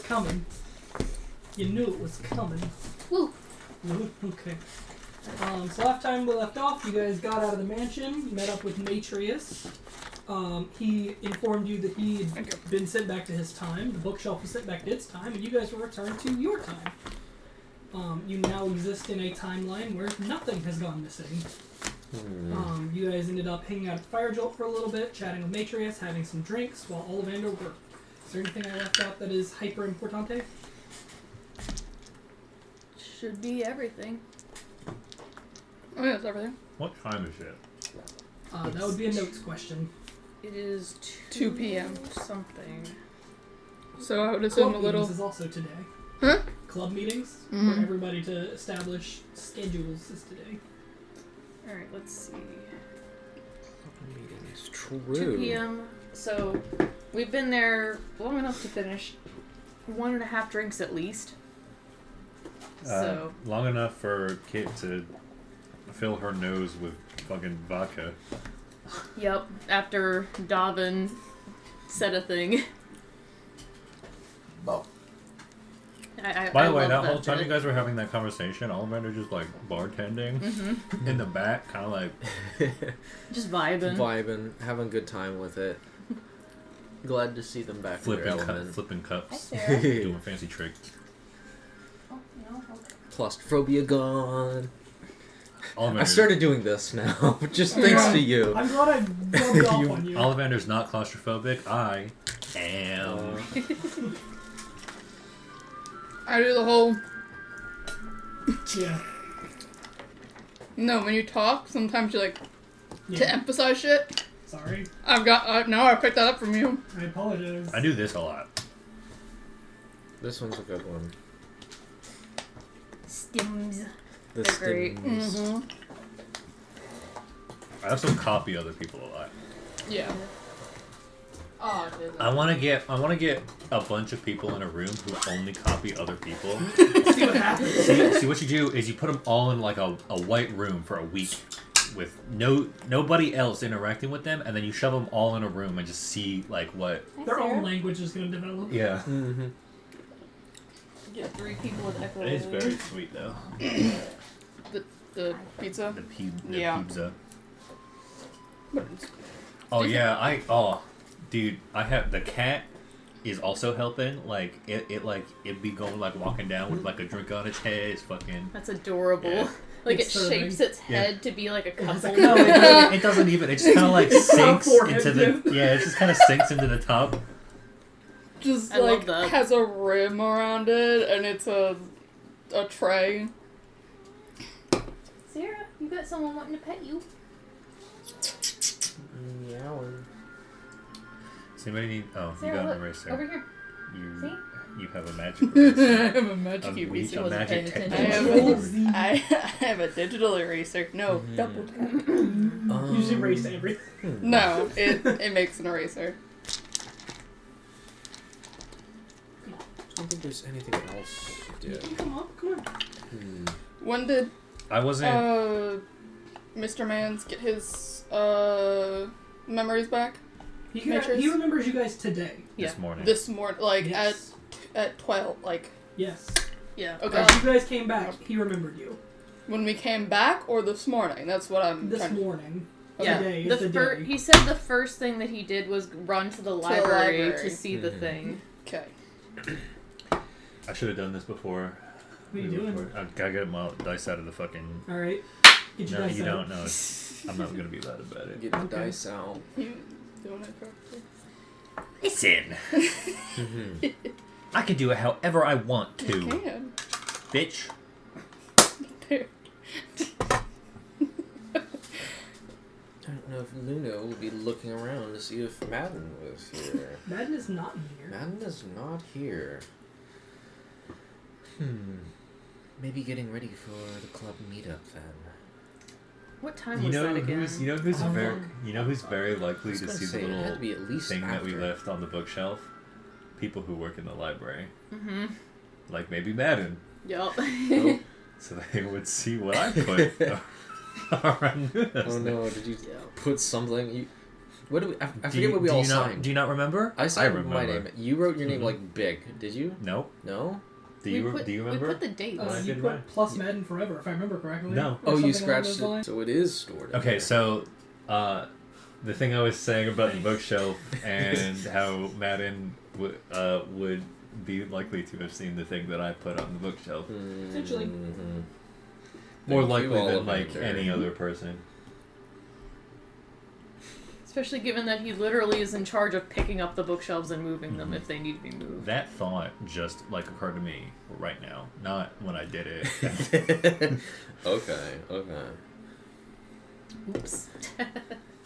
coming. You knew it was coming. Woo. Okay. So last time we left off, you guys got out of the mansion, met up with Matrius. He informed you that he'd been sent back to his time, the bookshelf was sent back to its time, and you guys were returned to your time. You now exist in a timeline where nothing has gone missing. You guys ended up hanging out at Fire Jolt for a little bit, chatting with Matrius, having some drinks, while Ollivander worked. Is there anything I left out that is hyper importante? Should be everything. Oh yeah, it's everything. What time is it? That would be a notes question. It is 2 p.m. something. So I would assume Club a little. meetings is also today. Huh? Club meetings Mhm. for everybody to establish schedules is today. Alright, let's see. Meetings. True. 2 p.m. So we've been there long enough to finish 1.5 drinks at least. So Long enough for Kit to fill her nose with fucking vodka. yep, after Davin said a thing. Oh. By the I way, love that whole time bit. you guys were having that conversation, Ollivander just like bartending in the back, kind of like Just vibing. Vibing, having a good time with it. Glad to see them back in their element. flipping cups, Hi, Sarah. doing fancy tricks. Oh, no, okay. Claustrophobia gone. Ollivander, I started doing this now, just thanks to you. I'm glad I rubbed off on you. Ollivander's not claustrophobic. I am. I do the whole. Yeah. No, when you talk, sometimes you like Yeah. to emphasize shit. Sorry. No, I picked that up from you. I apologize. I do this a lot. This one's a good one. Stims. The They're great. Stims. Mm-hmm. I also copy other people a lot. Yeah. Oh, dude. I want to get a bunch of people in a room who only copy other people. See what happens. See, what you do is you put them all in like a white room for a week with nobody else interacting with them, and then you shove them all in a room and just see like what. Their own language is going to develop. Yeah. Mm-hmm. Get 3 people with echo. It is very sweet though. The pizza. The Yeah. pizza. But it's- Oh yeah, dude, I have the cat is also helping. Like it'd be going like walking down with like a drink on its head. It's fucking. That's adorable. Yeah. Like It's it serving. shapes its Yeah. head to be like a couple. No, it doesn't even. It just kind of like It's not a sinks forehead, into the. Yeah, it just kind of sinks into the top. just I like love that. has a rim around it, and it's a tray. Sarah, you got someone wanting to pet you? Meowing. Does anybody need? Oh, Sarah, you got look, an eraser. over here. See? You have a magic I eraser. have a magic A eraser. magic paying pen. attention. I have a digital eraser. No, double tap. You just erase everything. No, it makes an eraser. I don't think there's anything else to do. Come on. When did I wasn't. Mr. Mans get his memories back? He remembers you guys today. Yeah. This morning. This morning, like Yes. at 12, like Yes. Yeah. okay. As you guys came back, he remembered you. When we came back or this morning? That's what I'm This trying to... morning. Yeah. Today is the day. He said the first thing that he did was run to the library to library. see the thing. Okay. I should have done this before. What are you doing? I gotta get my dice out of the fucking. Alright. Get your No, dice you out. don't know. I'm not gonna be loud about it. Get the Okay. dice out. You doing it correctly? Listen. I can do it however I want to, You can. bitch. There. I don't know if Luna will be looking around to see if Madden was here. Madden is not in here. Madden is not here. Maybe getting ready for the club meetup then. What time You was know that again? who's very likely I was to gonna see say, the it had little to be at least thing that we after. left on the bookshelf? People who work in the library, Mm-hmm. like maybe Madden, Yup. Oh, so they would see what I put. around this. oh no, did you put something? What do we? I forget what we all signed. Do you not remember? I signed remember. my name. You wrote your name like big. Did you? Nope. No. Do you remember? We put the dates. You put plus Madden Forever, if I remember correctly. No. Or Oh, you something along scratched those lines. it, so it is stored. Okay, there. so the thing I was saying about the bookshelf and how Madden would be likely to have seen the thing that I put on the bookshelf. Potentially. Mhm. More Thank you, likely than Ollivander. any other person. Especially given that he literally is in charge of picking up the bookshelves and moving them if they need to be moved. That thought just occurred to me right now, not when I did it. Okay. Oops.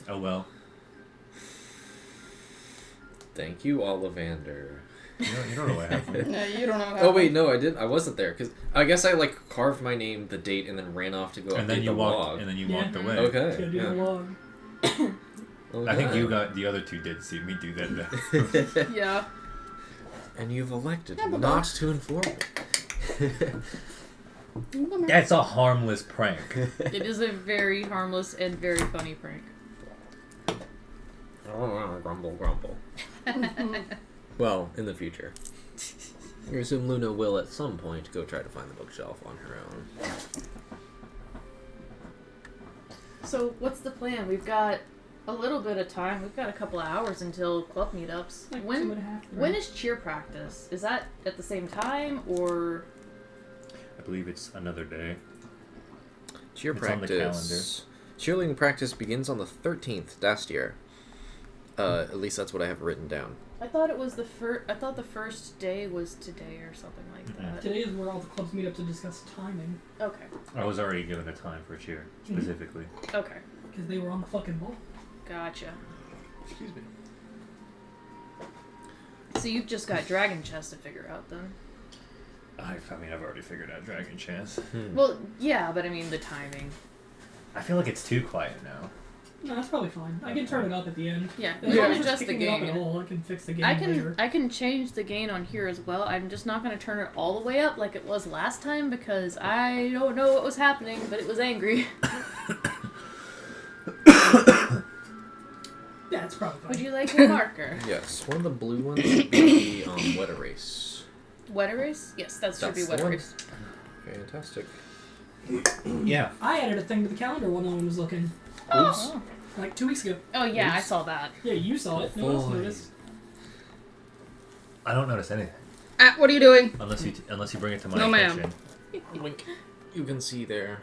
Oh well. Thank you, Ollivander. You don't know what happened. No, you don't know how. Oh wait, no, I didn't. I wasn't there because I guess I carved my name, the date, and then ran off to go And update then you the walked. log. And then you Yeah. walked away. Okay. Gotta do yeah. the log. I think Okay. you got the other two did see me do that. Yeah. And you've elected Yeah, but not to inform me. That's a harmless prank. It is a very harmless and very funny prank. Oh, grumble, grumble. Well, in the future. I assume Luna will at some point go try to find the bookshelf on her own. So, what's the plan? We've got a little bit of time. We've got a couple of hours until club meetups. Like when 2.5. when is cheer practice? Is that at the same time or? I believe it's another day. Cheer It's on the practice. Cheerleading practice begins on the 13th, Zeetier. At least that's what I have written down. I thought it was the first. I thought the first day was today or something like that. Today is where all the clubs meet up to discuss timing. Okay. I was already given a time for cheer specifically. Okay. Because they were on the fucking ball. Gotcha. Excuse me. So you've just got Dragon Chest to figure out then. I mean, I've already figured out Dragon Chance. Well, yeah, but I mean the timing. I feel like it's too quiet now. No, that's probably fine. I can turn it up at the end. Yeah, As you long can as it's adjust the kicking it up at gain. all, I can fix the game I later. can change the gain on here as well. I'm just not going to turn it all the way up like it was last time because I don't know what was happening, but it was angry. Yeah, it's probably fine. Would you like a marker? Yes, one of the blue ones should be wet erase. Wet erase? Yes, that should be That's wet the one. erase. Fantastic. Yeah. I added a thing to the calendar while no one was looking. Oops. Like 2 weeks ago. Oh yeah, I Oops. saw that. Yeah, you saw it. No one else Boy. noticed. I don't notice anything Ah, what are you doing? unless you bring it to my No, ma'am. attention. Wink. You can see there.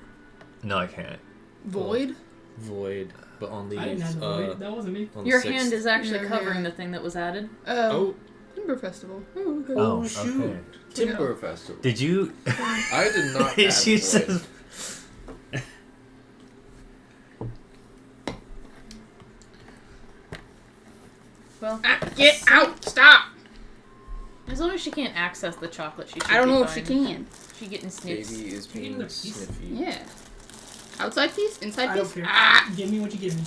No, I can't. Void? Void, but on the I didn't have the void. That wasn't me. on the Your 6th. hand is actually Your covering hand. the thing that was added. Oh, Timber Festival. Oh, okay. Oh, shoot. okay. Timber Festival. Did you? I did not add she void. says. Well, Ah, get out! Stop! as long as she can't access the chocolate, she should I don't be know if fine. she can. She getting snips. Baby is Can you being give her peace? sniffy. Yeah. Outside piece? Inside I don't piece? care. Ah! Give me what you give me.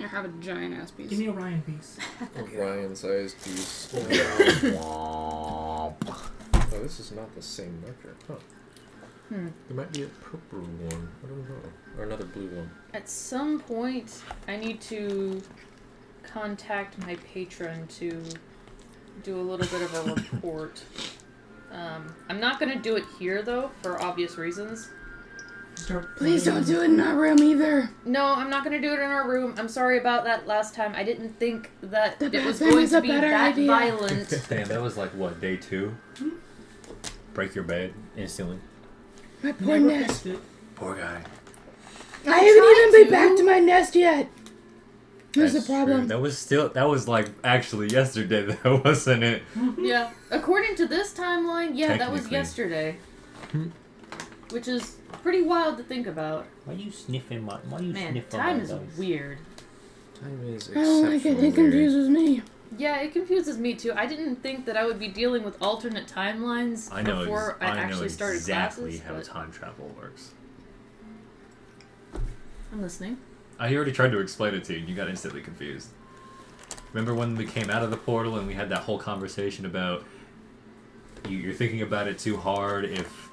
I have a giant ass piece. Give me a Ryan piece. Orion-sized piece. Oh, this is not the same marker. Huh. There might be a purple one. I don't know. Or another blue one. At some point, I need to contact my patron to do a little bit of a report. I'm not going to do it here, though, for obvious reasons. Please don't do it in our room either. No, I'm not going to do it in our room. I'm sorry about that last time. I didn't think that The it was bathroom going is to a be better that idea. violent. Damn, that was like what, day 2? Break your bed instantly. My poor Never nest. fixed it. Poor guy. I haven't even tried been back to my nest yet. There's That's a problem. True. That was like actually yesterday though, wasn't it? Yeah. According to this timeline, yeah, that was Technically. yesterday. Which is pretty wild to think about. Why you sniffing my? Why you Man, time is weird. Time is I don't like it. exceptionally It confuses me. Yeah, it confuses me too. I didn't think that I would be dealing with alternate timelines I know. before I actually started exactly classes. how But time travel works. I'm listening. I already tried to explain it to you, and you got instantly confused. Remember when we came out of the portal and we had that whole conversation about you're thinking about it too hard if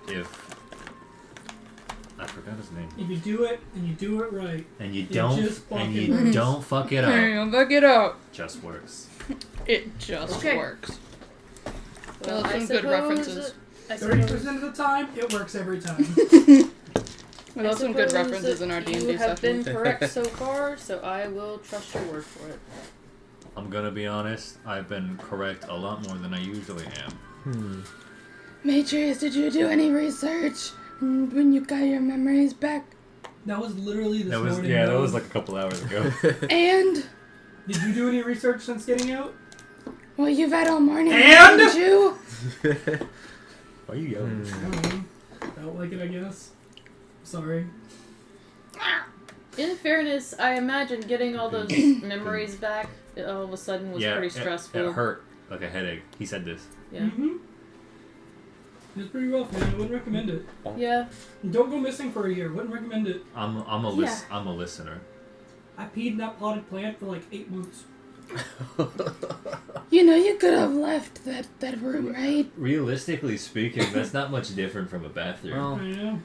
I forgot his name. If you do it and you do it right, And you It don't just and fucking you works. don't fuck it Hey, up. I'll back it up. Just works. It just Okay. works. Well, Those I some good suppose- references. I 30% suppose of the time, it works every time. Well, that's some good suppose references in our that D&D You have session. been correct so far, so I will trust your word for it. I'm gonna be honest, I've been correct a lot more than I usually am. Matrix, did you do any research when you got your memories back? That was literally this That was morning. that though. was like a couple hours ago. And, Did you do any research since getting out? well, you've had all morning, And? haven't you? Why are you yelling? I don't know. Felt like it, I guess. Sorry. In fairness, I imagine getting all those memories back all of a sudden was pretty stressful. It hurt like a headache. He said this. Yeah. Mm-hmm. It's pretty rough, man. I wouldn't recommend it. Yeah. Don't go missing for a year. Wouldn't recommend it. I'm a listener. I peed in that potted plant for like 8 months. You know, you could have left that room, right? Realistically speaking, that's not much different from a bathroom. Well, I know.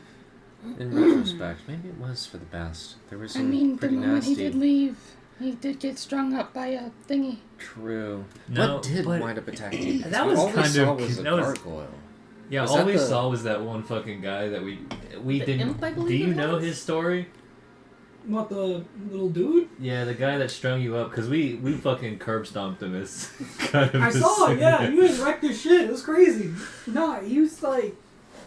in retrospect, maybe it was for the best. There was I some mean, the pretty moment nasty. he did leave, he did get strung up by a thingy. True. No, what did but wind up attacking you? that was all we kind saw of- was a that was- gargoyle. Yeah, Was all that we the- saw was that one fucking guy that we The didn't. imp, I Do believe you it know was? his story? What, the little dude? Yeah, the guy that strung you up, because we fucking curb stomped him as kind of. I saw it, yeah. He was wrecked as shit. It was crazy. No, he was like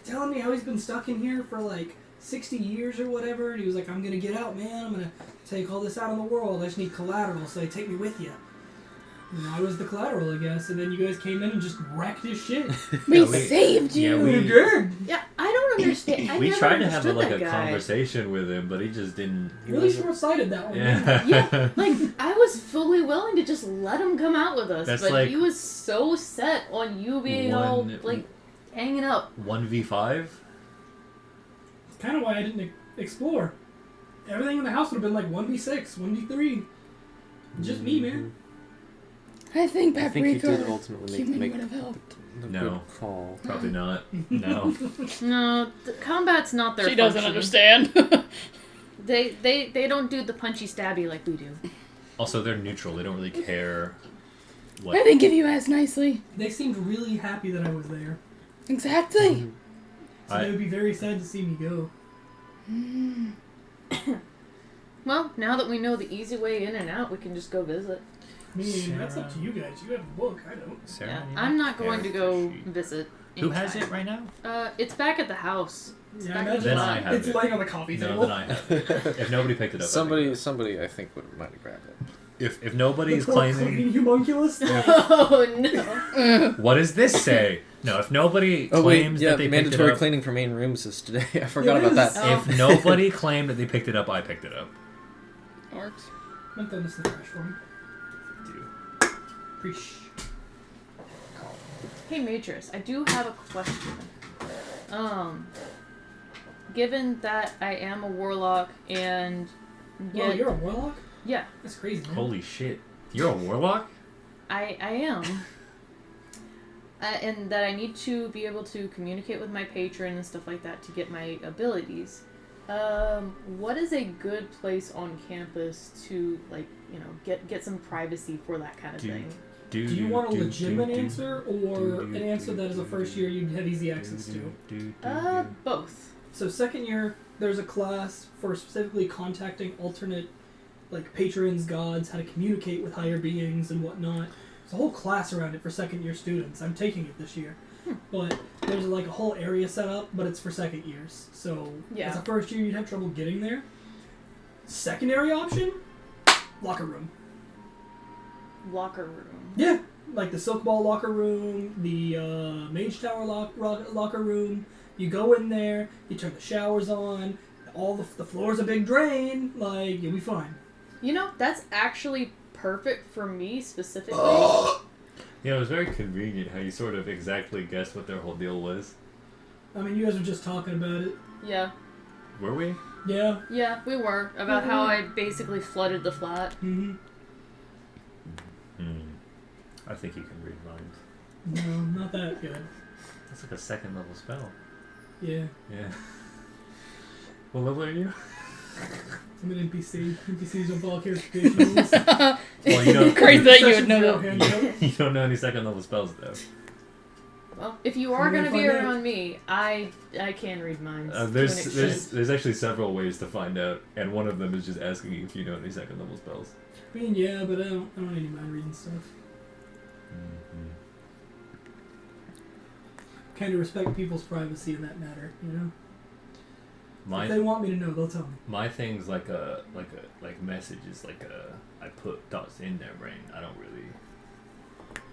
telling me how he's been stuck in here for like 60 years or whatever. And he was like, I'm going to get out, man. I'm going to take all this out on the world. I just need collateral, so they take me with you. And I was the collateral, I guess. And then you guys came in and just wrecked his shit. We Yeah, we- saved you! yeah, we- You did. Yeah, I don't understand. I We never tried to have understood like that a guy. conversation with him, but he just didn't. Really short-sighted, that one. man. Yeah. Yeah, like I was fully willing to just let him come out with us, That's but like- he was so set on you being all One- like hanging up. 1v5. It's kind of why I didn't explore. Everything in the house would have been like 1v6, 1v3. Just me, man. I think I think you Paprika did ultimately human make would have helped. the No. good call. Probably not. No. No, combat's not their She doesn't function. understand. They don't do the punchy stabby like we do. Also, they're neutral. They don't really care. I What? think if you asked nicely. They seemed really happy that I was there. Exactly. So they would be very sad to see me go. Well, now that we know the easy way in and out, we can just go visit. I mean, that's up to you guys. You have a book. I don't. Sarah, Yeah, you I'm not going to go character sheet. visit. Who has anytime. it right now? It's back at the house. It's Yeah, back I at the Then imagine I lot. have it's it. laying on the coffee No, table. then I have it. If nobody picked it up, I Somebody, I think might have grabbed it. If nobody's The poor claiming, clean homunculus. Oh no! what does this say? No, if nobody Oh wait, claims yeah, that they picked it mandatory up, cleaning for main rooms is today. I forgot It about is. that. Oh. if nobody claimed that they picked it up, I picked it up. Works. Went down this in the trash for me. Dude. Preach. Hey Matrix, I do have a question. Given that I am a warlock and Whoa, you're a warlock? yeah, That's crazy, man. Holy shit! You're a warlock? I am. And that I need to be able to communicate with my patron and stuff like that to get my abilities. What is a good place on campus to, like, you know, get some privacy for that kind of thing? Do you want a legitimate answer or an answer that as a first year you'd have easy access to? Both. So second year, there's a class for specifically contacting alternate, like, patrons, gods, how to communicate with higher beings and whatnot. There's a whole class around it for second year students. I'm taking it this year. But there's like a whole area set up, but it's for second years. So Yeah. as a first year, you'd have trouble getting there. Secondary option, locker room. Locker room. Yeah, like the Silk Ball locker room, the Mage Tower locker room. You go in there, you turn the showers on, all the floor's a big drain, like, you'll be fine. You know, that's actually perfect for me specifically. Yeah, it was very convenient how you sort of exactly guessed what their whole deal was. I mean, you guys were just talking about it. Yeah. Were we? Yeah. Yeah, we were. About how I basically flooded the flat. Mm-hmm. I think you can read minds. No, not that good. That's like a second level spell. Yeah. Yeah. What level are you? I'm an NPC. NPCs don't follow character rules. Well, you don't. Crazy that you would Session know zero that. handout. You don't know any second level spells though. Well, if you are We're gonna gonna be find out. around me, I can read minds. to an There's extent. there's actually several ways to find out, and one of them is just asking you if you know any second level spells. I mean, yeah, but I don't need any mind reading stuff. Kind of respect people's privacy in that matter, you know? If they My want me to know, they'll tell me. my thing's like messages I put dots in their brain. I don't really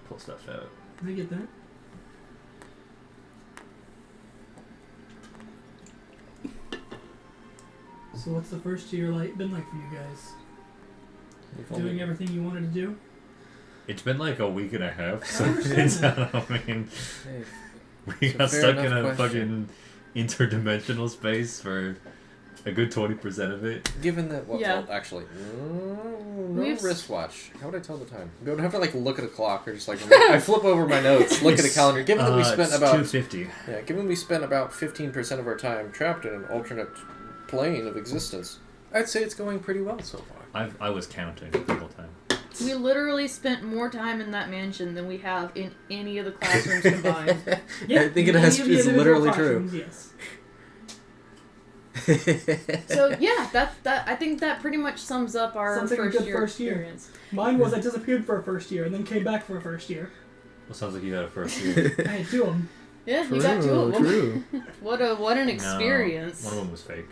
pull stuff out. I get that. So what's the first year been like for you guys? Doing everything you wanted to do? It's been like a week and a half, so understand it's, that. I mean, Hey, we it's a got fair stuck in enough a question. fucking interdimensional space for a good 20% of it. Given that, Yeah. well, actually, no We've- wristwatch. How would I tell the time? We don't have to like look at a clock or just like I flip over my notes, look at a calendar. Given that we spent it's about 250. given we spent about 15% of our time trapped in an alternate plane of existence, I'd say it's going pretty well so far. I was counting the whole time. We literally spent more time in that mansion than we have in any of the classrooms combined. I think it any has- of the it's individual literally true. classrooms, Yes. So yeah, that I think that pretty much sums up our Sounds like a first good year first year. experience. Mine was I disappeared for a first year and then came back for a first year. Well, sounds like you had a first year. I had two of them. Yeah, you got two of them. True. What an No, experience. one of them was fake.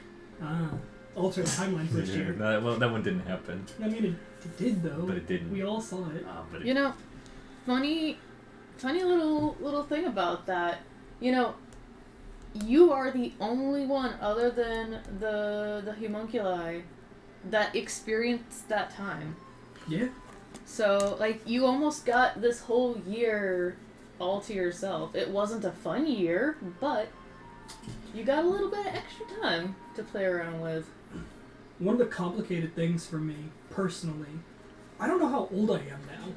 Alternate timeline first year. That one didn't happen. I mean, it did though. But it didn't. We all saw it. But You know, funny little thing about that. You know, you are the only one other than the homunculi that experienced that time. Yeah. So, like, you almost got this whole year all to yourself. It wasn't a fun year, but you got a little bit of extra time to play around with. One of the complicated things for me, personally, I don't know how old I am now.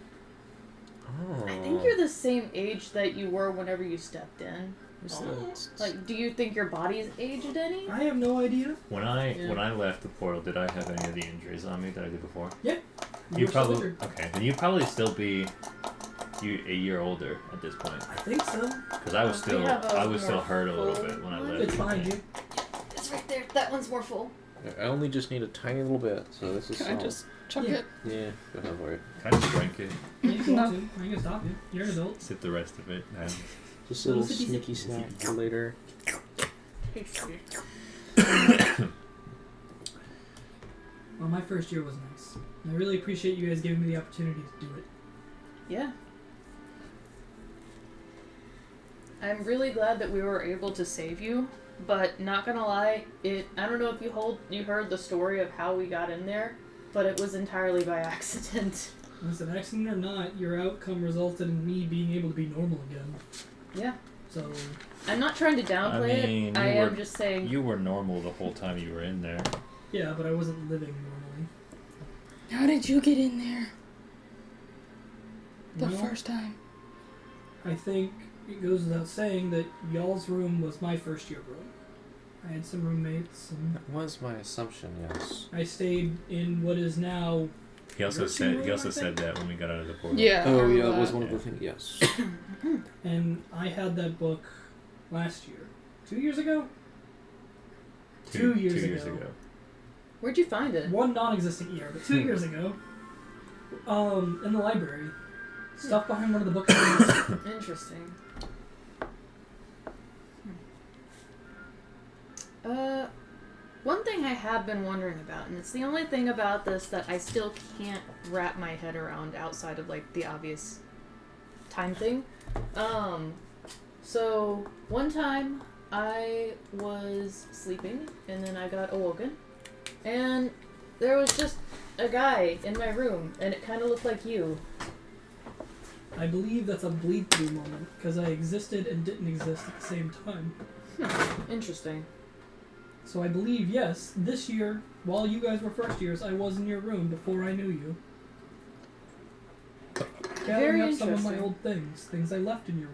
Oh. I think you're the same age that you were whenever you stepped in. What's that? Like, do you think your body's aged any? I have no idea. when I left the portal, did I have any of the injuries on me that I did before? Yeah. You were still probably injured. okay. Then you'd probably still be a year older at this point, I think so. because I was We still have a still more hurt a little full bit when I one. left. It's behind you. It's right there. That one's more full. I only just need a tiny little bit, so this is Can I solid. just chuck Yeah. it? Yeah, go ahead for it. Kind of drink it, Yeah, you can No. want to. I ain't gonna stop you. You're an adult. sip the rest of it. And Just a little Little sippy sneaky snack for later. Well, my first year was nice. I really appreciate you guys giving me the opportunity to do it. Yeah. I'm really glad that we were able to save you, but not gonna lie, I don't know if you heard the story of how we got in there, but it was entirely by accident. Listen, accident or not, your outcome resulted in me being able to be normal again. Yeah. So, I'm not trying to downplay I mean, it. I you am were- just saying. you were normal the whole time you were in there. yeah, but I wasn't living normally. How did you get in there the Well, first time? I think it goes without saying that y'all's room was my first year room. I had some roommates, and That was my assumption, yes. I stayed in what is now. He also Your said room, he also I said that when we got out of the portal. Yeah. Oh, I yeah, remember that was that. one of the things, yes. And I had that book last year. 2 years ago? Two 2 years years ago. ago. Where'd you find it? One non-existent year, but 2 years ago. In the library. Stuff behind one of the bookshelves. Interesting. One thing I have been wondering about, and it's the only thing about this that I still can't wrap my head around outside of like the obvious time thing. So one time I was sleeping and then I got awoken and there was just a guy in my room and it kind of looked like you. I believe that's a bleed through moment, because I existed and didn't exist at the same time. Interesting. So I believe, yes, this year, while you guys were first years, I was in your room before I knew you. Gathering Very up some of my interesting. old things I left in your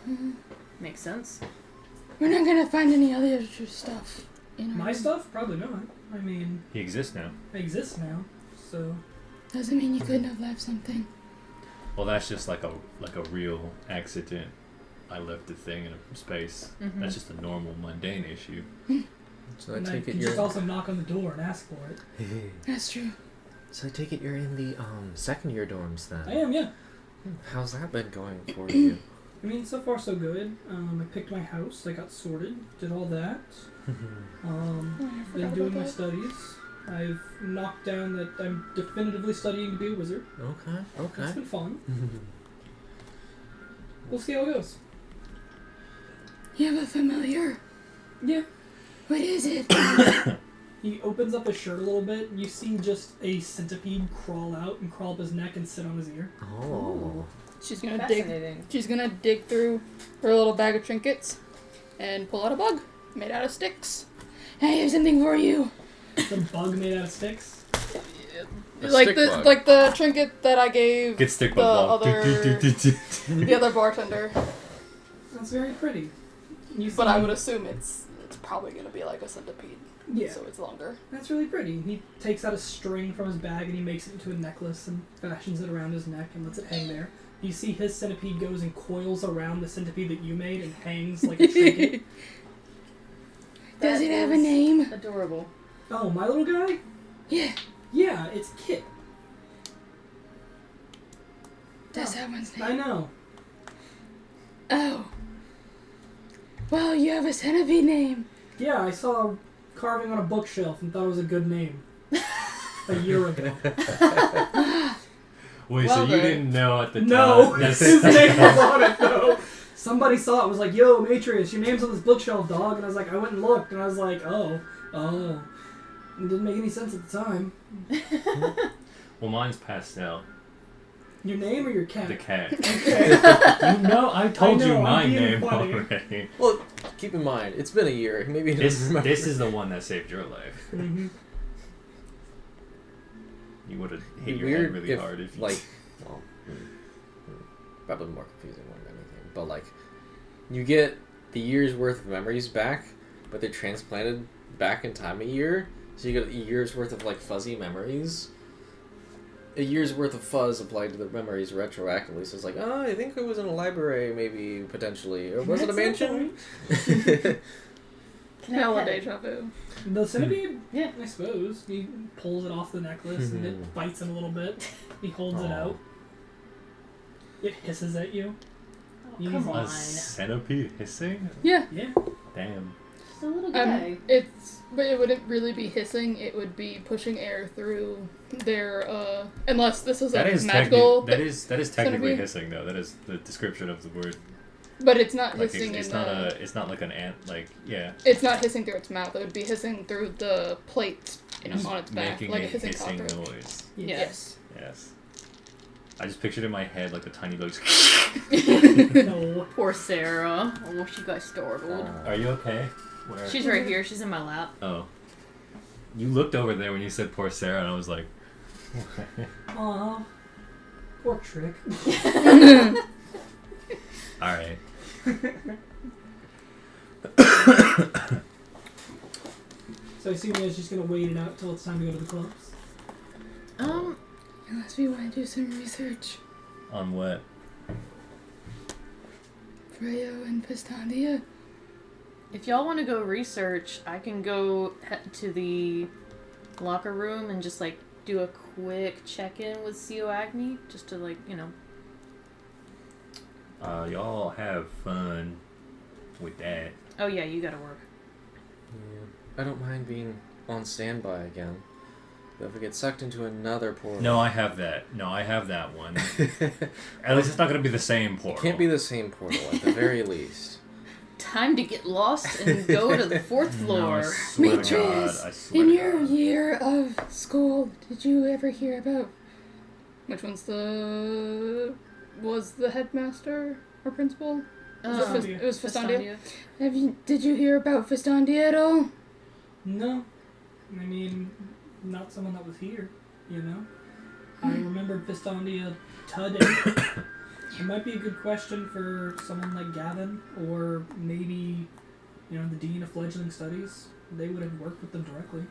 room. Makes sense. We're not gonna find any other stuff. My stuff? Probably not. I mean, He exists now. I exist now, so... Doesn't mean you couldn't have left something. Well, that's just like a real accident. I left the thing in space. Mhm. That's just a normal, mundane issue. So I And I take it can you're. just also knock on the door and ask for it. That's true. So I take it you're in the second year dorms then. I am, yeah. How's that been going for you? I mean, so far so good. I picked my house, I got sorted, did all that. Oh, I Been forgot doing about my that. studies. I've knocked down that I'm definitively studying to be a wizard. Okay. It's Okay. been fun. We'll see how it goes. You have a familiar. Yeah. What is it? He opens up his shirt a little bit, and you see just a centipede crawl out and crawl up his neck and sit on his ear. Oh. She's gonna dig. Fascinating. She's gonna dig through her little bag of trinkets and pull out a bug made out of sticks. I have something for you. It's a bug made out of sticks. A Like stick the bug. like the trinket that I gave Get stick the bug ball. the other bartender. That's very pretty. You see, But I would assume it's probably gonna be like a centipede. Yeah, So it's longer. that's really pretty. He takes out a string from his bag and he makes it into a necklace and fashions it around his neck and lets it hang there. You see his centipede goes and coils around the centipede that you made and hangs like a trinket. Does That it have a is name? Adorable. Oh, my little guy? Yeah. Yeah, it's Kit. That's that one's I name. know. Oh. Well, you have a centipede name. Yeah, I saw a carving on a bookshelf and thought it was a good name. A year ago. Wait, Well so you then. didn't know at the No, time? his name was on it though. Somebody saw it, was like, "Yo, Matrius, your name's on this bookshelf, dog." And I was like, I went and looked, and I was like, oh. It didn't make any sense at the time. Well, mine's Pastel, Your name or your cat? the cat. Okay. You know, I told I you know, my I'm being name funny. already. Well, keep in mind, it's been a year. Maybe he This doesn't remember. this is the one that saved your life. Mm-hmm. You would have It'd hit be your weird head really if, hard if you like, well, probably more confusing more than anything. But like, you get the year's worth of memories back, but they're transplanted back in time a year, so you get a year's worth of like fuzzy memories. A year's worth of fuzz applied to the memories retroactively. So it's like, oh, I think it was in a library, maybe potentially, or was it a That's the mansion? Can I Hella pet it? deja vu. The centipede? Yeah. I suppose. He pulls it off the necklace and it bites him a little bit. He holds it Aw. out. It hisses at you. Oh, You come need on. a centipede hissing. Yeah. Yeah. Damn. Just a little guy. But it wouldn't really be hissing. It would be pushing air through their unless this is That like is magical. that is technically centipede? hissing though. That is the description of the word. But it's not Like hissing it's in not the. it's not like an ant. Like yeah. It's not hissing through its mouth. It would be hissing through the plates It's on its back, making like a a hissing hissing cockroach. noise. Yes. Yes. I just pictured in my head like a tiny like. No. Poor Sarah. Oh, she got startled. Are you okay? Where? She's right here. She's in my lap. Oh. You looked over there when you said poor Sarah, and I was like, Aw. Poor Trick. all right. So I assume you guys just gonna wait it out till it's time to go to the clubs. Unless we want to do some research. On what? Freyo and Pistandia. If y'all want to go research, I can go to the locker room and just like do a quick check-in with CO Agni, just to like, you know. Y'all have fun with that. Oh yeah, you gotta work. Yeah. I don't mind being on standby again. If we get sucked into another portal. No, I have that. No, I have that one. At least it's not gonna be the same portal. It can't be the same portal at the very least. Time to get lost and go to the fourth No, I floor. swear to God. Matrius, I swear in to your God. year of school, did you ever hear about which one's was the headmaster or principal? Fistandia. It was Fistandia. Did you hear about Fistandia at all? No. I mean, not someone that was here, you know? I remembered Fistandia today. It might be a good question for someone like Gavin, or maybe You know, the dean of fledgling studies. They would have worked with them directly.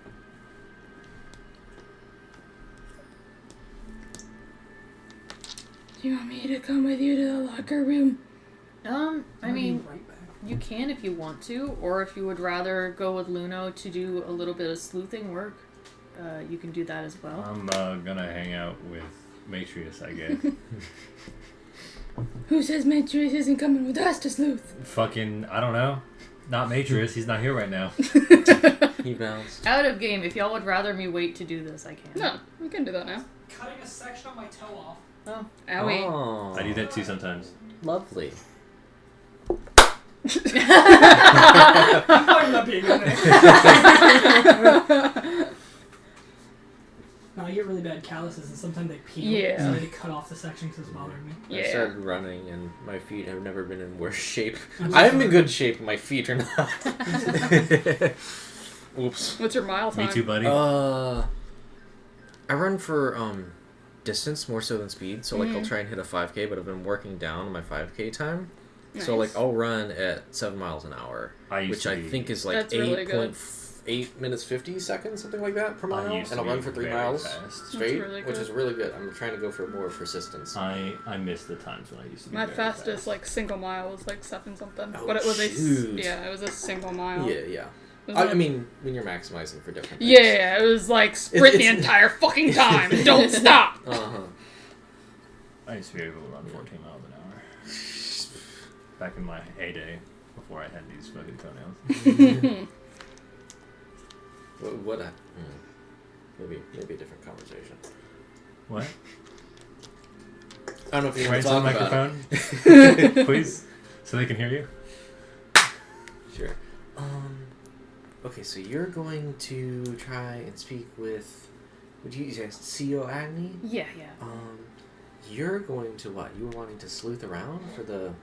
Do you want me to come with you to the locker room? I I'll mean, be right back. you can if you want to, or if you would rather go with Luno to do a little bit of sleuthing work, you can do that as well. I'm gonna hang out with Matrius, I guess. Who says Matrius isn't coming with us to sleuth? Fucking, I don't know. Not Matrius, he's not here right now. He bounced. Out of game. If y'all would rather me wait to do this, I can. No, we can do that now. Cutting a section of my toe off. Oh. Owie. Oh, I do that too sometimes. lovely. I'm not being in there. No, I get really bad calluses, and sometimes they peel. Yeah. So I had to cut off the section because it's bothering me. I Yeah. started running, and my feet have never been in worse shape. I'm in good shape, my feet are not. Oops. What's your mile time? Me too, buddy. I run for distance more so than speed. So like I'll try and hit a 5K, but I've been working down my 5K time. So Nice. like I'll run at 7 miles an hour, which I think is like That's really good. 8 minutes 50 seconds, something like that per mile, and I'll run for 3 miles straight, really which good. is really good. I'm trying to go for more persistence. I miss the times when I used to be My very fastest fast. like single mile was like 7 something, Oh, but it was shoot. it was a single mile. Yeah. It was I like- mean, when you're maximizing for different things. yeah, it was like sprint the It's- entire fucking time. Don't stop. Uh-huh. I used to be able to run 14 miles an hour. Back in my heyday, before I had these fucking toenails. Maybe a different conversation. What? I don't know if you want Right to to the talk about microphone? Please? So they can hear you? it. Sure. Okay, so you're going to try and speak with, would you say CEO Agni? Yeah. You're going to what? You were wanting to sleuth around for the,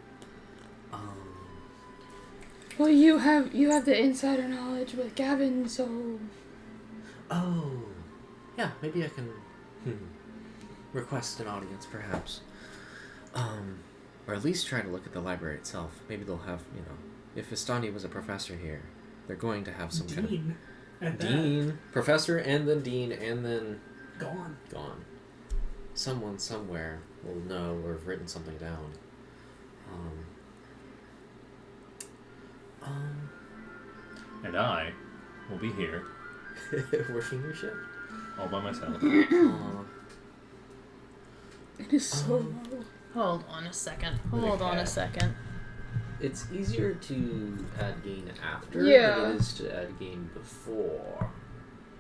Well, you have the insider knowledge with Gavin, so oh, yeah, maybe I can request an audience, perhaps. Or at least try to look at the library itself. Maybe they'll have, if Vistani was a professor here, they're going to have some kind Dean. At of that. dean, professor, and then dean, and then Gone. gone. Someone somewhere will know or have written something down. And I will be here, Working your ship. all by myself. it is so low. Hold on a second. With a Hold on a cat. second. It's easier to add gain after Yeah. than it is to add gain before.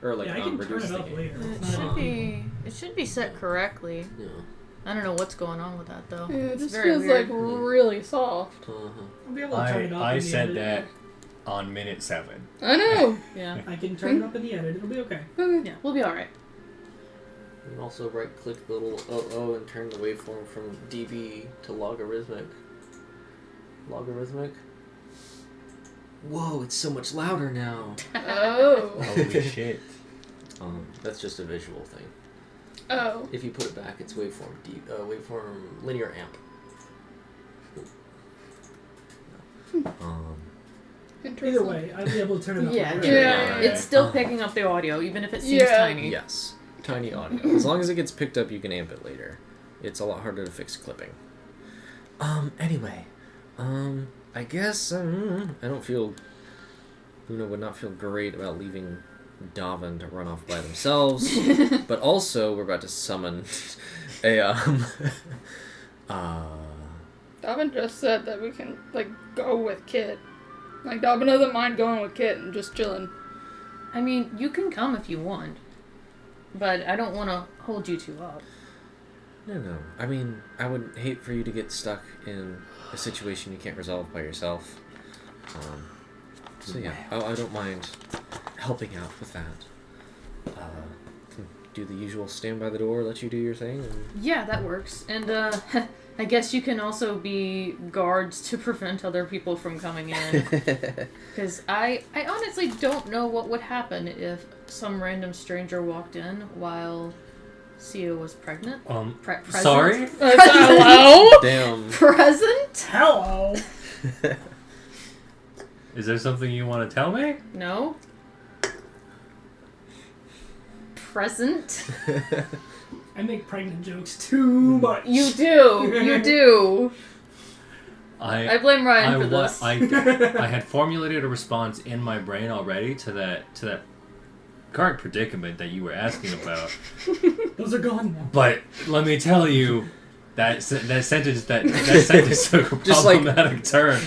Or like Yeah, I can turn reduce it the up gain. later. It It's should not- be set correctly. Yeah. I don't know what's going on with that though. Yeah, it It's just very feels weird. like really soft. I'll be able to turn it up. I in the said edit. that on minute 7. I know. Yeah. I can turn it up in the edit. It'll be okay. Okay. Yeah, we'll be alright. You can also right click the little OO and turn the waveform from dB to logarithmic. Logarithmic? Whoa, it's so much louder now. Oh. Holy shit. That's just a visual thing. Oh. If you put it back, it's waveform waveform linear amp. Interesting. Either way, I'll be able to turn it up. Yeah, later. Yeah. It's still picking up the audio, even if it seems Yeah. tiny. Yes. Tiny audio. As long as it gets picked up, you can amp it later. It's a lot harder to fix clipping. Anyway. I guess, I don't feel... Luna would not feel great about leaving Davin to run off by themselves. But also, we're about to summon a, Davin just said that we can, go with Kit. Davin doesn't mind going with Kit and just chilling. I mean, you can come if you want, but I don't want to hold you two up. No. I mean, I would hate for you to get stuck in a situation you can't resolve by yourself. So yeah, I don't mind helping out with that. Can do the usual stand by the door, let you do your thing. And... Yeah, that works. And, I guess you can also be guards to prevent other people from coming in. Because I honestly don't know what would happen if some random stranger walked in while Sia was pregnant. Present? Sorry? Hello? Damn. Present? Hello. Is there something you want to tell me? No. Present. I make pregnant jokes too much. You do. You do. I blame Ryan for this. I had formulated a response in my brain already to that current predicament that you were asking about. Those are gone now. But let me tell you, that sentence took a Just like- problematic turn.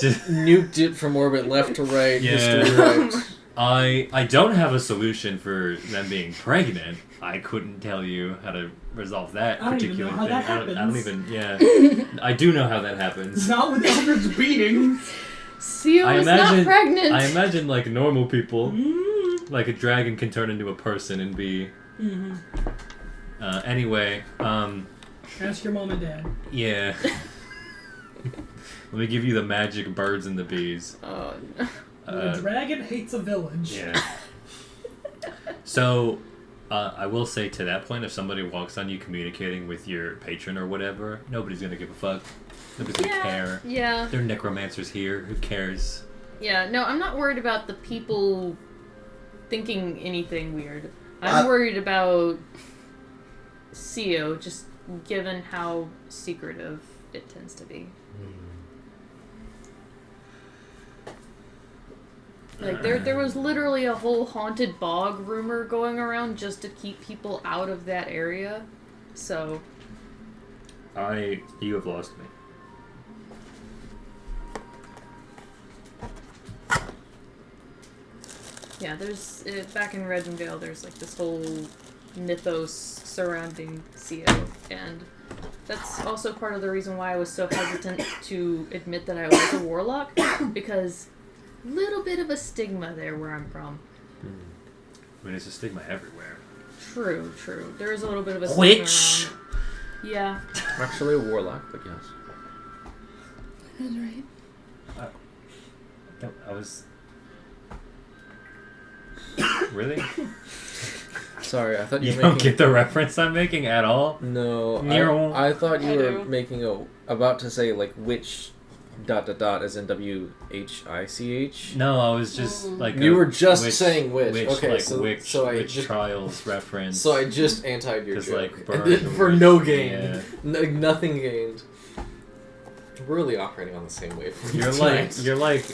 Just nuked it from orbit left to right, Yeah. history right. I don't have a solution for them being pregnant. I couldn't tell you how to resolve that I don't even particular know how thing. that I don't happens. even. Yeah, I do know how that happens. Not with eldritch beings. Seal I is not pregnant. I imagine like normal people, Mm. like a dragon can turn into a person and be. Mm-hmm. Anyway, Ask your mom and dad. yeah. Let me give you the magic birds and the bees. Oh, no. The dragon hates a village. Yeah. So, I will say to that point, if somebody walks on you communicating with your patron or whatever, nobody's gonna give a fuck. Nobody's gonna care. Yeah. They're necromancers here. Who cares? Yeah. No, I'm not worried about the people thinking anything weird. I'm worried about Sio, just given how secretive it tends to be. Like, there was literally a whole haunted bog rumor going around just to keep people out of that area. So, You have lost me. yeah, there's, back in Regindale, there's like this whole mythos surrounding Sio, and that's also part of the reason why I was so hesitant to admit that I was a warlock, because little bit of a stigma there where I'm from. I mean, it's a stigma everywhere. True. There is a little bit of a Witch! stigma around. Yeah. I'm actually a warlock, but yes. That's right. I was. Really? Sorry, I thought you You were don't making... get the reference I'm making at all? No, No. I thought you I were do. making about to say like witch ... as in WHICH. No, I was just like. You a were just witch, saying witch. Okay, like so witch I witch just trials reference. so I just antied your 'Cause, joke, like, and burn then the for witch. no gain, Yeah. nothing gained. We're really operating on the same wavelength. You're like.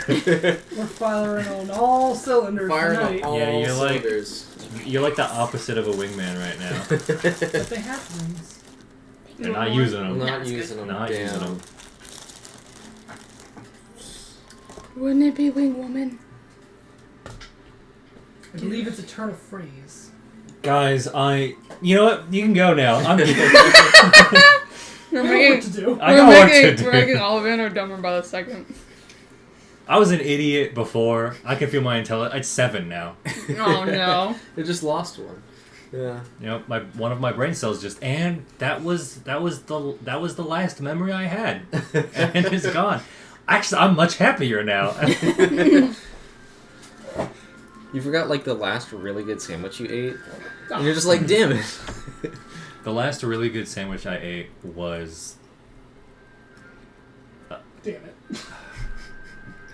We're firing on all cylinders firing tonight. on all Yeah, you're like- cylinders. You're like the opposite of a wingman right now. But they have rings. They're not using I'm them. not That's using them. Not Damn. using them. Wouldn't it be Wing Woman? I believe it's a turn of phrase. Guys, you know what? You can go now. I'm. We're I know what making, to do. I got work to we're making do. Ollivander dumber by the second. I was an idiot before. I can feel my intelligence. It's 7 now. Oh no. They just lost one. Yeah. You know, one of my brain cells just and that was the last memory I had, and it's gone. Actually, I'm much happier now. You forgot like the last really good sandwich you ate, and you're just like, damn it. The last really good sandwich I ate was. Damn it.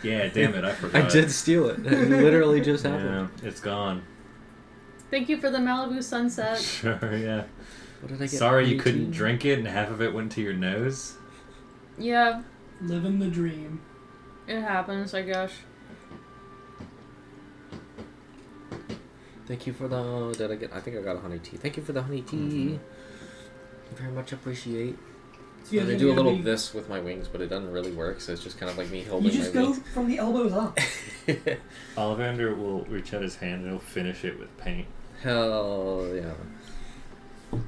Yeah, damn it, I forgot. I did steal it. It literally just Yeah, happened. it's gone. Thank you for the Malibu sunset. Sure, yeah. What did I get? Sorry you 18? couldn't drink it and half of it went to your nose. Yeah, Living the dream. it happens, I guess. Thank you for the. Did I get? I think I got a honey tea. Thank you for the honey tea. Very much appreciate. So you And guys I are do a gonna little be- this with my wings, but it doesn't really work. So it's just kind of like me You holding just my go wings. from the elbows up. Ollivander will reach out his hand and he'll finish it with paint. Hell yeah.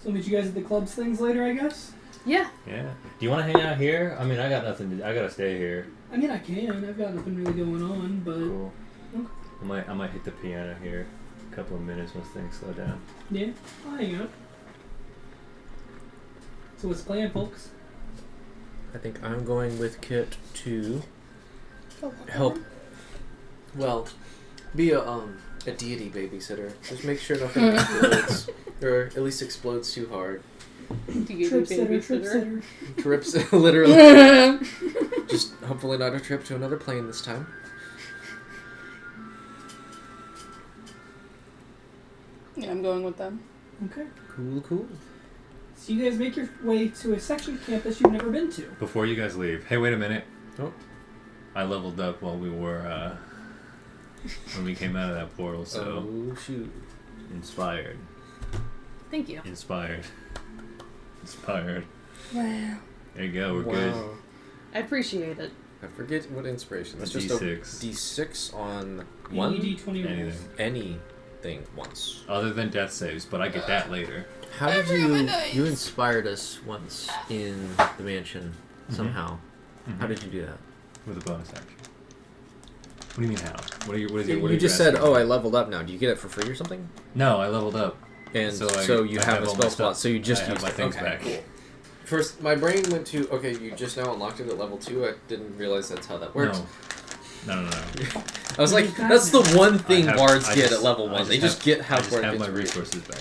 So meet you guys at the clubs things later, I guess? Yeah. Yeah. Do you want to hang out here? I mean, I got nothing to. I gotta stay here. I mean, I can. I've got nothing really going on, but Cool. Okay. I might hit the piano here. A couple of minutes once things slow down. yeah, I'll hang out. So what's the plan, folks? I think I'm going with Kit to help. Well, be a deity babysitter. Just make sure nothing explodes, or at least explodes too hard. Do you Trip do sitter, babysitter? trip sitter. Trips literally. Just hopefully not a trip to another plane this time. Yeah, I'm going with them. Okay. Cool. So you guys make your way to a section of campus you've never been to. Before you guys leave, hey, wait a minute. Oh. I leveled up while we were when we came out of that portal. So Oh shoot. inspired. Thank you. Inspired. Inspired. Wow. There you go. We're good. I appreciate it. I forget what inspiration. That's A just D6. a D6 on Any one D20 rolls. Anything anything once. other than death saves, but I get that later. How did forgot my you dice. you inspired us once in the mansion somehow? How did you do that? With a bonus action. What do you mean how? What are you? What is You, your? What are you just your said, asking? "Oh, I leveled up now." Do you get it for free or something? No, I leveled up. And So so, I- you I have have a all spell my slot. stuff. So you just I have used my it. things Okay, back. cool. First, my brain went to, okay, you just now unlocked it at level 2. I didn't realize that's how that works. No. I was like, You got that's it the now. one thing I bards I get just- at level 1. They just get how I just bard have gets my raised. resources back.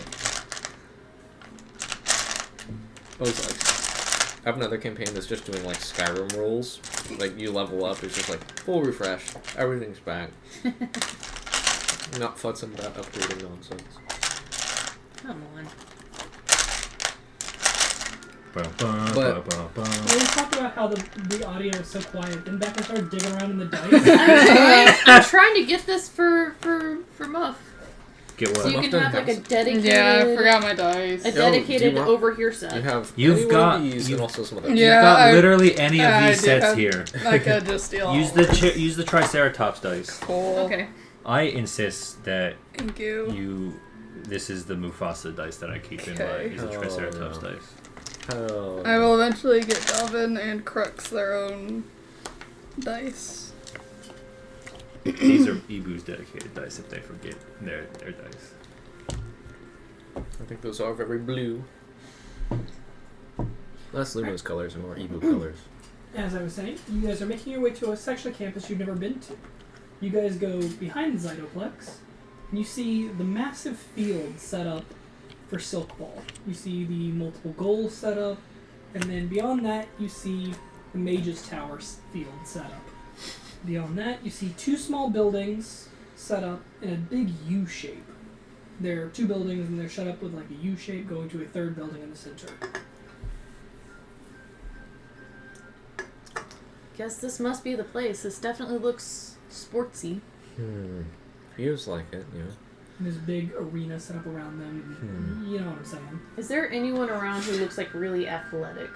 I was like, I have another campaign that's just doing like Skyrim rolls. Like you level up, it's just like full refresh, everything's back. Not futzing about upgrading nonsense. Come on. But- We talked about how the audio is so quiet. Then Becca started digging around in the dice. I'm trying to get this for Muff. Get So you what? can Muff have like a doesn't dedicated. Yeah, I forgot my dice. A Yo, do you dedicated want- over here set. You have You've any got- one of these you- and also some other. Yeah. You've got I- literally any of I these do sets have- here. I could just steal all Use of the them. use the Triceratops dice. Cool. Okay. I insist that Thank you. this is the Mufasa dice that I keep in my Okay. is the Oh, Triceratops no. dice. Oh. I will eventually get Delvin and Crux their own dice. These are Ibu's dedicated dice if they forget their dice. I think those are very blue. Less Lumo's colors and more Ebu colors. As I was saying, you guys are making your way to a section of campus you've never been to. You guys go behind the Zytoplex, and you see the massive field set up for Silk Ball. You see the multiple goals set up, and then beyond that, you see the Mage's Tower field set up. Beyond that, you see 2 small buildings set up in a big U shape. There are 2 buildings, and they're set up with like a U shape going to a 3rd building in the center. Guess this must be the place. This definitely looks sportsy. Feels like it, yeah. And there's a big arena set up around them. And you know what I'm saying. Is there anyone around who looks like really athletic?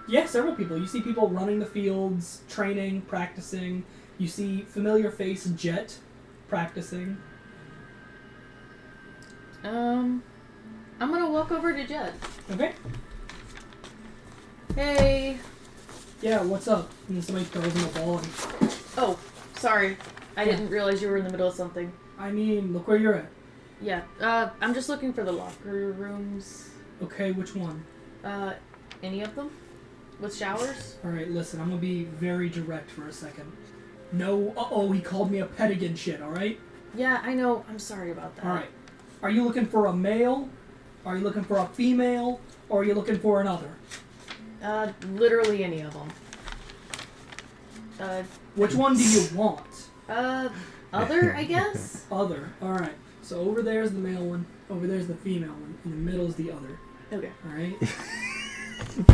Yeah, several people. You see people running the fields, training, practicing. You see familiar face Jet practicing. I'm gonna walk over to Jet. Okay. Hey. Yeah, what's up? And then somebody throws him a ball. And, Oh, sorry. I Yeah. didn't realize you were in the middle of something. I mean, look where you're at. Yeah. I'm just looking for the locker rooms. Okay, which one? Any of them? With showers? Alright, listen, I'm gonna be very direct for a second. No, he called me a pet again shit, alright? Yeah, I know. I'm sorry about that. Alright. Are you looking for a male? Are you looking for a female? Or are you looking for another? Literally any of them. Which one do you want? Other, I guess? Other. Alright. So over there's the male one, over there's the female one, in the middle is the other. Okay. Alright?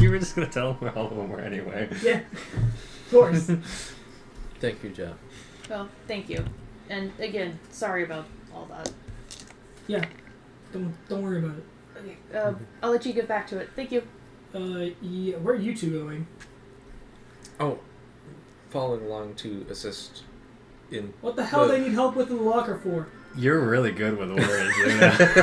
You were just gonna tell them where all of them were anyway. Yeah. Of course. Thank you, Jeff. Well, thank you. And again, sorry about all that. Yeah. Don't worry about it. Okay. I'll let you get back to it. Thank you. Yeah, where are you two going? Oh, following along to assist in. What the hell they need help with in the locker for? You're really good with words. Yeah.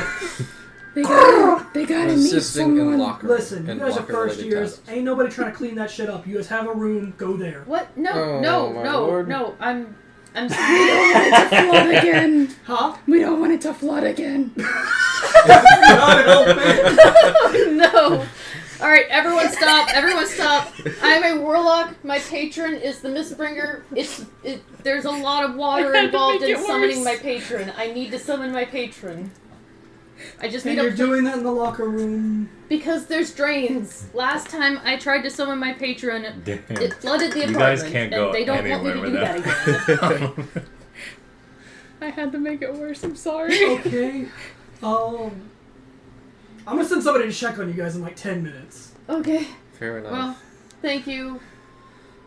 They gotta meet Assisting in someone. locker. Listen, you and guys are locker first related years. tasks. Ain't nobody trying to clean that shit up. You guys have a room, go there. What? No, Oh, no, my no, lord. no. I'm. We don't want it to flood again. Huh? We don't want it to flood again. God help me. No. All right, everyone stop! Everyone stop! I'm a warlock. My patron is the Mistbringer. There's a lot of water I had to involved make in it summoning worse. my patron. I need to summon my patron. I just And need you're a doing that in the locker room. because there's drains. Last time I tried to summon my patron, Damn. it flooded the You apartment, guys can't and go they don't want me to anywhere do with that again. I had to make it worse. I'm sorry. Okay. I'm gonna send somebody to check on you guys in like 10 minutes. Okay. Fair enough. Well, thank you.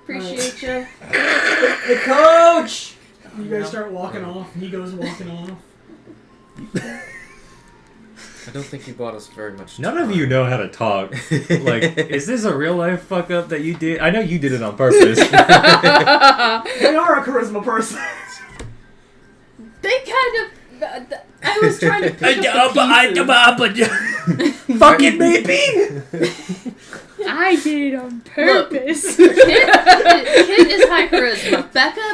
Appreciate you. Hey, coach! You guys start walking off, and he goes walking off. I don't think you bought us very much. None of you know how to talk. Like, is this a real life fuck up that you did? I know you did it on purpose. They are a charisma person. They kind of. I was trying to pick up the pieces. Fucking maybe. I did it on purpose. Kit is high charisma.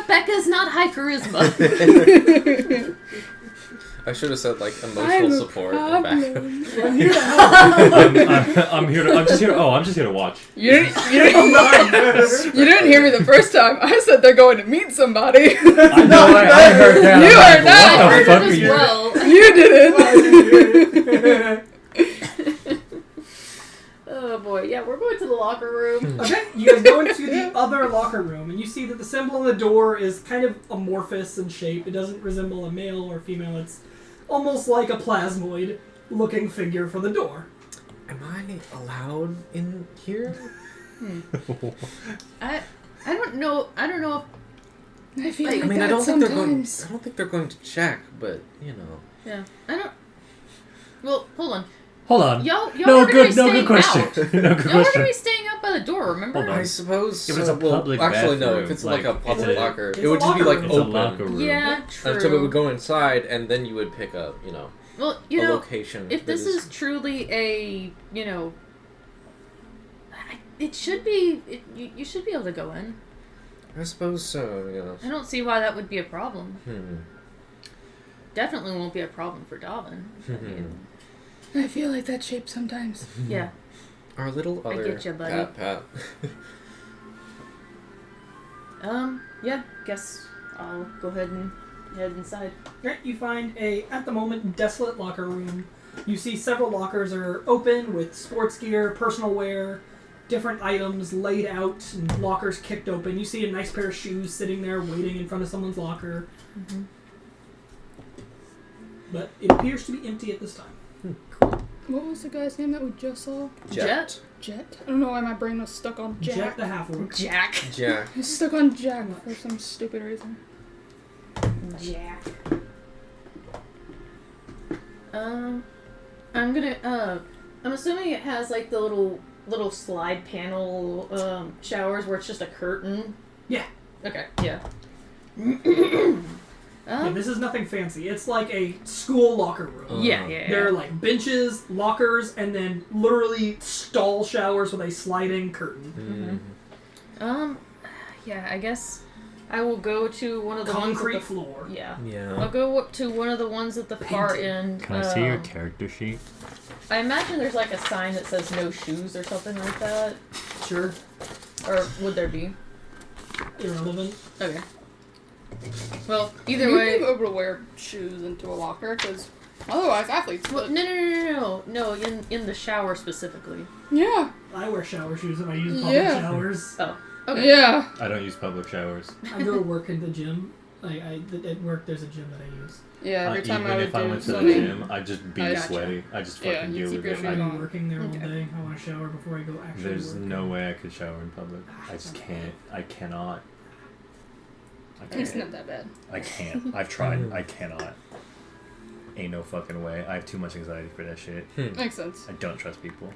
Becca's not high charisma. I should have said like I'm emotional a support and backup. problem. I'm just here to watch. You didn't hear me the first time. I said they're going to meet somebody. I know. I heard that. You I'm are not. I What the heard fuck it are as you? well. You didn't. Oh boy, yeah, we're going to the locker room. Okay, you guys go into the other locker room, and you see that the symbol on the door is kind of amorphous in shape. It doesn't resemble a male or female. It's almost like a plasmoid-looking figure for the door. Am I allowed in here? I don't know. I don't know. I feel I like I that don't think they're going. sometimes. I don't think they're going to check, but you know. Yeah, I don't. Well, hold on. Hold on. Y'all No are gonna be good staying question. out. No good Y'all are gonna question. be staying out by the door. Remember? Hold on. I suppose. If it's so. a public well, actually, no. bathroom, If it's like, like a public it's a- locker, it's it a would just be locker like room. It's a open. locker room. Yeah, true. Until we would go inside, and then you would pick up, Well, a location. if that this is truly a, it should be. You should be able to go in. I suppose so. Yeah. I don't see why that would be a problem. Hmm. Definitely won't be a problem for Davin. I mean, I feel like that shape sometimes. yeah. Our little I other get ya, buddy. Pat. Yeah. Guess I'll go ahead and head inside. Right, you find at the moment, desolate locker room. You see several lockers are open with sports gear, personal wear, different items laid out, and lockers kicked open. You see a nice pair of shoes sitting there waiting in front of someone's locker. Mm-hmm. But it appears to be empty at this time. What was the guy's name that we just saw? Jet? Jet? I don't know why my brain was stuck on Jack. Jack the Half-Orc. Jack. Jack. It's stuck on Jack for some stupid reason. Jack. I'm gonna. I'm assuming it has like the little slide panel showers where it's just a curtain. Yeah. Okay. Yeah. Yeah, this is nothing fancy. It's like a school locker room. Yeah. There are like benches, lockers, and then literally stall showers with a sliding curtain. Mm. Yeah. I guess I will go to one of the Concrete ones floor. Yeah. Yeah. I'll go up to one of the ones at the far Painted. end. Can I see your character sheet? I imagine there's like a sign that says no shoes or something like that. Sure. Or would there be? Irrelevant. Okay. Well, either You'd way. be able to wear shoes into a locker, because otherwise athletes Well, would. no, in the shower specifically. Yeah. I wear shower shoes when I use public Yeah. showers. Oh, okay. Yeah. I don't use public showers. I go to work in the gym. At work, there's a gym that I use. Yeah, every time Even I would if I do went to the swimming. gym, I just be I gotcha. sweaty. I just Yeah, fucking you deal keep with your it. shoes I've on. been working there all Okay. day. I want to shower before I go actually There's work. no way I could shower in public. I just can't. I cannot. I It's can't. not that bad. I can't. I've tried. I cannot. Ain't no fucking way. I have too much anxiety for that shit. Makes sense. I don't trust people.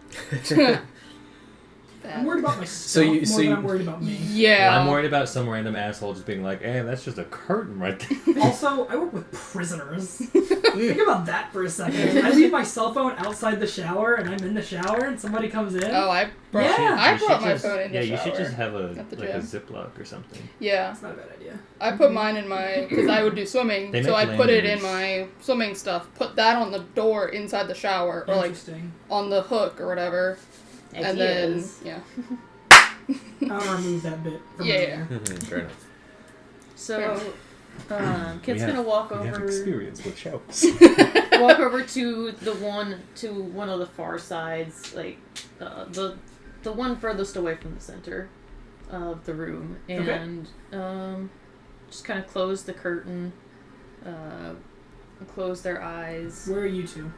I'm worried about myself more than I'm worried about me. Yeah. I'm worried about some random asshole just being like, "Hey, that's just a curtain right there." Also, I work with prisoners. Think about that for a second. I leave my cell phone outside the shower, and I'm in the shower, and somebody comes in. Oh, I brought, Yeah. I You should brought my just- phone in Yeah, the you shower. should just have at the like a gym. Ziploc or something. Yeah. That's not a bad idea. I put mine in my, because I would do swimming, They so make I put it in lanyards. my swimming stuff, put that on the door inside the shower, or like Interesting. on the hook or whatever, and then, Ideas. yeah. I'll remove that bit from Yeah. there. Fair enough. So, Kit's We have- gonna walk We have over. experience with showers. walk over to one of the far sides, like the one furthest away from the center of the room, and just kind of close the curtain, close their eyes. Where are you two?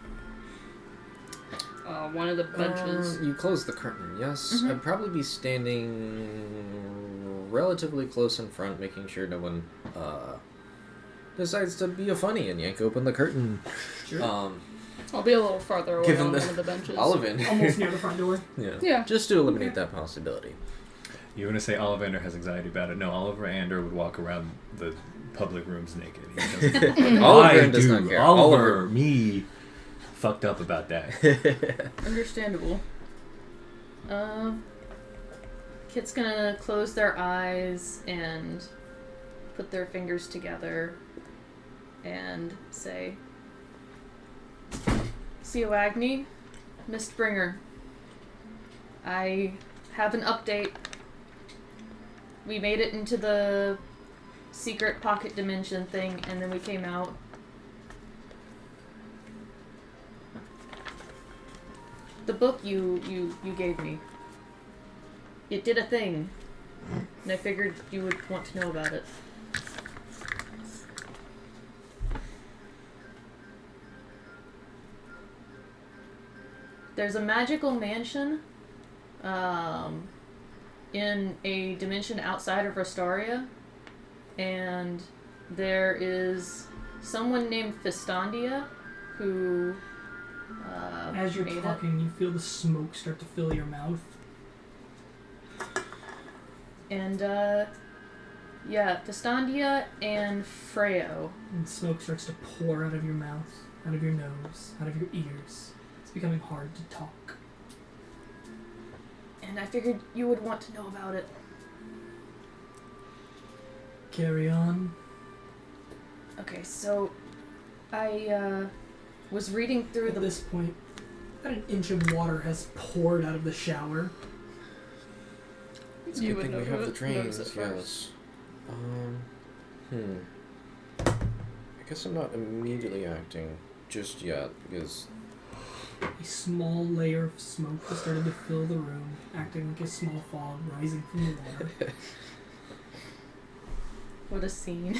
One of the benches. You close the curtain, yes. Mhm. I'd probably be standing relatively close in front, making sure no one decides to be a funny and yank open the curtain. Sure. I'll be a little farther away Given on the- one of the benches. Ollivan. Almost near the front door. Yeah. Just to eliminate that possibility. You're gonna say Ollivander has anxiety about it. No, Ollivander would walk around the public rooms naked. He doesn't. Ollivander does not care. Oliver, me, fucked up about that. Understandable. Kit's gonna close their eyes and put their fingers together and say, "Seo Agni, Mistbringer, I have an update. We made it into the secret pocket dimension thing, and then we came out. The book you gave me, it did a thing, and I figured you would want to know about it." There's a magical mansion in a dimension outside of Restoria, and there is someone named Fistandia who As you're made it. talking, you feel the smoke start to fill your mouth. And Fistandia and Freo. And smoke starts to pour out of your mouth, out of your nose, out of your ears. It's becoming hard to talk. And I figured you would want to know about it. Carry on. Okay, so I was reading through At this point, about an inch of water has poured out of the shower. It's a You good would thing we have the notice trains, it yes. I guess I'm not immediately acting just yet, because A small layer of smoke has started to fill the room, acting like a small fog rising from the water. What a scene.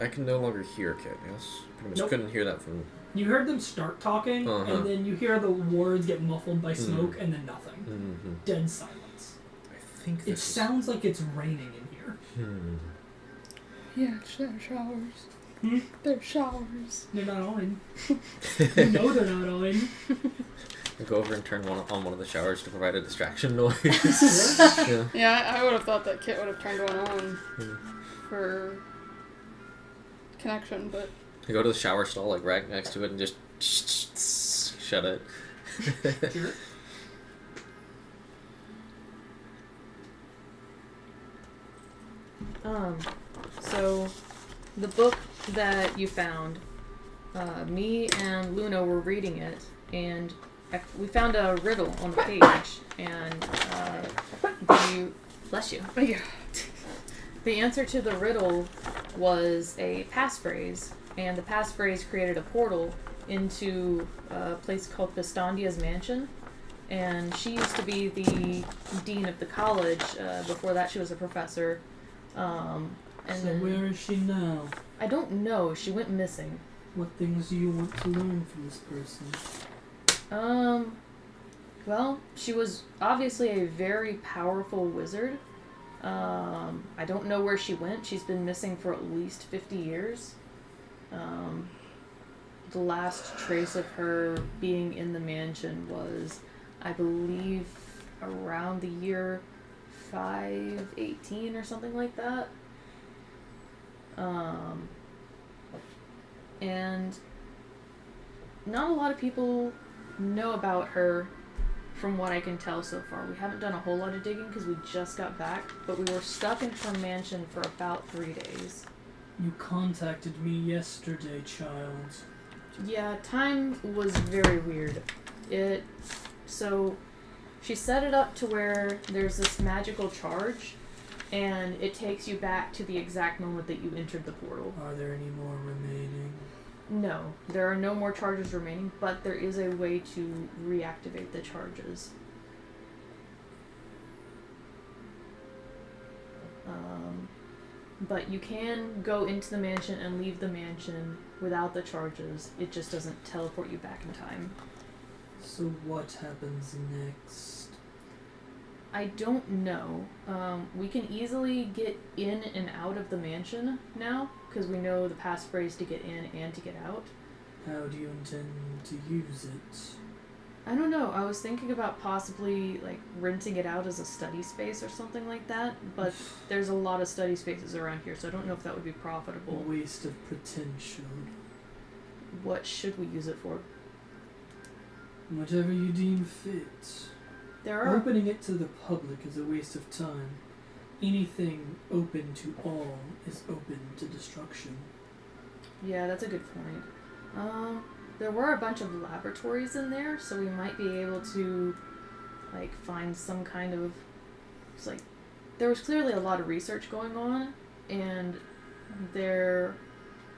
I can no longer hear Kit, yes? Pretty much Nope. couldn't hear that from... You heard them start talking, Uh-huh. and then you hear the words get muffled by smoke, and then nothing. Mm-hmm. Dead silence. I think It this sounds like it's raining in here. Yeah, they're showers. Hmm? They're showers. They're not on. You know they're not on. I go over and turn on one of the showers to provide a distraction noise. yeah. Yeah, I would have thought that Kit would have turned one on for connection, but I go to the shower stall, like right next to it, and just shut it. Sure. So the book that you found, me and Luna were reading it, and we found a riddle on the page, and bless you. yeah. The answer to the riddle was a passphrase, and the passphrase created a portal into a place called Fistandia's Mansion. And she used to be the dean of the college. Before that, she was a professor. And So then, where is she now? I don't know. She went missing. What things do you want to learn from this person? Well, she was obviously a very powerful wizard. I don't know where she went. She's been missing for at least 50 years. The last trace of her being in the mansion was, I believe, around the year 518 or something like that. And not a lot of people know about her from what I can tell so far. We haven't done a whole lot of digging because we just got back, but we were stuck in her mansion for about 3 days. You contacted me yesterday, child. Yeah, time was very weird. So she set it up to where there's this magical charge, and it takes you back to the exact moment that you entered the portal. Are there any more remaining? No, there are no more charges remaining, but there is a way to reactivate the charges. But you can go into the mansion and leave the mansion without the charges. It just doesn't teleport you back in time. So what happens next? I don't know. We can easily get in and out of the mansion now, because we know the passphrase to get in and to get out. How do you intend to use it? I don't know. I was thinking about possibly like renting it out as a study space or something like that, but there's a lot of study spaces around here, so I don't know if that would be A profitable. waste of potential. What should we use it for? Whatever you deem fit. There are Opening it to the public is a waste of time. Anything open to all is open to destruction. Yeah, that's a good point. There were a bunch of laboratories in there, so we might be able to, like, find some kind of... It's like, there was clearly a lot of research going on, and there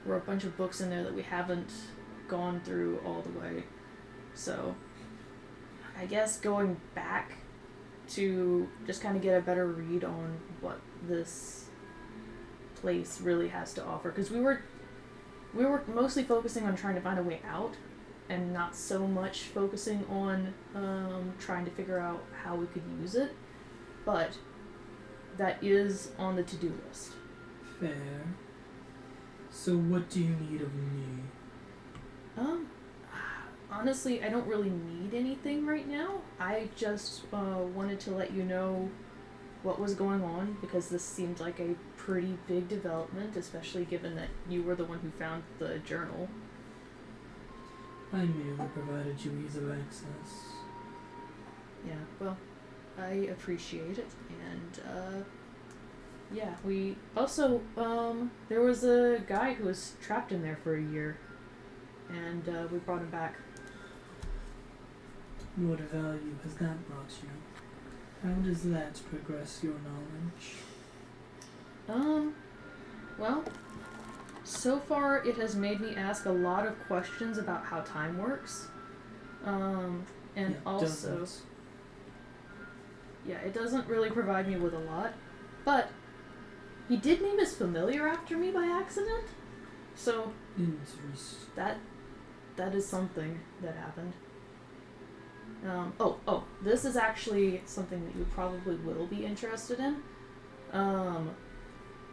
were a bunch of books in there that we haven't gone through all the way. So, I guess going back to just kind of get a better read on what this place really has to offer, because we were mostly focusing on trying to find a way out and not so much focusing on trying to figure out how we could use it, but that is on the to-do list. Fair. So what do you need of me? Honestly, I don't really need anything right now. I just wanted to let you know what was going on, because this seemed like a pretty big development, especially given that you were the one who found the journal. I merely provided you ease of access. Yeah, well, I appreciate it, and yeah, we also, there was a guy who was trapped in there for a year, and we brought him back. What value has that brought you? How does that progress your knowledge? Well, so far it has made me ask a lot of questions about how time works. And Yeah, also, doesn't. yeah, it doesn't really provide me with a lot, but he did name his familiar after me by accident, so Interest. that is something that happened. This is actually something that you probably will be interested in.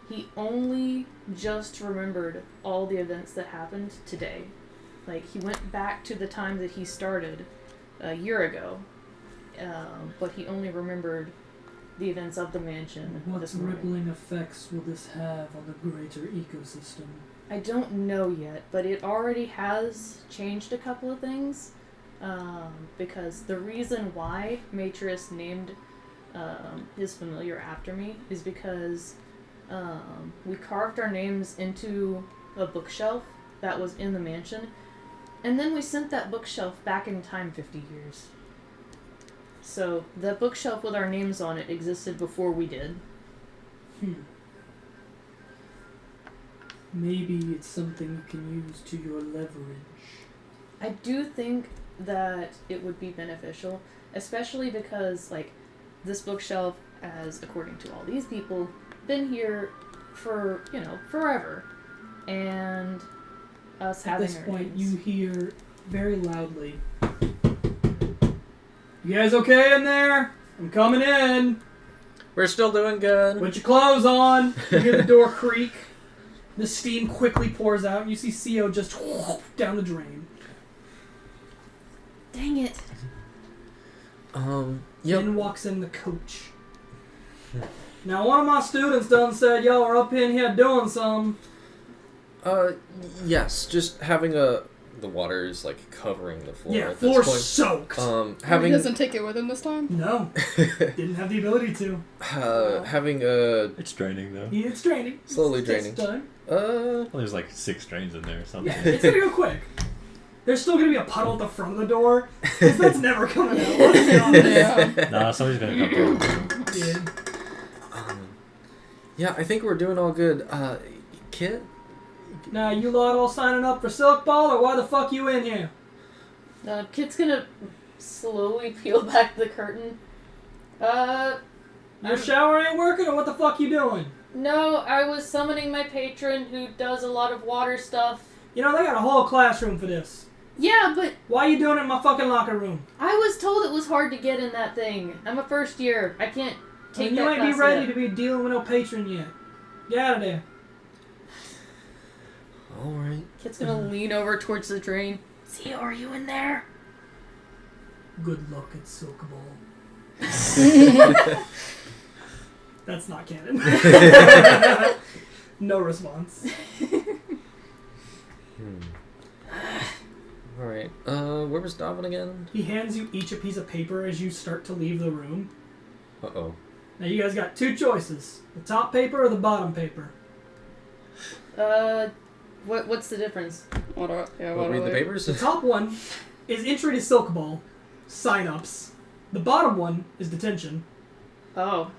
He only just remembered all the events that happened today. Like, he went back to the time that he started a year ago, but he only remembered the events of the mansion What this morning. rippling effects will this have on the greater ecosystem? I don't know yet, but it already has changed a couple of things. Because the reason why Matrius named his familiar after me is because we carved our names into a bookshelf that was in the mansion, and then we sent that bookshelf back in time 50 years. So the bookshelf with our names on it existed before we did. Maybe it's something you can use to your leverage. I do think that it would be beneficial, especially because, like, this bookshelf has, according to all these people, been here for, forever. And us At having this our point, names. you hear very loudly, "You guys okay in there? I'm coming in. We're still doing good. Put your clothes on." You hear the door creak. The steam quickly pours out, and you see CO just down the drain. Dang it. Yep. In walks in the coach. Now, one of my students done said y'all were up in here doing some. Yes, just having the water is like covering the floor. Yeah, at floor this point. soaked. He Having doesn't take it with him this time. No, didn't have the ability to. having a It's draining though. It's draining. Slowly It takes draining. time. Well, there's like 6 drains in there or something. Yeah, it's gonna go quick. There's still gonna be a puddle at the front of the door, because that's never coming out. Let's be honest. Yeah. Nah, somebody's gonna come through. Dude. Yeah, I think we're doing all good. Kit? Now, you lot all signing up for Silk Ball, or why the fuck you in here? Kit's gonna slowly peel back the curtain. Your shower ain't working, or what the fuck you doing? No, I was summoning my patron who does a lot of water stuff. You know, they got a whole classroom for this. Yeah, but Why you doing it in my fucking locker room? I was told it was hard to get in that thing. I'm a first year. I can't take And that you ain't class be ready yet. to be dealing with no patron yet. Get out of there. Alright. Kit's gonna lean over towards the drain. See, are you in there? Good luck at Silk Ball. That's not canon. No response. Alright. Where was Davin again? He hands you each a piece of paper as you start to leave the room. Uh-oh. Now you guys got two choices. The top paper or the bottom paper. What's the difference? What are, yeah, What, what read are the they? papers? The top one is entry to Silk Ball, sign-ups. The bottom one is detention. Oh.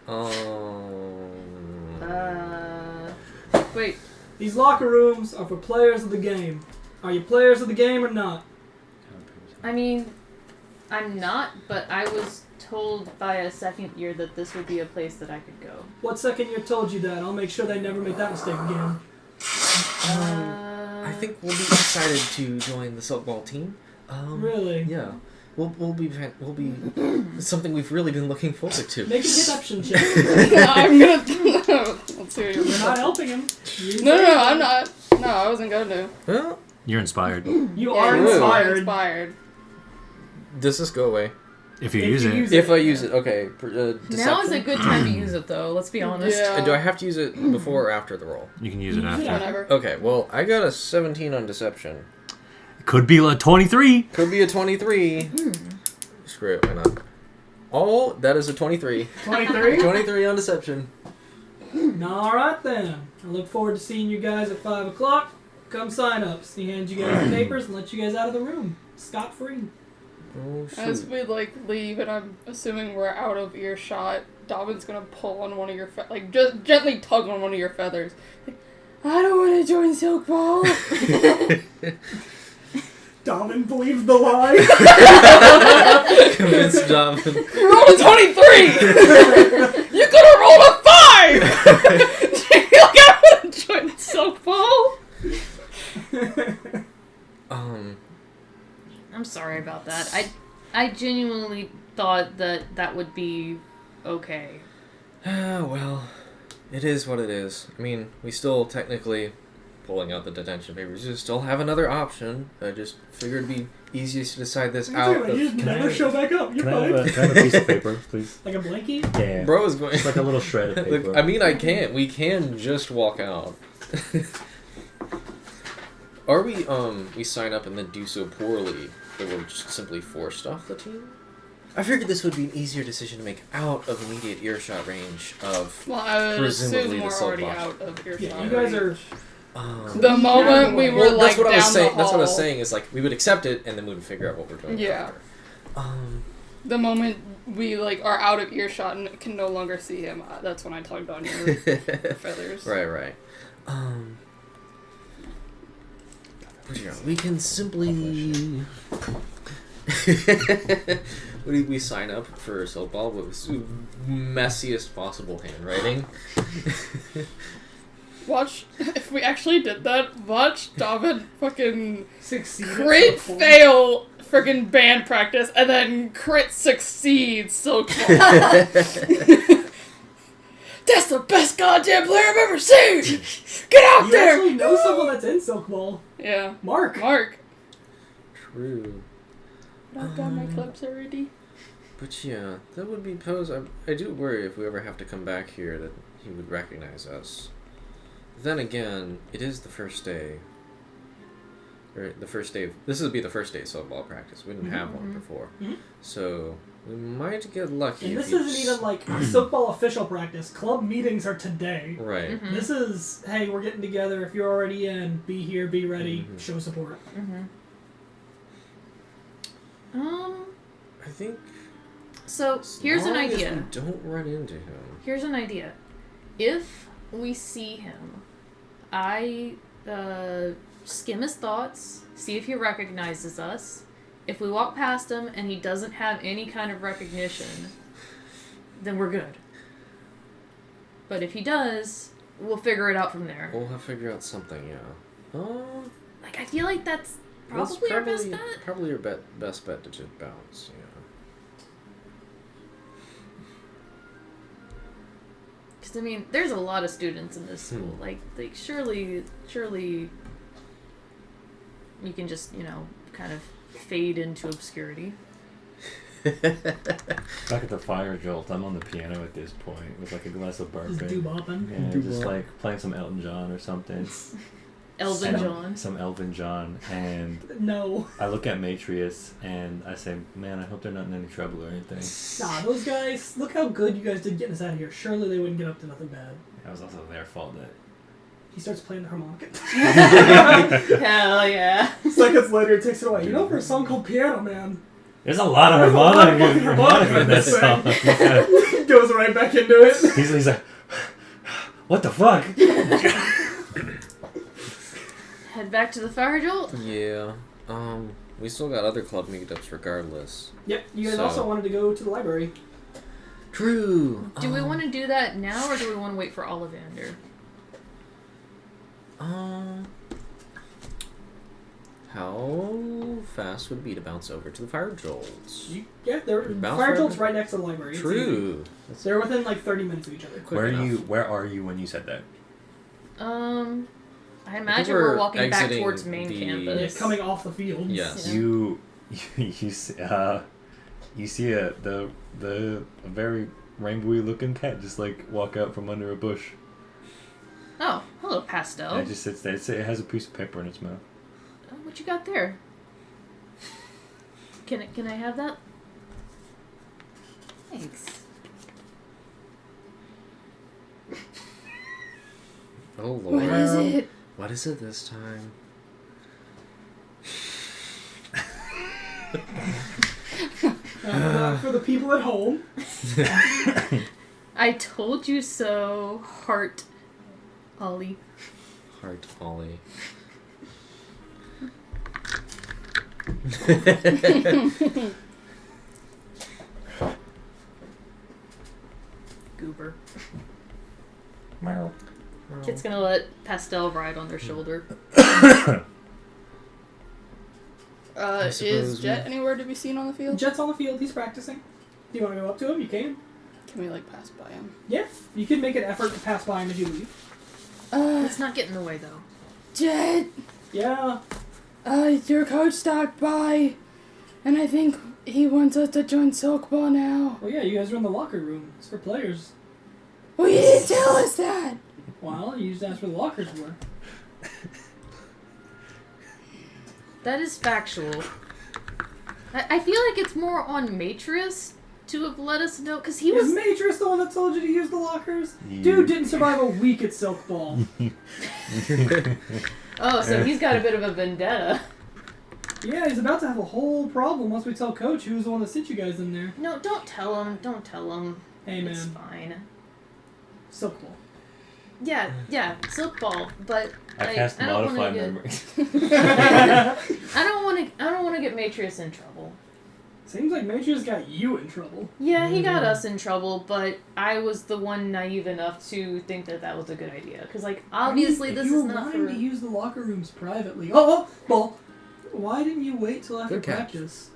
Wait. These locker rooms are for players of the game. Are you players of the game or not? I mean, I'm not, but I was told by a second year that this would be a place that I could go. What second year told you that? I'll make sure they never make that mistake again. I think we'll be excited to join the softball team. Really? Yeah. We'll be something we've really been looking forward to. Make a deception check. I'm gonna. Let's see what you're You're not helping him. No, I'm not. No, I wasn't going to. Well, You're inspired. You are Ooh. inspired. Inspired. does this go away? If you If use you it. use If I use it, okay. Deception? Now is a good time to use it, though. Let's be honest. Yeah. And do I have to use it before or after the roll? You can use it Use it after. Whatever. Okay, well, I got a 17 on deception. Could be like 23. Could be a 23. Screw it, why not? Oh, that is a 23. 23? 23 on deception. Alright then. I look forward to seeing you guys at 5 o'clock. Come sign ups. He hands you guys the papers and lets you guys out of the room. Scot free. Oh, As shoot. we leave, and I'm assuming we're out of earshot, Dobbin's gonna pull on one of your just gently tug on one of your feathers. Like, I don't want to join Silk Ball. Domin believes the lie. Convinced Davin. You rolled a 23. You could have rolled a 5. Like, I want to join Silk Ball. I'm sorry about that. I genuinely thought that would be okay. Well, it is what it is. I mean, we still technically, pulling out the detention papers, we still have another option. I just figured it'd be easiest to decide this out. You just Can never I- show back up. You're Can I, fine. can I have a piece of paper, please? Like a blankie? Yeah. Bro is going. It's like a little shred of paper. Look, I mean, I can't. We can just walk out. Or we sign up and then do so poorly that we're just simply forced off the team? I figured this would be an easier decision to make out of immediate earshot range of Well, I would presumably assume the we're Silk already Ball. out of earshot. Yeah, you guys are... The moment we were Well, like that's what down I was saying. the That's what I was hall, saying. Is like we would accept it and then we would figure out what we're doing. Yeah. After. The moment we are out of earshot and can no longer see him, that's when I tugged on your feathers. Right. We can simply. we sign up for Silk Ball with messiest possible handwriting. Watch, if we actually did that, watch David fucking Succeed. crit fail friggin' band practice and then crit succeed Silk Ball. That's the best goddamn player I've ever seen! Get out You there! actually know someone that's in Silk Ball. Yeah. Mark. True. I've got my clubs already. But yeah, that would be pose. I do worry if we ever have to come back here that he would recognize us. Then again, it is the first day. Or the first day. This would be the first day of softball practice. We didn't have one before, so we might get lucky. And if this he isn't just- even like Silk Ball official practice. Club meetings are today. right. This is, hey, we're getting together. If you're already in, be here, be ready, show support. I think. So as here's an long as idea. we don't run into him. Here's an idea. If we see him, I skim his thoughts, see if he recognizes us. If we walk past him and he doesn't have any kind of recognition, then we're good. But if he does, we'll figure it out from there. We'll have to figure out something, yeah. Like, I feel like that's probably our best bet. Probably your best bet to just bounce, yeah. Because, I mean, there's a lot of students in this school. Like surely you can just, kind of fade into obscurity. Back at the fire jolt, I'm on the piano at this point with like a glass of bourbon. Just doo-bopping. Yeah, just like playing some Elton John or something. Elvin John. Some Elvin John, and No. I look at Matrius and I say, man, I hope they're not in any trouble or anything. Nah, those guys, look how good you guys did getting us out of here. Surely they wouldn't get up to nothing bad. That was also their fault that. He starts playing the harmonica. Hell yeah. Seconds later, he takes it away. For a song called Piano Man. There's a lot of harmonica in that song. Yeah. Goes right back into it. He's like, what the fuck? Head back to the fire jolt. Yeah. We still got other club meetups regardless. Yep, you guys also wanted to go to the library. True. Do we want to do that now, or do we want to wait for Ollivander? How fast would it be to bounce over to the fire jolts? Fire jolt's right next to the library. True. They're within like 30 minutes of each other. Where are you when you said that? I imagine we're walking back towards main campus. Yeah, coming off the field. Yes. Yeah. You see the very rainbowy looking cat just like walk out from under a bush. Oh, hello, Pastel. And it just sits there. It has a piece of paper in its mouth. Oh, what you got there? Can I have that? Thanks. Oh Lord. What is it? What is it this time? For the people at home. I told you so, Heart Ollie. Heart Ollie. Goober. Meow. Kid's gonna let Pastel ride on their shoulder. Is Jet anywhere to be seen on the field? Jet's on the field. He's practicing. Do you want to go up to him? You can. Can we pass by him? Yeah. You can make an effort to pass by him as you leave. Let's not get in the way, though. Jet! Yeah. Your coach stopped by, and I think he wants us to join Silkball now. Well, yeah, you guys are in the locker room. It's for players. Well, you didn't tell us that! Well, you just asked where the lockers were. That is factual. I feel like it's more on Matrius to have let us know, because he was... Is Matrix the one that told you to use the lockers? Dude didn't survive a week at Silk Ball. Oh, so he's got a bit of a vendetta. Yeah, he's about to have a whole problem once we tell Coach who's the one that sent you guys in there. No, don't tell him. Don't tell him. Hey, man. It's fine. Silk Ball. Yeah, Silk Ball, but I cast modify memory. I don't want to get Matrius in trouble. Seems like Matrix got you in trouble. Yeah, he got us in trouble, but I was the one naive enough to think that was a good idea. Because, obviously this is not for... You were wanting to use the locker rooms privately. Oh, well, why didn't you wait till after Good catch. practice?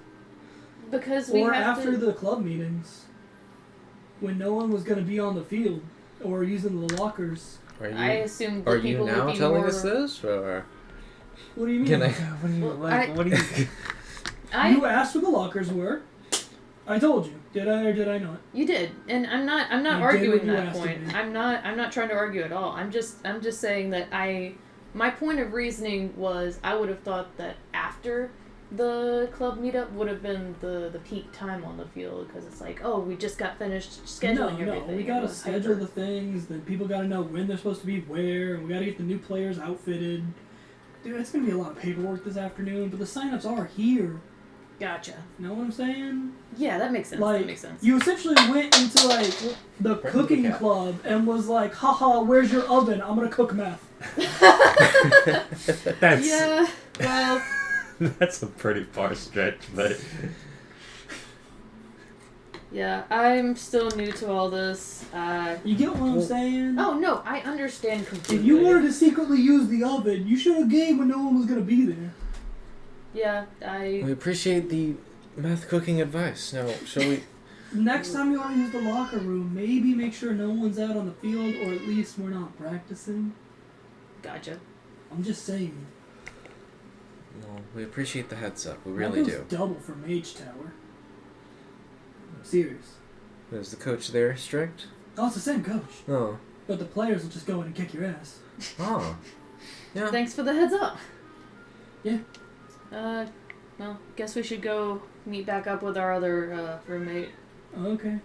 Because we or have after to... the club meetings. When no one was going to be on the field. Or using the lockers. I assumed that Are people you now would be telling more... us this, or What do you mean? can I? What do you Well, What do you? You asked where the lockers were. I told you. Did I or did I not? You did, and I'm not I did arguing what you that asked of point. me. I'm not trying to argue at all. I'm just saying that my point of reasoning was I would have thought that after the club meetup would have been the peak time on the field, because it's we just got finished scheduling everything. No, we gotta It was schedule hyper. the things, then people gotta know when they're supposed to be where, and we gotta get the new players outfitted. Dude, it's gonna be a lot of paperwork this afternoon, but the signups are here. Gotcha. Know what I'm saying? Yeah, that makes sense. Like, that makes sense. you essentially went into like the Right cooking to the cat. club and was like, haha, where's your oven? I'm gonna cook meth. That's Yeah. Well. that's a pretty far stretch, but Yeah, I'm still new to all this. You get what I'm saying? Oh no, I understand completely. If you wanted to secretly use the oven, you should have gave when no one was gonna be there. Yeah, We appreciate the meth cooking advice. Now, shall we? Next time you want to use the locker room, maybe make sure no one's out on the field, or at least we're not practicing. Gotcha. I'm just saying. Well, we appreciate the heads up. We That really goes do. double for Mage Tower. I'm serious. Is the coach there strict? Oh, it's the same coach, Oh. but the players will just go in and kick your ass. Oh. Yeah. Thanks for the heads up. Yeah. Well, guess we should go meet back up with our other roommate. Okay.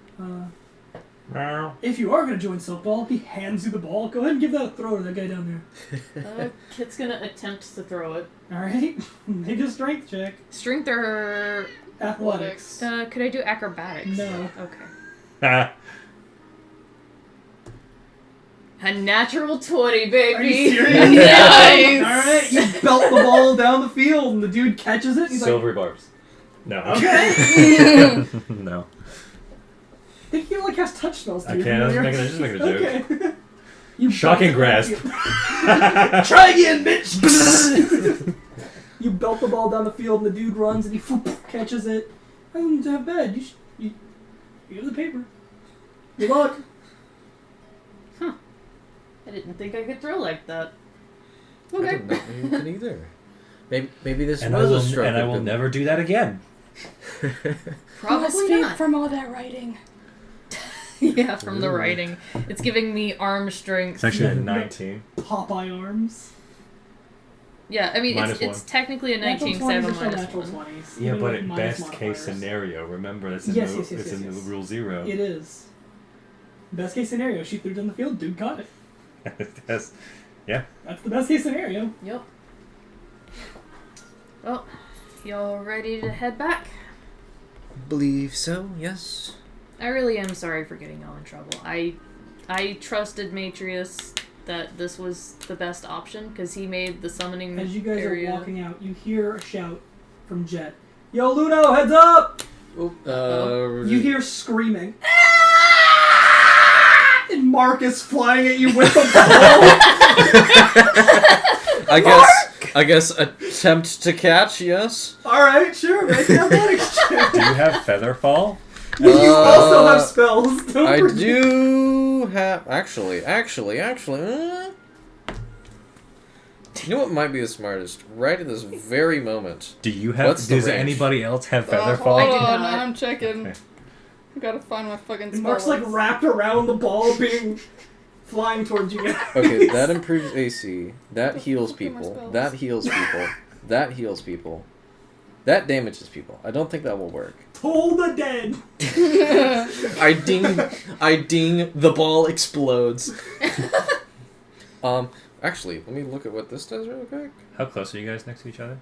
If you are gonna join softball, he hands you the ball. Go ahead and give that a throw to that guy down there. Kit's gonna attempt to throw it. All right. Make a strength check. Strength or Athletics. could I do acrobatics? No. Okay. A natural 20, baby. Are you serious? Nice. All right. You belt the ball down the field, and the dude catches it. He's silvery barbs. No. like, okay. No. I think he like has touch spells. I can't. I was just making a joke. Okay. You Shocking belt the grasp. ball- Try again, bitch. You belt the ball down the field, and the dude runs, and he catches it. I don't have bad. You have the paper. Good luck. I didn't think I could throw like that. I Okay. didn't know you could either. Maybe this And I was will, a stroke. and I of will good- never do that again. Probably not. from all that writing. Yeah, from the writing. It's giving me arm strength. It's actually a 19. Popeye arms. Yeah, I mean, Minus it's one. technically a 19, Natural 20s 7 are still minus natural 1. 20s. Yeah, even but with at minus best case modifiers. scenario, remember that's in Yes, the yes, yes, it's yes, in yes. the rule 0. It is. Best case scenario, she threw it down the field, dude caught it. That's, That's the best case scenario. Yep. Well, y'all ready to head back? Believe so. Yes. I really am sorry for getting y'all in trouble. I trusted Matrius that this was the best option because he made the summoning As you guys area. are walking out, you hear a shout from Jet. Yo, Luno, heads up! You hear screaming. And Marcus flying at you with the ball. I guess attempt to catch. Yes. Alright, sure, make an athletics check. do you have feather fall? You also have spells. Don't I forget. do have actually. You know what might be the smartest? Right at this very moment. Do you have? What's the Does range? anybody else have feather Hold fall? I do on, not. I'm checking. Okay. I gotta find my fucking And spell. Mark's like wrapped around the ball being flying towards you guys. Okay, that improves AC. That The heals fuck are my people. spells? That heals people. That heals people. That damages people. I don't think that will work. Toll the dead. I ding, the ball explodes. Actually, let me look at what this does real quick. How close are you guys next to each other?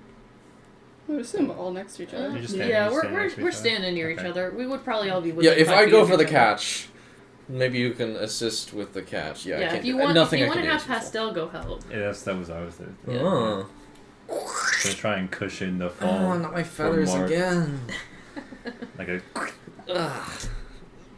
We assume we're all next to each other. You're just standing- Yeah, you're standing next to we're each other? standing near each Okay. other. We would probably all be Yeah, within if 5 I feet go of for the each other. catch, maybe you can assist with the catch. Yeah, I Yeah, can't if you do want, nothing if you I want can to do have is useful. Pastel go help. Yeah, that was I was the. Yeah. Oh. To try and cushion the fall. Oh, not my feathers Mark. again. Like a. Ugh.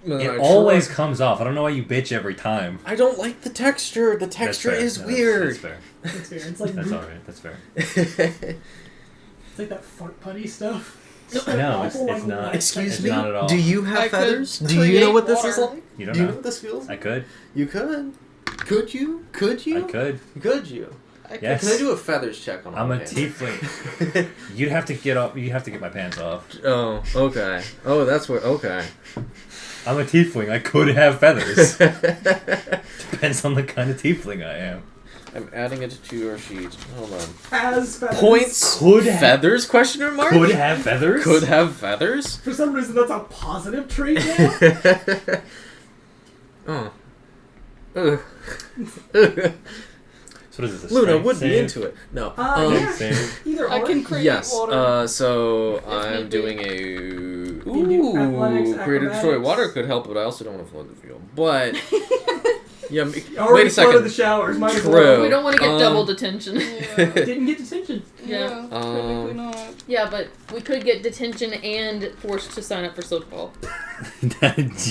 It always comes off. I don't know why you bitch every time. I don't like the texture. The That's texture fair. is No, weird. That's fair. That's fair. It's like That's alright. That's fair. It's like that fart putty stuff. No, it's not. Excuse It's me. not at all. Do you have I could feathers? Do you create know what this is water. like? You don't Do you know know? what this feels I like? could. You could. Could you? Could you? I could. Could you? Yes. Can I do a feathers check on? I'm all a hands? tiefling. You'd have to get up. You have to get my pants off. Oh, okay. Oh, that's what. Okay. I'm a tiefling. I could have feathers. Depends on the kind of tiefling I am. I'm adding it to your sheet. Hold on. Has feathers. Points. Could have- feathers? Question mark. Could have feathers. Could have feathers. For some reason, that's a positive trait now. Oh. Ugh. So what is this? A Luna strength would be save? into it. No. Yeah. Save? Either I or. can create Yes. water. So I'm need be. doing a You do athletics, create a destroy. acrobatics. Water could help, but I also don't want to flood the field. But yeah, Already wait a flooded second. the showers. Might as True. well. We don't want to get double Um, detention. Yeah. Didn't get detention. Yeah. Technically not. Yeah, but we could get detention and forced to sign up for softball.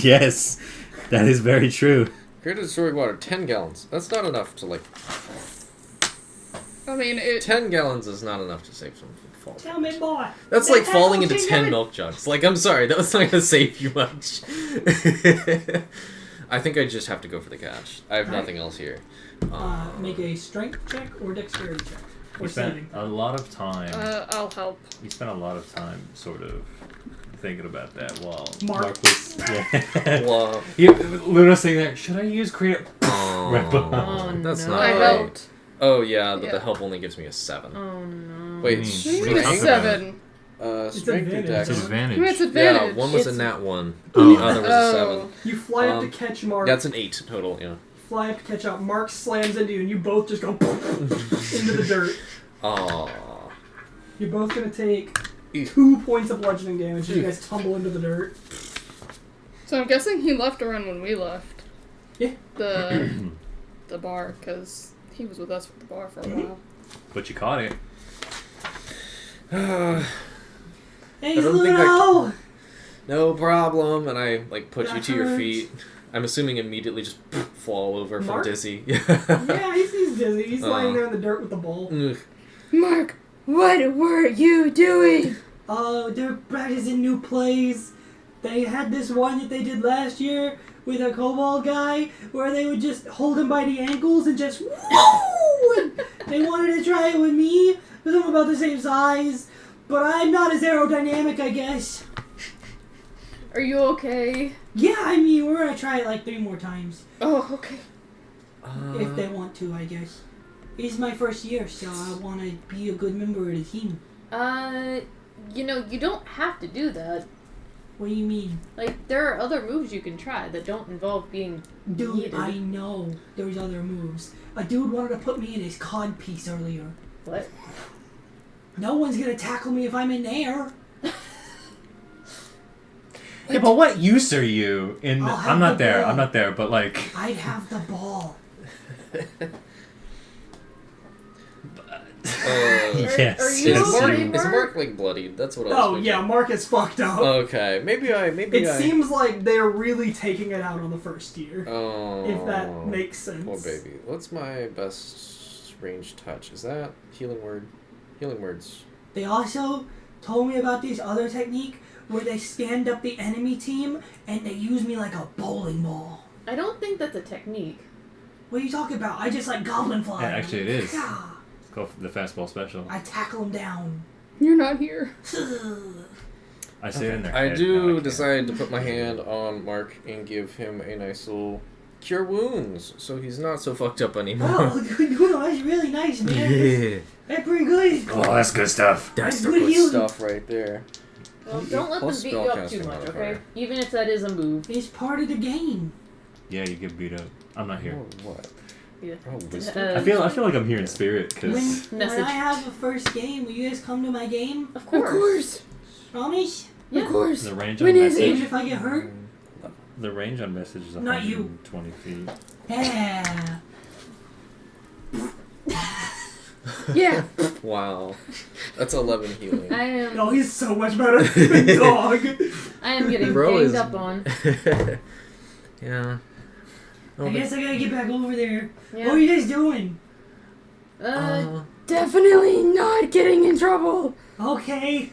Yes, that is very true. Create a destroy water 10 gallons. That's not enough to like. I mean, it. 10 gallons is not enough to save someone from falling. Tell me, boy. That's That like falling into tackle 10 thing milk jugs. Like, I'm sorry, that was not gonna save you much. I think I just have to go for the catch. I have Alright. nothing else here. Make a strength check or dexterity check. Or You spent saving. a lot of time. I'll help. You spent a lot of time sort of thinking about that while Mark. was. Yeah. Well, Luna's sitting there. Should I use create? Right behind. Oh, that's no. not I right. helped. Oh yeah, but Yeah. the help only gives me a 7. Oh no. Wait, Mm. What do you What mean are you a talking 7? strength or advantage. It's dex? an advantage. It's Yeah, advantage. one was a It's- nat 1. Oh. The other was a 7. Oh. You fly up to Um, catch Mark. That's an 8 total, yeah. Fly up to catch up. Mark slams into you, and you both just go into the dirt. Aww. You're both gonna take Eesh. 2 points of bludgeoning damage as you guys tumble into the dirt. So I'm guessing he left around when we left. Yeah. The bar, because he was with us at the bar for a Mm-hmm. while. But you caught it. Hey, I don't think Luno! No problem, and I like put you That to your hurts. feet. I'm assuming immediately just fall over from Mark? dizzy. Yeah, he's dizzy. He's lying there in the dirt with the ball. Ugh. Mark, what were you doing? They're practicing new plays. They had this one that they did last year with a kobold guy where they would just hold him by the ankles and just woo! And they wanted to try it with me because I'm about the same size, but I'm not as aerodynamic, I guess. Are you okay? Yeah, I mean, we're gonna try it like 3 more times. Oh, okay. If they want to, I guess. It's my first year, so I want to be a good member of the team. You don't have to do that. What do you mean? Like, there are other moves you can try that don't involve being Dude, needed. I know there's other moves. A dude wanted to put me in his cod piece earlier. What? No one's gonna tackle me if I'm in there. Yeah, but what use are you in? I'll have I'm not the there. ball. I'm not there. But like, I'd have the ball. yes. are you Is yes, okay, Mark, Mark? is Mark like bloodied? That's what I was Oh, thinking. yeah, Mark is fucked up. Okay, maybe It seems like they're really taking it out on the first year. Oh. If that makes sense. Poor baby. What's my best range touch? Is that healing word? Healing words. They also told me about this other technique where they stand up the enemy team and they use me like a bowling ball. I don't think that's a technique. What are you talking about? I just like goblin fly. Yeah, actually it is. Yeah. Let's go for the fastball special. I tackle him down. You're not here. I say it in there. I do decide to put my hand on Mark and give him a nice little cure wounds, so he's not so fucked up anymore. Oh, that's really nice, man. That's pretty good. Oh, that's good stuff. That's the Good good healing. stuff right there. Well, don't let them Plus beat you up too spellcasting much, modifier. okay? Even if that is a move. It's part of the game. Yeah, you get beat up. I'm not here. Oh, what? Yeah. Oh, wisdom. Uh, I feel like I'm here in spirit When, because when Message. I have a first game, will you guys come to my game? Of course. Promise? Yeah. Of course. the range When on is Even message. if I get hurt? The range on message is Not you. 120 feet. Yeah. Yeah. Wow. That's 11 healing. I am. No, he's so much better than dog. I am getting Bro ganged is- up on. Yeah. Oh, I guess I gotta get back over there. Yeah. What are you guys doing? Definitely not getting in trouble. Okay.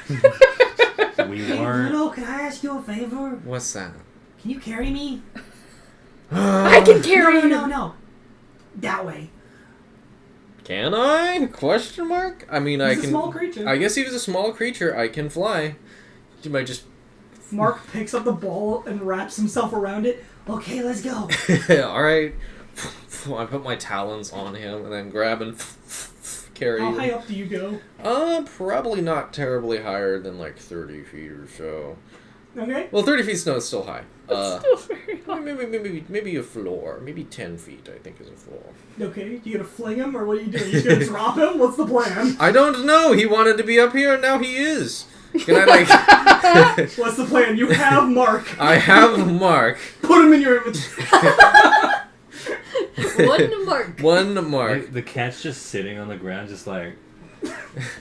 We Hey, weren't. Bruno, can I ask you a favor? what's that? Can you carry me? I can carry you. No. That way. Can I? Question mark? I mean, I He's a can. small creature. I guess he was a small creature. I can fly. You might just. Mark picks up the ball and wraps himself around it. Okay, let's go. All right. I put my talons on him and then grab and carry How him. high up do you go? Probably not terribly higher than like 30 feet or so. Okay. Well, 30 feet's no, it's still high. Still very maybe a floor. Maybe 10 feet, I think, is a floor. Okay, you gonna fling him, or what are you doing? You gonna drop him? What's the plan? I don't know. He wanted to be up here, and now he is. Can I, like... What's the plan? You have Mark. I have Mark. Put him in your inventory. One mark. One Mark. The cat's just sitting on the ground, just like.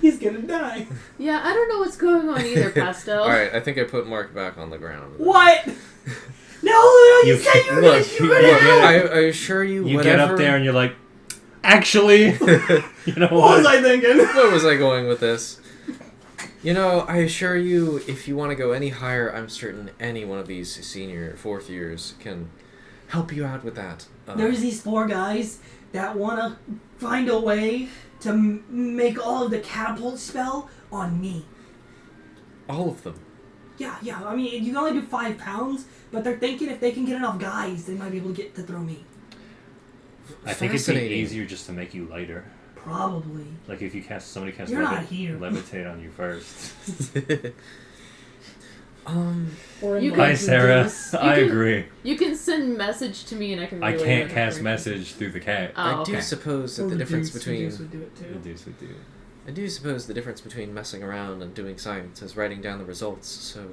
He's gonna die. Yeah, I don't know what's going on either, Pastel. Alright, I think I put Mark back on the ground. What? No, you You said you were look, gonna do it. I assure you, You whatever... get up there and you're like, actually, you know What was what? I thinking? Where was I going with this? You know, I assure you, if you want to go any higher, I'm certain any one of these senior 4th years can help you out with that. There's these 4 guys that want to find a way to make all of the catapult spell on me. All of them. Yeah, I mean, you can only do 5 pounds, but they're thinking if they can get enough guys, they might be able to get to throw me. I think it'd be Fascinating. easier just to make you lighter. Probably. Like if you somebody casts You're not here. levitate on you first. Or You in can- Hi, Sarah. Ridiculous. I can- agree. You can send message to me and I can I relay can't that cast information. message through the cat. Oh, I okay. do suppose that Or the difference Reduce between... would do it too. Reduce would do. I do suppose the difference between messing around and doing science is writing down the results, so...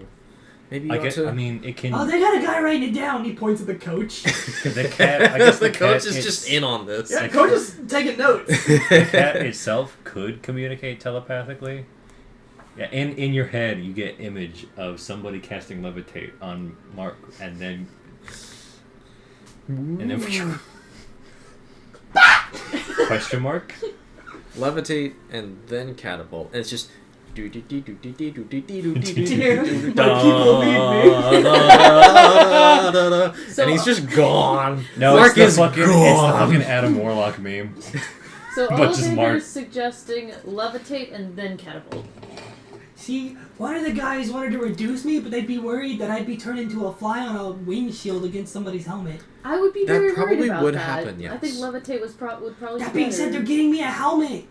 Maybe you I ought guess. to... I mean, it can. Oh, they got a guy writing it down. He points at the coach. The cat. I guess the the coach cat, is just in on this. Yeah, coach is taking notes. The cat itself could communicate telepathically. Yeah, in your head, you get image of somebody casting levitate on Mark, and then question mark. Levitate and then catapult. And it's just... My people lead me. So, and he's just gone. No, Mark it's the is fucking gone. Adam Warlock meme. so but just Mark. Alexander's suggesting levitate and then catapult. See, one of the guys wanted to reduce me, but they'd be worried that I'd be turned into a fly on a windshield against somebody's helmet. I would be That very probably worried about would that. happen, I yes. think levitate would probably That be being better. said, they're getting me a helmet.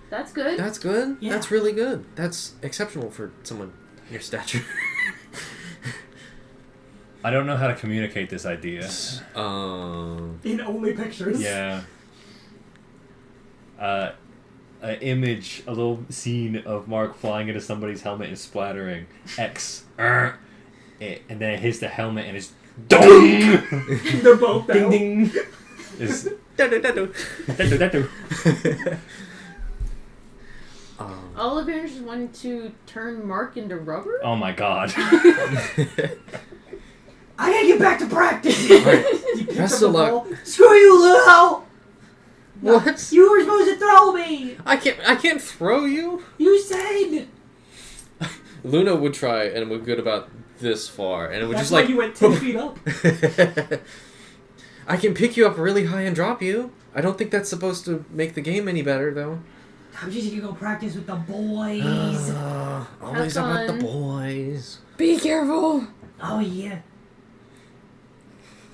That's good. That's good. Yeah. That's really good. That's exceptional for someone your stature. I don't know how to communicate this idea. In only pictures. Yeah. An image, a little scene of Mark flying into somebody's helmet and splattering X, and then it hits the helmet and it's dong. They're both Ding down. ding. Is Oliver's just wanting to turn Mark into rubber? oh my god. I gotta get back to practice. You picked Best up the of luck. ball. Screw you, Lou! What? You were supposed to throw me. I can't throw you. You said. Luna would try and would get about this far, and it would That's just why like you went 10 feet up. I can pick you up really high and drop you. I don't think that's supposed to make the game any better, though. I'm just gonna go practice with the boys. Always about the fun. boys. Be careful. Oh yeah.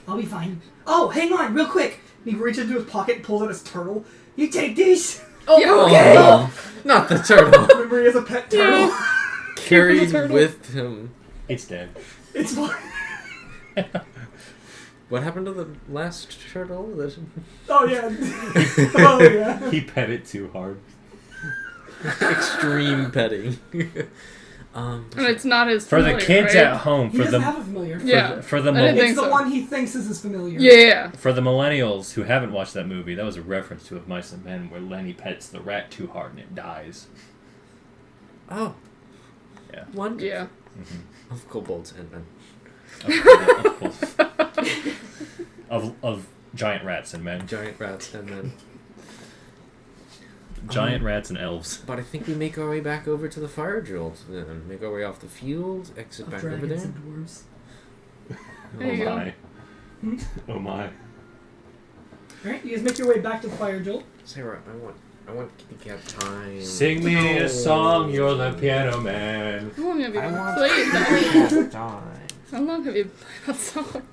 I'll be fine. Oh, hang on, real quick. He reaches into his pocket and pulls out his turtle. You take this. Oh, Yeah, okay. oh, not the turtle. Remember, he has a pet turtle. Carried turtle. with him. It's dead. It's fine. What happened to the last turtle? Oh yeah. Oh yeah. He pet it too hard. Extreme petting. And it's not his For the familiar, kids right? at home, He for doesn't the have a familiar. Yeah. for the I didn't It's think the so. one he thinks is his familiar. Yeah. for the millennials who haven't watched that movie, that was a reference to Of Mice and Men, where Lenny pets the rat too hard and it dies. Oh. Yeah. One Yeah. of kobolds and men. Of giant rats and men. Giant rats and men. Giant rats and elves. But I think we make our way back over to the fire drill. Then make our way off the field, exit Of back over dragons there. and dwarves. There Oh you go. my. Oh my. Alright, you guys make your way back to the fire jolt. Sarah, I want to get time. Sing me a song, you're the piano man. How long have you I want played that? to time. How long have you played that song?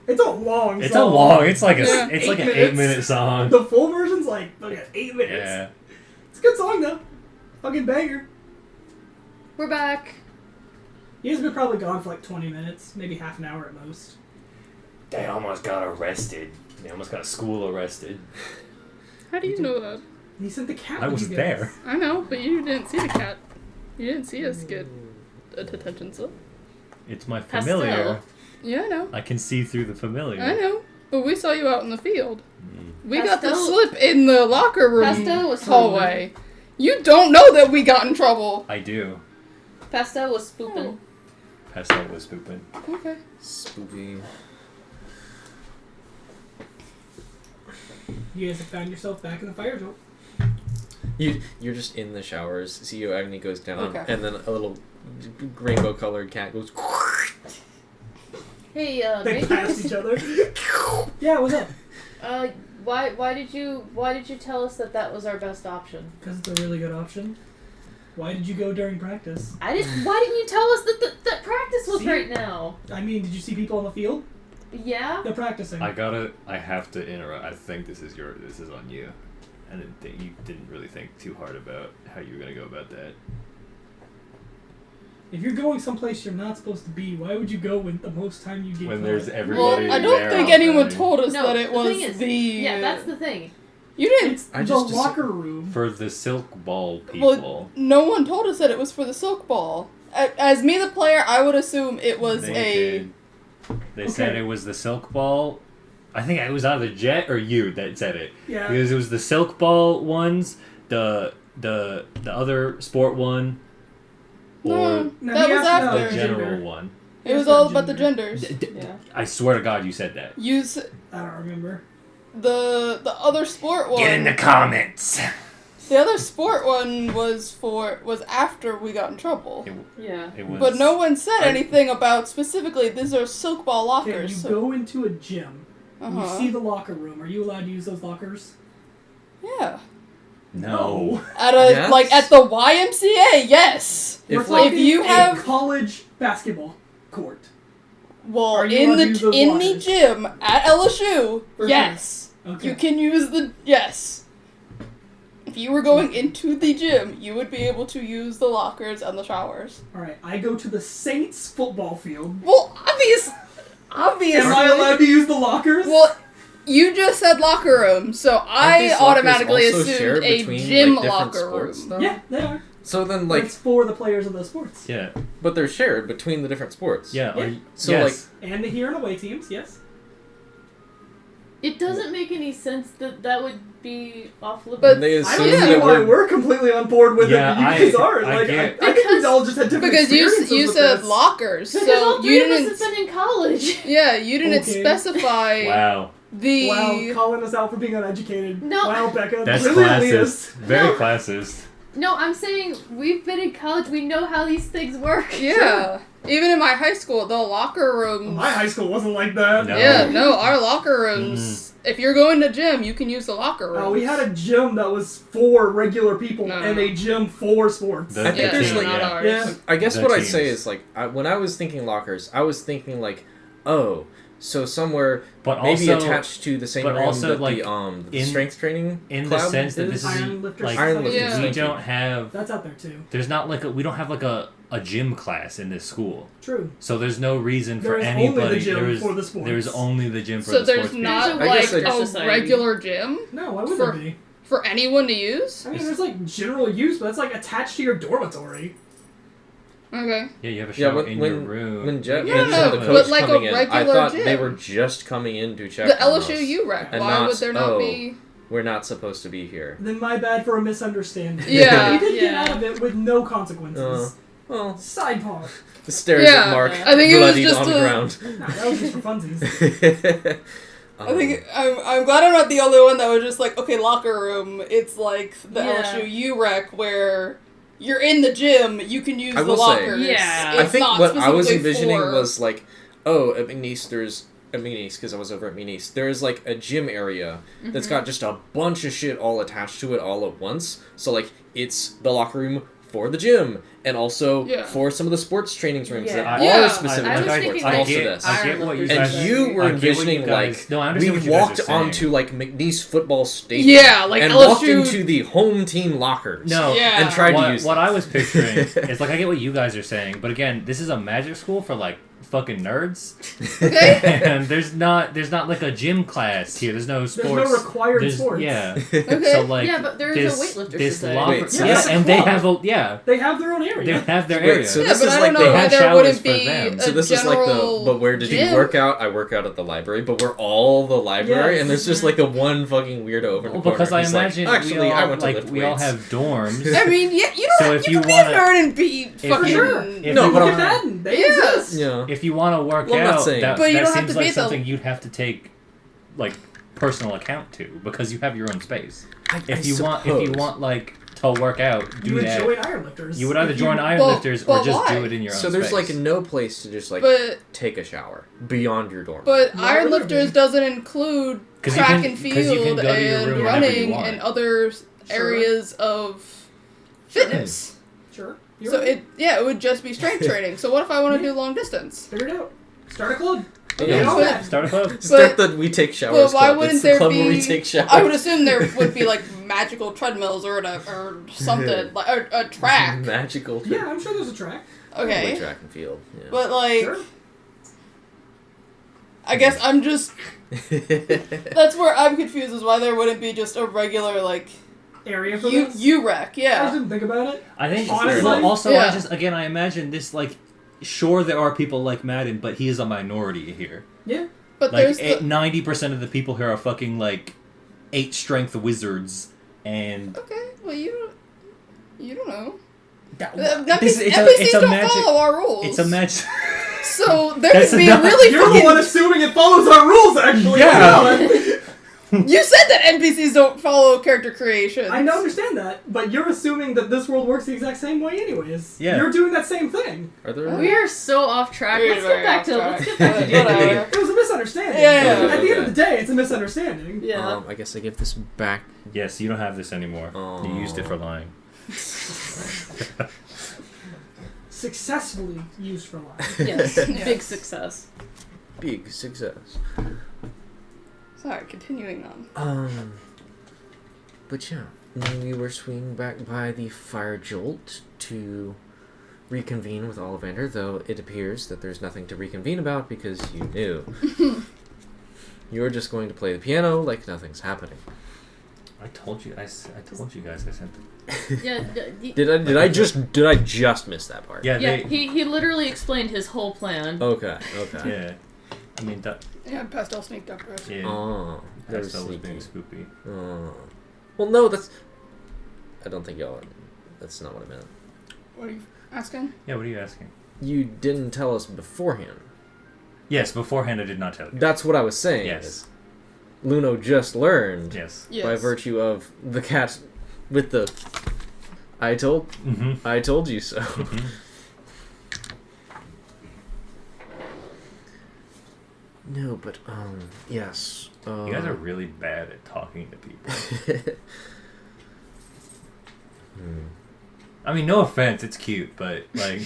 It's a long It's a song. long, it's like Yeah. it's like an 8 minutes. 8-minute song. The full version's like 8 minutes. Yeah. It's a good song though. Fucking banger. We're back. You guys have been probably gone for like 20 minutes, maybe half an hour at most. They almost got arrested. They almost got school arrested. How do you know that? He sent the cat. I with was you guys. there. I know, but you didn't see the cat. You didn't see us get a detention slip. It's my familiar. Pastel. Yeah, I know. I can see through the familiar. I know. But we saw you out in the field. Mm. We got the Pastel- slip in the locker room Pastel was hallway. You don't know that we got in trouble. I do. Pastel was spooping. Oh. Pastel was spooping. Okay. Spooky. You guys have found yourself back in the fire zone. You're just in the showers. CEO Agony goes down, Okay. and then a little rainbow-colored cat goes. Hey, They Matrix. pass each other. Yeah, what's up? Why did you tell us that was our best option? Because it's a really good option. Why did you go during practice? Why didn't you tell us that practice was See? right now? I mean, did you see people on the field? Yeah. They're practicing. I have to interrupt. I think this is on you. I didn't think you didn't really think too hard about how you were gonna go about that. If you're going someplace you're not supposed to be, why would you go when the most time you get When caught? there's Well, everybody I don't there think all anyone day. told us No, that it the was thing is- the. Yeah, that's the thing. You didn't. It's I the just- locker room. For the silk ball people. Well, no one told us that it was for the silk ball. As me, the player, I would assume it was they a. did. They said Okay. it was the silk ball. I think it was either Jet or you that said it. Yeah. Because it was the silk ball ones, the other sport one, or No, No, that he was asked about the after. gender. general one. It was Yes, all not about the gender. genders. Yeah. I swear to God, you said that. Use I don't remember. the other sport one. Get in the comments. The other sport one was after we got in trouble. Yeah. It was. But no one said I- anything about specifically these are silk ball Okay, lockers. you so- go into a gym. uh-huh. You see the locker room. Are you allowed to use those lockers? Yeah. No. At a Yes. like at the YMCA, yes. We're If, like, talking if you a have- college basketball court. Well, Are you in allowed to use the those in the lockers? gym at LSU, For yes. Okay. You can use the yes. If you were going into the gym, you would be able to use the lockers and the showers. All right. I go to the Saints football field. Well, obviously. Am I allowed to use the lockers? Well, you just said locker room, so Aren't I these lockers automatically also shared assumed a between, gym like, different locker sports, room. though? yeah, they are. So then, Like, like, it's for the players of those sports. Yeah. but they're shared between the different sports. Yeah. Yeah. Are you, So, yes. And the here and away teams, yes. It doesn't make any sense that would be off limits. But They I assume don't see that why we're. we're completely on board with Yeah, it, but you guys I aren't. Like, get- I think we all just had different Because experiences you with said this. lockers, because so all you three of us didn't. have been in college. Yeah, you didn't Okay. specify Wow. the. Wow, calling us out for being uneducated. No. Wow, Becca. That's really classist. elitist. Very No. classist. No, I'm saying we've been in college. We know how these things work. Yeah, even in my high school, the locker rooms. My high school wasn't like that. No. Yeah, no, our locker rooms. If you're going to gym, you can use the locker room. We had a gym that was for regular people No. and a gym for sports. The- I think Yeah, there's team, like. not yeah. ours. Yeah. I guess The what I'd teams. say is like when I was thinking lockers, I was thinking like, oh, so somewhere But maybe also, attached to the same but room also, that like, the in- strength training in the club sense that is. this is Iron lifters like Iron Society. lifters. Yeah. we don't have. That's out there too. There's not like we don't have like a gym class in this school, True. so there's no reason There for is only anybody. the gym there is for the sports. There's only the gym for So the there's sports. not There's a like guess I- a society. regular gym No, why would For- there be? for anyone to use. I mean, there's like general use, but that's like attached to your dormitory. Okay. Yeah, you have a Yeah, shower when- in when- your room. When Jet Yeah, mentioned no, the but coach like a coming in, I regular thought they gym. were just coming in to check The on LSU us. U rec. And Why not, would there not oh. be? We're not supposed to be here. Then my bad for a misunderstanding. Yeah. We did get Yeah. out of it with no consequences. Well, Sidebar. the stairs Yeah, at Mark I think it was bloodied just on the a- ground. Nah, that was just for funsies. I think I'm glad I'm not the only one that was just like, okay, locker room. It's like the Yeah. LSU U rec where you're in the gym, you can use I the will say- lockers. Yeah. It's I think not what I was specifically envisioning for- was like, oh, at McNeese there's at McNeese because I was over at McNeese. There's like a gym area that's got just a bunch of shit all attached to it all at once. So like it's the locker room for the gym and also Yeah. for some of the sports trainings rooms Yeah. that Yeah. are specific I to was sports. thinking and like also get, this. I get what you And And guys. you were I get what you envisioning guys- like no, I we understand what you guys walked are saying. onto like McNeese football stadium. Yeah, like and LSU. walked into the home team lockers. No, Yeah. and tried to what, use what them. I was picturing is like I get what you guys are saying, but again, this is a magic school for like fucking nerds. Okay. And there's not like a gym class here. There's no sports. There's no required sports. Yeah. Okay. So like Yeah, but there is a weightlifter society. Wait, so yeah, that's a and they club. have They have their own area. they have their Wait, area. so Yeah, this but is I like don't know the why have there showers wouldn't for be them. a So this is like the general but where did gym? you work out? I work out at the library, but we're all the library, Yes. and there's just like a one fucking weirdo over in the Well, corner. because I He's like, imagine actually, we all, I went to like lift we all weights." have dorms. I mean, yeah, you So don't. if you you can wanna- be a nerd and be fucking. sure. If No, you but Look I'm- at that. They Yeah. exist. Yeah. if you want to work Well, I'm not out, saying- that, But you that don't have seems to like be the- something you'd have to take, like, personal account to because you have your own space. If you want like to work out, do You would that. join Iron Lifters. You would either If join you- Iron But- Lifters or but just why? do it in your own So there's space. like no place to just like But take a shower beyond your dorm. but Why Iron would Lifters it? doesn't include 'Cause you track can- and 'cause you can field go to your and room whenever you running want. and other areas of fitness. Sure. You're So right. it would just be strength training. So what if I want to do long distance? Figure it out. Start a club. Yeah. You know that. Start a club. Start the we take showers But why club. wouldn't It's the there club be? where we take showers. I would assume there would be like magical treadmills or something like a track. Magical. Yeah, I'm sure there's a track. Okay, Track and field. Yeah. but like Sure. I guess I'm just that's where I'm confused is why there wouldn't be just a regular like Area for this. UREC. I Yeah. didn't think about it. I think. Honestly? Well, also, Yeah. I imagine this like. Sure, there are people like Madden, but he is a minority here. Yeah. But Like there's the, 90% of the people here are fucking like 8 strength wizards, and okay. Well, you don't know. This- NPCs don't magic. follow our rules. It's a magic. So there That's could be not- really You're the fucking. one assuming it follows our rules, actually. Yeah. You said that NPCs don't follow character creation. I don't understand that, but you're assuming that this world works the exact same way, anyways. Yeah. You're doing that same thing. Are there? We are so off track. We're Let's very get back off to track. let's get back to Whatever. It was a misunderstanding. Yeah, yeah, At the end of okay. the day, it's a misunderstanding. Yeah. I guess I give this back. Yes, you don't have this anymore. Oh. You used it for lying. Successfully used for life. Yes. Yes. Big success. Big success. Sorry, continuing on. But yeah, we were swinging back by the fire jolt to reconvene with Ollivander, though it appears that there's nothing to reconvene about because you knew. You're just going to play the piano like nothing's happening. I told you. I told you guys. I sent. Yeah. Did I just miss that part? Yeah. Yeah. They, He literally explained his whole plan. Okay. yeah. I mean, that. Yeah, pastel sneak duck Yeah. Oh, that was That was being sneaky. spoopy. Oh. Well, no, that's. I don't think y'all. That's not what I meant. What are you asking? Yeah. What are you asking? You didn't tell us beforehand. Yes. Beforehand, I did not tell you. That's what I was saying. Yes. Luno just learned Yes. Yes. by virtue of the cat with the I told you so. Mm-hmm. No, but yes. You guys are really bad at talking to people. I mean, no offense, it's cute, but like,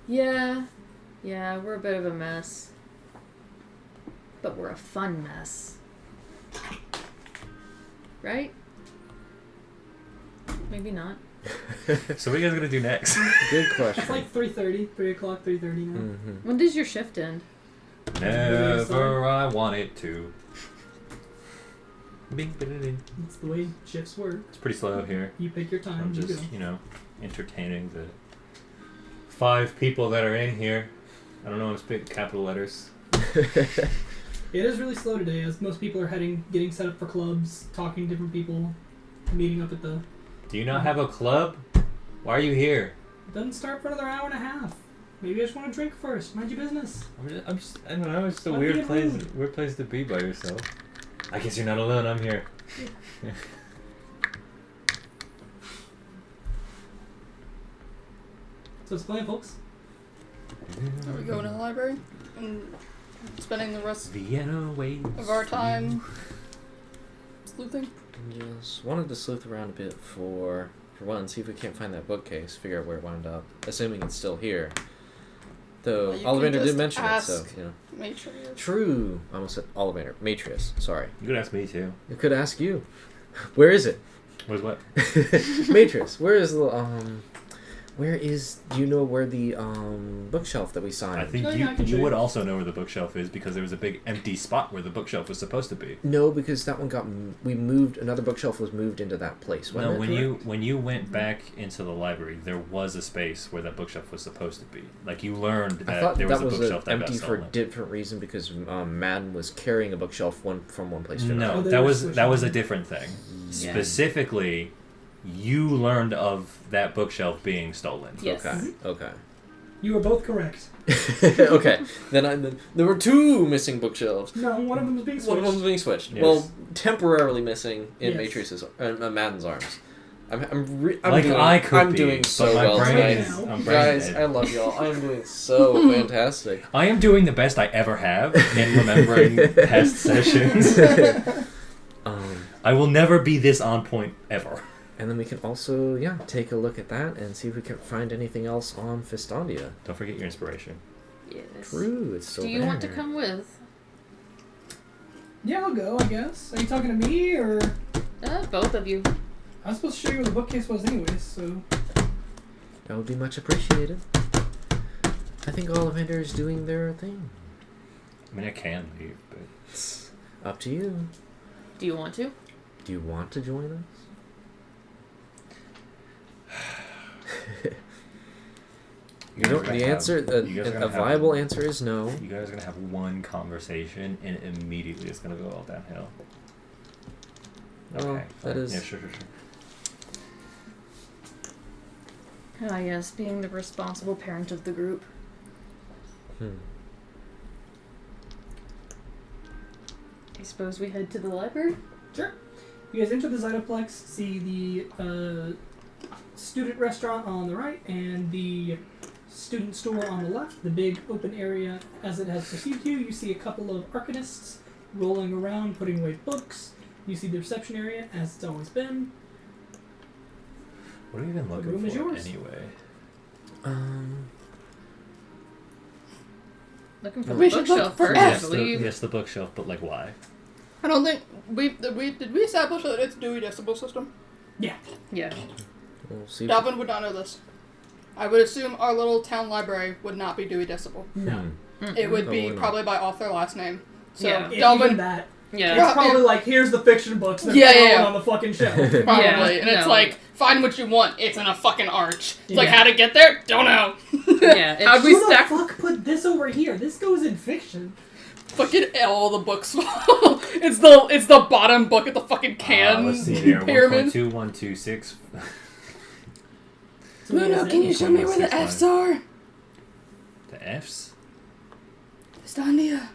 Yeah. Yeah, we're a bit of a mess. But we're a fun mess. Right? Maybe not. so what are you guys gonna do next? Good question. It's like 3:30, 3 o'clock, 3:30 now. Mm-hmm. When does your shift end? Never I want it to. Bing, bing, bing. That's the way shifts work. It's pretty slow here. You pick your time. I'm You just, go. entertaining the 5 people that are in here. I don't know how to speak capital letters. It is really slow today, as most people are getting set up for clubs, talking to different people, meeting up at the. Do you not have a club? Why are you here? It doesn't start for another hour and a half. Maybe I just want to drink first. Mind your business. I don't know. It's just a Why do you weird get place. Weird place to be by yourself. I guess you're not alone. I'm here. So it's playing, folks. Are we going to the library and spending the rest Vienna waits of our time sleuthing? Just wanted to sleuth around a bit for one, see if we can't find that bookcase, figure out where it wound up, assuming it's still here. Though Well, you Ollivander can did just mention it, so ask. Make sure you True. I almost said Ollivander. Matrius. Sorry. You could ask me too. I could ask you. Where is it? Was what? Matrius. Where is the Where is? Do you know where the bookshelf that we signed? I think Oh, yeah, I can you show would you. also know where the bookshelf is because there was a big empty spot where the bookshelf was supposed to be. No, because that one got we moved. Another bookshelf was moved into that place. No, Wasn't it? when you went back into the library, there was a space where that bookshelf was supposed to be. Like you learned I that thought there was that a was bookshelf that empty got for a stolen. different reason because Madden was carrying a bookshelf from one place to No, another. Oh, they that were was a switching. different thing. Yeah. Specifically, you learned of that bookshelf being stolen. Yes. Okay. Okay. You were both correct. Okay. Then there were two missing bookshelves. No, one of them was being One of switched. them was being switched. Yes. Well, temporarily missing in Yes. Matrix's Madden's arms. I'm Like doing, I could I'm be, doing but so my well brain tonight. is- I'm brain Guys, dead. I love y'all. I'm doing so fantastic. I am doing the best I ever have in remembering past sessions. I will never be this on point ever. And then we can also, take a look at that and see if we can find anything else on Fistondia. Don't forget your inspiration. Yes. True, it's still Do you want to there. come with? Yeah, I'll go, I guess. Are you talking to me, or... Both of you. I was supposed to show you where the bookcase was anyways, so... That would be much appreciated. I think Ollivander is doing their thing. I mean, I can leave, but Up to you. Do you want to? Do you want to join us? you guys are gonna The have- answer, you guys are a gonna have- viable answer is no. You guys are gonna have one conversation, and immediately it's gonna go all downhill. Well, Okay, that fine. is- Yeah, sure. Ah, yes, being the responsible parent of the group. I suppose we head to the library? Sure. You guys enter the Zytoplex, see the student restaurant on the right and the student store on the left, the big open area as it has perceived you. You see a couple of arcanists rolling around, putting away books. You see the reception area as it's always been. What are you even The looking room is for yours. anyway? Looking for We the should bookshelf look for first, F. I believe. Yes, the bookshelf, but like why? I don't think did we establish that it's Dewey Decimal System? Yeah. Yeah. We'll see. Dalvin would not know this. I would assume our little town library would not be Dewey Decibel. No. It would Probably be not. probably by author last name. So Yeah. If even Dalvin that. Yeah. It's probably like, here's the fiction books that Yeah, are yeah. on the fucking shelf. probably, Yeah, and it's no. like find what you want. It's in a fucking arch. It's like Yeah. how to get there? Don't know. Yeah. It's, How'd we Who the stack fuck put this over here? This goes in fiction. fucking all the books fall. It's the bottom book at the fucking can Let's see here. pyramid. 1.2, 126. So No, what is can it? you show me where the 1.65. F's are? The F's? Estonia.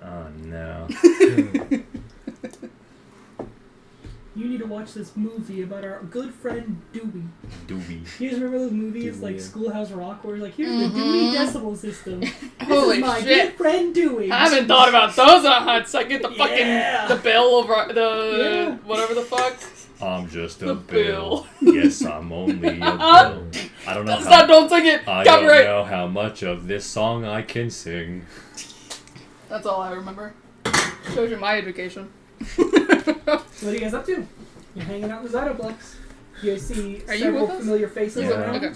Oh no. You need to watch this movie about our good friend Dewey. Doobie. You guys remember those movies Dewey. like Schoolhouse Rock where it's like, here's the Dewey Decimal System. This Holy is my shit. good friend Dewey. I haven't thought about those in a hot second. The fucking Yeah. the bill over the Yeah. whatever the fuck. I'm just a The bill. bill. Yes, I'm only a bill. I don't know Stop! Don't sing it. I don't Copyright. know how much of this song I can sing. That's all I remember. Shows you my education. What are you guys up to? You're hanging out in the Zytoplex. You guys see Are you several with us? familiar faces Yeah. around. Okay.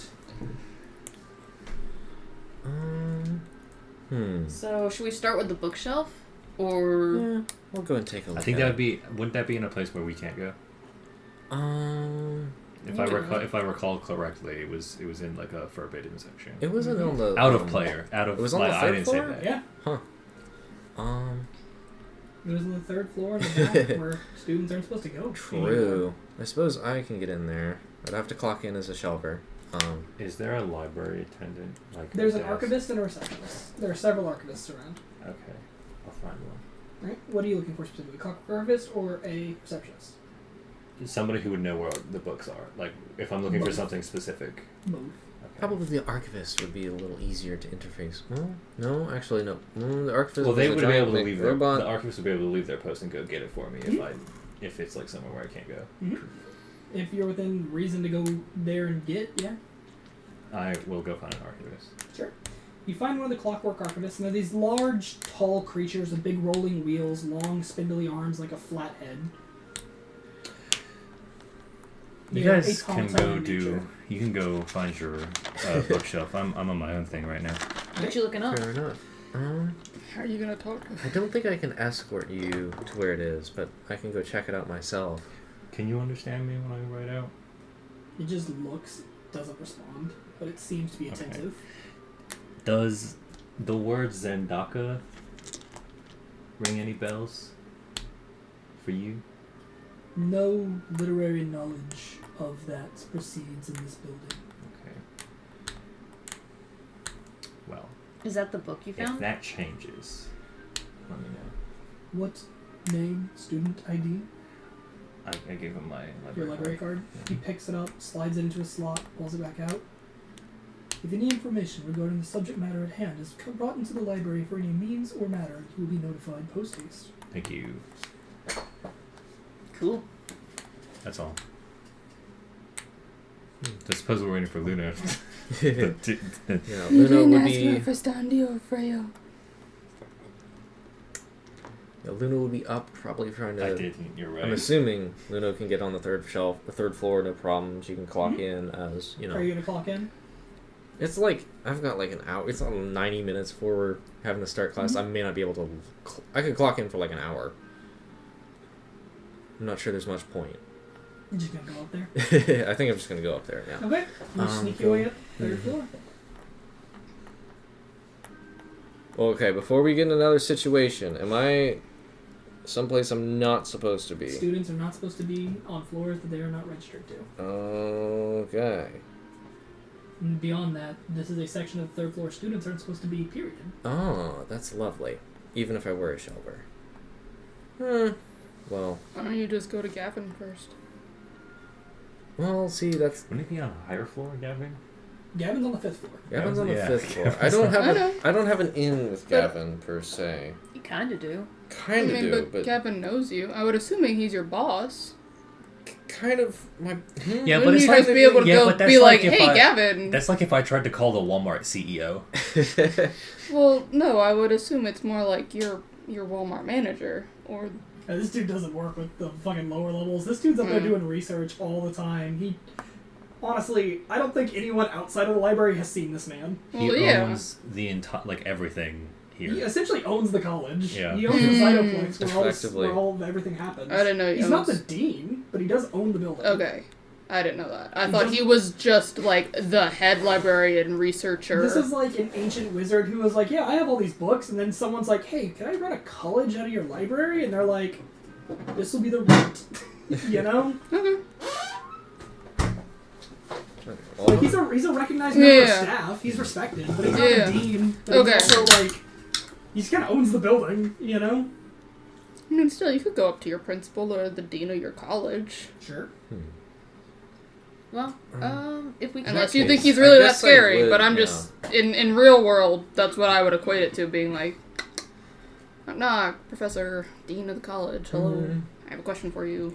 So, should we start with the bookshelf? Or. Yeah, we'll go and take a look. I think at that would be. Wouldn't that be in a place where we can't go? If I recall correctly, it was in like a forbidden section. It wasn't on the Out of player. Out of. It was on like, the I third didn't floor? say that. Yeah. It was on the third floor in the back where students aren't supposed to go. True. I suppose I can get in there. I'd have to clock in as a shelver. Is there a library attendant? Like There's a an desk? archivist and a receptionist. There are several archivists around. Okay, I'll find one. Right? What are you looking for specifically? A archivist or a receptionist? Somebody who would know where the books are. Like if I'm looking for Both. something specific. Both. Okay. Probably the archivist would be a little easier to interface. Well, no, actually no. The archivist. Well, they was would a be giant able to big leave their. robot. The archivist would be able to leave their post and go get it for me if it's like somewhere where I can't go. If you're within reason to go there and get, yeah. I will go find an archivist. Sure. You find one of the clockwork archivists, and they're these large, tall creatures with big rolling wheels, long, spindly arms like a flat head. You They're guys can automaton go in do. nature. You can go find your bookshelf. I'm on my own thing right now. What you looking up? Fair enough. How are you gonna talk? I don't think I can escort you to where it is, but I can go check it out myself. Can you understand me when I write out? It just looks, doesn't respond, but it seems to be Okay. attentive. Does the word Zendaka ring any bells for you? No literary knowledge of that proceeds in this building. Okay. Well, Is that the book you if found? that changes, let me know. What name, student ID? I gave him my Your library card. Yeah. He picks it up, slides it into a slot, pulls it back out. If any information regarding the subject matter at hand is brought into the library for any means or matter, you will be notified post haste. Thank you. Cool. That's all. I suppose we're waiting for Luna. Yeah, You Luna didn't would ask be. for Festandi or Freyo. Yeah, Luna would be up, probably trying to. I didn't. You're right. I'm assuming Luna can get on the third floor, no problem. She can clock in as Are you gonna clock in? It's like I've got like an hour. It's on 90 minutes before we're having to start class. I may not be able to. I could clock in for like an hour. I'm not sure there's much point. You're just gonna go up there. I think I'm just gonna go up there. Yeah. Okay. You sneak your way up third floor. Okay, before we get in another situation, am I someplace I'm not supposed to be? Students are not supposed to be on floors that they are not registered to. Okay. And beyond that, this is a section of the third floor students aren't supposed to be, period. Oh, that's lovely. Even if I were a shelver. Well, Why don't you just go to Gavin first? see, that's Wouldn't it be on a higher floor, Gavin? Gavin's on the 5th floor. Gavin's on the Yeah. 5th floor. I don't have I know. I don't have an in with Gavin per se. You kind of do. Kind of do, but Gavin knows you. I would assuming he's your boss. kind of my. Yeah, Wouldn't but it's you like just be able to go that's be like, if hey, I- Gavin. That's like if I tried to call the Walmart CEO. Well, no, I would assume it's more like your Walmart manager or. This dude doesn't work with the fucking lower levels. This dude's up there doing research all the time. Honestly, I don't think anyone outside of the library has seen this man. He Well, yeah. owns the entire everything here. He essentially owns the college. Yeah. He owns the Cytoplex Effectively. where all everything happens. I didn't know he He's not the owns- dean, but he does own the building. Okay. I didn't know that. I He thought just- he was just like the head librarian researcher. This is like an ancient wizard who was like, yeah, I have all these books, and then someone's like, hey, can I run a college out of your library? And they're like, this will be the route. You know? Okay. Like, he's a recognized member of Yeah. staff. He's respected, but he's not Yeah. the dean. But Okay. he's also, like, he just kind of owns the building, you know? I mean, still, you could go up to your principal or the dean of your college. Sure. Well, if we can. Unless that you think case, he's I really that guess I scary. would, But I'm yeah. just, in real world, that's what I would equate it to, being like, knock, knock, Professor, Dean of the college, hello, I have a question for you.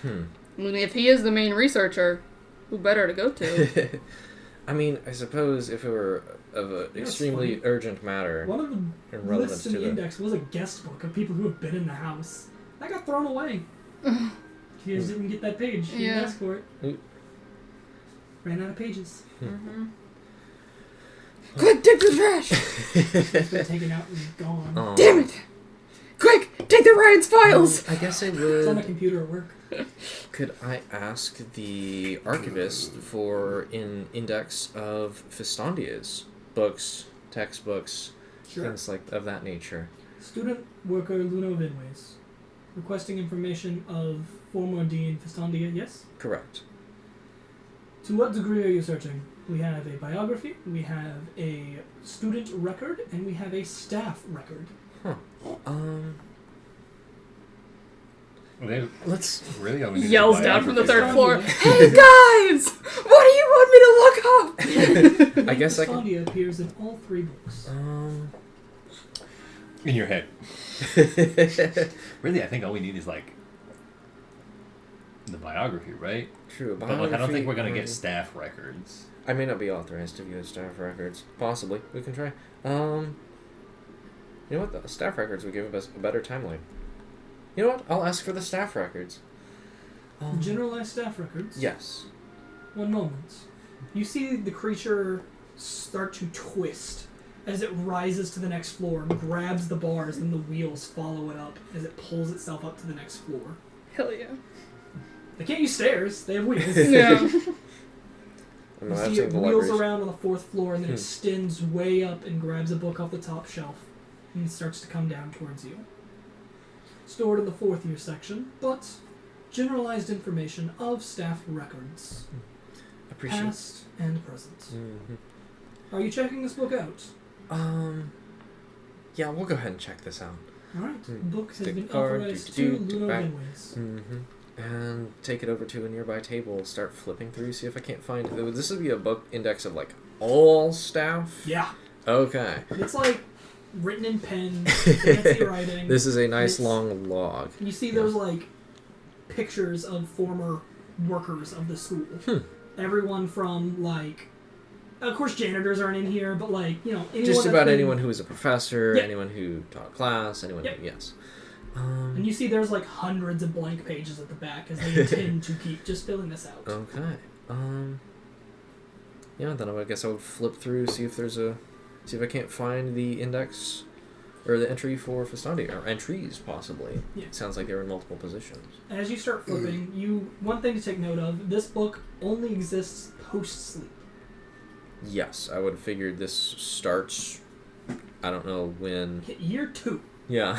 I mean, if he is the main researcher, who better to go to? I mean, I suppose if it were of an That's extremely funny. urgent matter One of the and relevance lists to in the the. index was a guest book of people who have been in the house. That got thrown away. You guys didn't get that page. You Yeah. didn't ask for it. Oop. Ran out of pages. Mm-hmm. Quick, take the trash! It's been taken out and gone. Oh. Damn it! Quick, take the Ryan's files! I guess I It's on the would. computer at work. Could I ask the archivist for an index of Festandia's books, textbooks, Sure. things like of that nature? Student worker Luno Vinways. Requesting information of former Dean Festandia, yes? Correct. To what degree are you searching? We have a biography, we have a student record, and we have a staff record. Let's. Really? Oh, we need a Yells down from the biography. third floor. Hey guys! What do you want me to look up? I guess I can. Festandia appears in all 3 books. In your head. Really, I think all we need is like the biography, right? True. But like, I don't think we're gonna biography, get staff records. I may not be authorized to view the staff records. Possibly. We can try. You know what? The staff records would give us a better timeline. You know what? I'll ask for the staff records. Generalized staff records. Yes. One moment. You see the creature start to twist as it rises to the next floor, grabs the bars, and the wheels follow it up as it pulls itself up to the next floor. Hell yeah. They can't use stairs, they have wheels. Yeah. You see it wheels around on the 4th floor and then extends way up and grabs a book off the top shelf and starts to come down towards you. Stored in the 4th year section, but generalized information of staff records. Appreciate. Past and present. Mm-hmm. Are you checking this book out? Yeah, we'll go ahead and check this out. Alright. The book has Stick been the card, authorized to Luno back. Binways. Mm-hmm. And take it over to a nearby table, start flipping through, see if I can't find... This would be a book index of, like, all staff? Yeah. Okay. It's like written in pen, fancy writing. This is a nice long log. You see those like pictures of former workers of the school. Everyone from like, of course janitors aren't in here, but like, you know, anyone Just about anyone who was a professor, anyone who taught class, anyone who, yes. And you see there's like hundreds of blank pages at the back as they intend to keep just filling this out. Okay. Yeah, then I guess I would flip through, see if I can't find the index or the entry for Festandia, or entries possibly. Yeah. It sounds like they're in multiple positions. As you start flipping, one thing to take note of, this book only exists post-sleep. Yes, I would have figured this starts, I don't know when. Year 2. Yeah.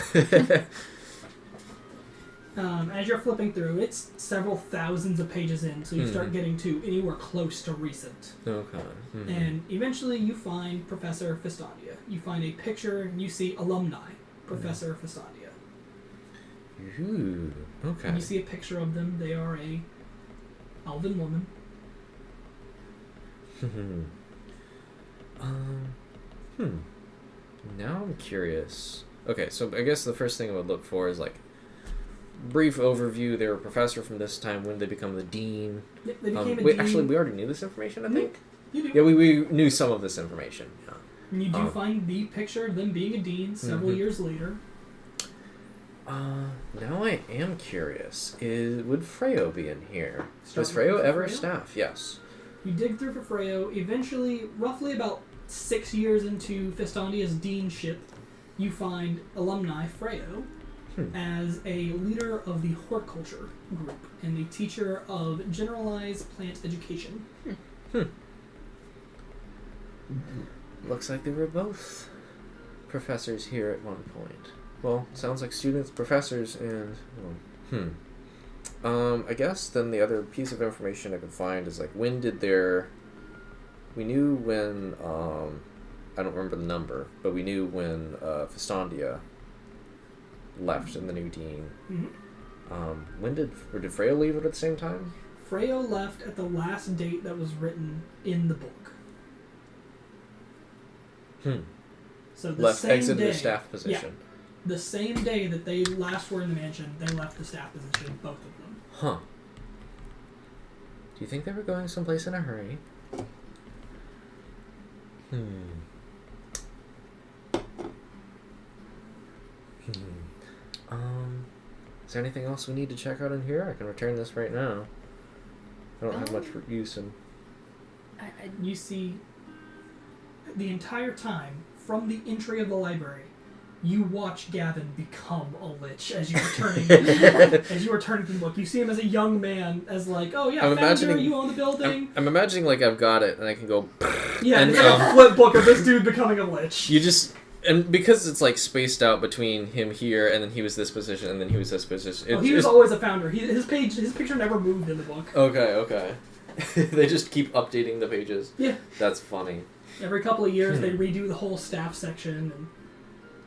As you're flipping through, it's several thousands of pages in, so you start getting to anywhere close to recent. Okay. Mm-hmm. And eventually you find Professor Festandia. You find a picture, and you see alumni, Professor Festandia. Ooh, okay. And you see a picture of them. They are a elven woman. Now I'm curious. Okay, so I guess the first thing I would look for is like brief overview. They were a professor from this time. When did they become the dean? Yep, they became a wait, dean. actually, we already knew this information, I think. You do. Yeah, we knew some of this information. Yeah. And you do find the picture of them being a dean several years later. Now I am curious. Would Freyo be in here? Start Was Freyo looking for ever Freyo? staff? Yes. You dig through for Freyo. Eventually, roughly about 6 years into Festandia's deanship, you find alumni Freyo as a leader of the horticulture group and a teacher of generalized plant education. Looks like they were both professors here at one point. Well, sounds like students, professors, and... I guess then the other piece of information I could find is, like, when did their... We knew when, I don't remember the number, but we knew when Festandia left and the new dean. When did Freya leave at the same time? Freyo left at the last date that was written in the book. So the Left, same exited day, their staff position. Yeah, the same day that they last were in the mansion, they left the staff position, both of them. Huh. Do you think they were going someplace in a hurry? Is there anything else we need to check out in here? I can return this right now. I don't have much use in... You see, the entire time, from the entry of the library, you watch Gavin become a lich as you are turning through the book. You see him as a young man, as like, oh yeah, founder, you own the building. I'm imagining like I've got it, and I can go... Yeah, and, it's like a flip book of this dude becoming a lich. You just... And because it's like spaced out between him here, and then he was this position, and then he was this position. He was always a founder. His picture never moved in the book. Okay. They just keep updating the pages. Yeah. That's funny. Every couple of years, they redo the whole staff section. And...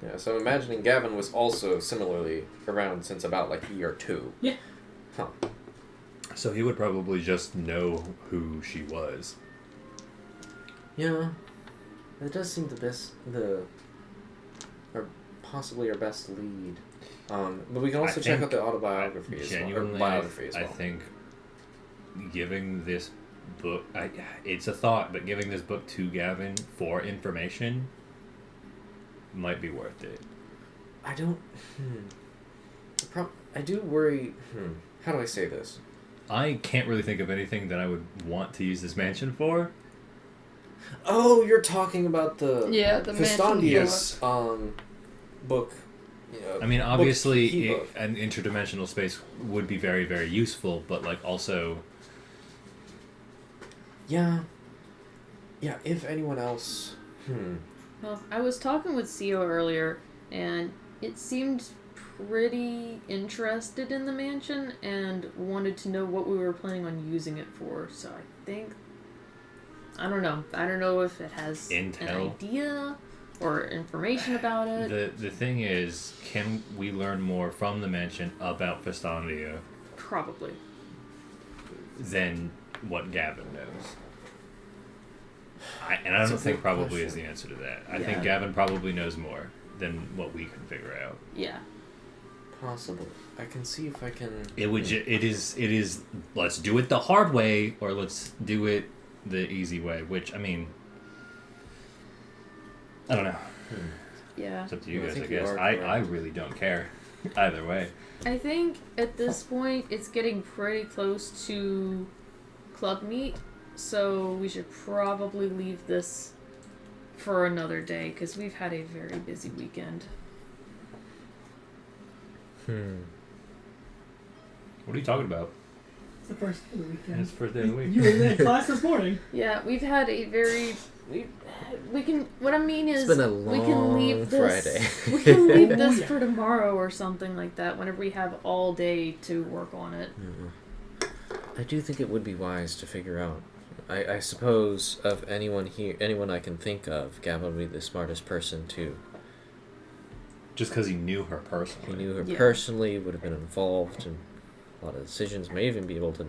Yeah, so I'm imagining Gavin was also similarly around since about like year 2. Yeah. Huh. So he would probably just know who she was. Yeah. It does seem or possibly our best lead. But we can also check out the autobiography as well. Or biography as well. I think giving this book, it's a thought, but giving this book to Gavin for information might be worth it. I don't... I do worry... How do I say this? I can't really think of anything that I would want to use this mansion for. Oh, you're talking about the the Fistandius book. You know, I mean, obviously, book. an interdimensional space would be very, very useful, but like also, Yeah, if anyone else... Well, I was talking with CEO earlier, and it seemed pretty interested in the mansion and wanted to know what we were planning on using it for. So I think... I don't know. I don't know if it has an idea or information about it. the thing is, can we learn more from the mansion about Fistandia Probably. than what Gavin knows? I That's don't a think good probably question. is the answer to that. I Yeah. think Gavin probably knows more than what we can figure out. Yeah. Possible. I can see if I can... It would. It is. Let's do it the hard way, or let's do it the easy way. Which, I mean, I don't know. Yeah. It's up to you I guys, I think you guess. are I correct. really don't care either way. I think at this point it's getting pretty close to club meet, so we should probably leave this for another day because we've had a very busy weekend. What are you talking about? It's the first day of the weekend. It's the first day of the week. You were in class this morning. Yeah, we've had a very. We can. What I mean is, It's been a we can leave long this. Friday. We can leave Oh, this yeah. for tomorrow or something like that. Whenever we have all day to work on it. I do think it would be wise to figure out. I suppose of anyone I can think of, Gavin would be the smartest person too. Just because he knew her personally. He knew her Yeah. personally, would have been involved in a lot of decisions, may even be able to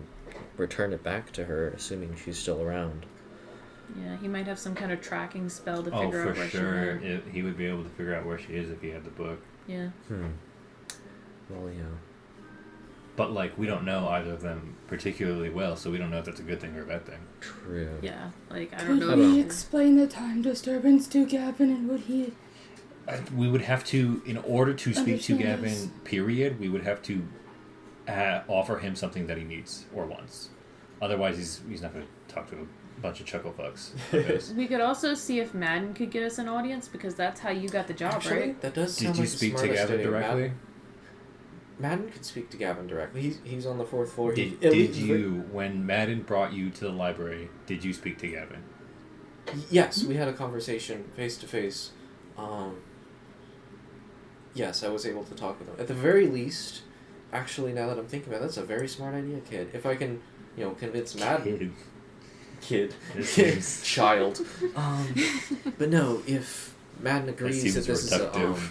return it back to her, assuming she's still around. Yeah, he might have some kind of tracking spell to Oh, figure for out where sure. she is. He would be able to figure out where she is if he had the book. Yeah. Well, yeah. But, like, we don't know either of them particularly well, so we don't know if that's a good thing or a bad thing. True. Yeah. Like I don't know. Could if we he- explain the time disturbance to Gavin, and would he? We would have to, in order to speak to Understand Gavin, this. period, we would have to offer him something that he needs or wants. Otherwise, he's not going to talk to a bunch of chuckle fucks. Because- We could also see if Madden could get us an audience because that's how you got the job, Actually, right? that does sound Did you like the speak to smartest Gavin idea. directly? Madden could speak to Gavin directly. He's on the fourth floor. Did you, when Madden brought you to the library, did you speak to Gavin? Yes, we had a conversation face to face. Yes, I was able to talk with him. At the very least, actually, now that I'm thinking about it, that's a very smart idea, kid. If I can, convince Madden. Kid. It seems- Child. But no, if Madden agrees seems that this is reductive.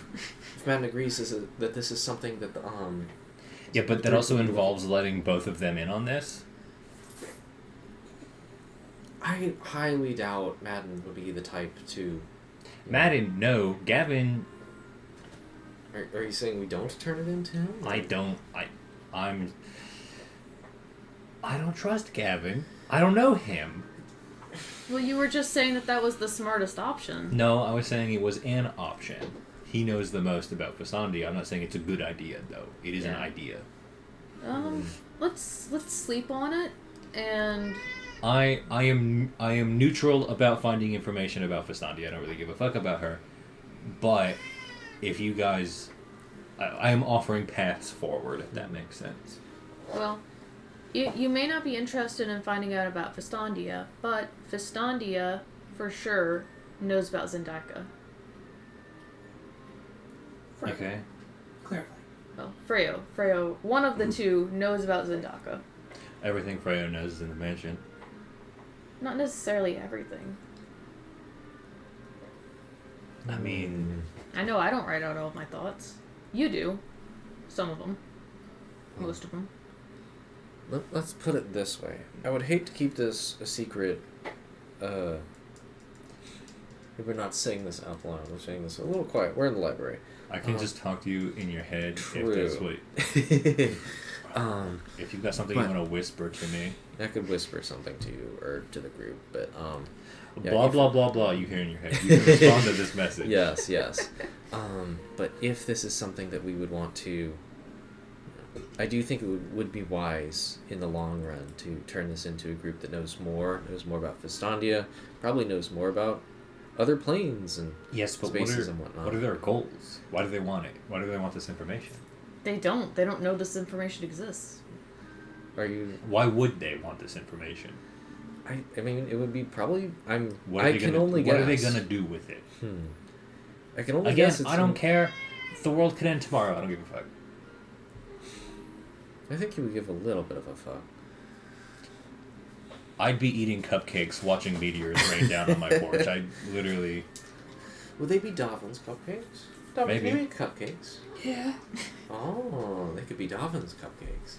if Madden agrees that this is something that Yeah, but that also involves letting both of them in on this. I highly doubt Madden would be the type to. Madden, no. Gavin, Are you saying we don't turn it into him? I don't trust Gavin. I don't know him. Well, you were just saying that was the smartest option. No, I was saying it was an option. He knows the most about Fisandia. I'm not saying it's a good idea, though. It is an Yeah. idea. Let's sleep on it and I am neutral about finding information about Fisandia. I don't really give a fuck about her. But if you guys, I am offering paths forward, if that makes sense. well, you may not be interested in finding out about Fistandia, but Fistandia for sure knows about Zendaka. Freyo. Okay. Clarify. Well, Freyo, one of the two knows about Zendaka. Everything Freyo knows is in the mansion. Not necessarily everything. I mean, I know I don't write out all of my thoughts. You do. Some of them. Most of them. Let's put it this way. I would hate to keep this a secret. We're not saying this out loud. We're saying this a little quiet. We're in the library. I can just talk to you in your head True. if that's what. If you've got something you but- want to whisper to me. I could whisper something to you or to the group, but yeah, Blah if- blah blah blah. You hear in your head. You can respond to this message. Yes. But if this is something that we would want to I do think it would be wise in the long run to turn this into a group that knows more about Fistandia, probably knows more about other planes and Yes, but spaces and whatnot. what are their goals? Why do they want it? Why do they want this information? They don't. They don't know this information exists. Are you? Why would they want this information? I mean, it would be probably. What I can only guess. What are they gonna do with it? I can only Again, guess. I don't care. If the world could end tomorrow, I don't give a fuck. I think he would give a little bit of a fuck. I'd be eating cupcakes, watching meteors rain down on my porch. I literally. Would they be Davin's cupcakes? Davin, Maybe. you make cupcakes. Yeah. Oh, they could be Davin's cupcakes.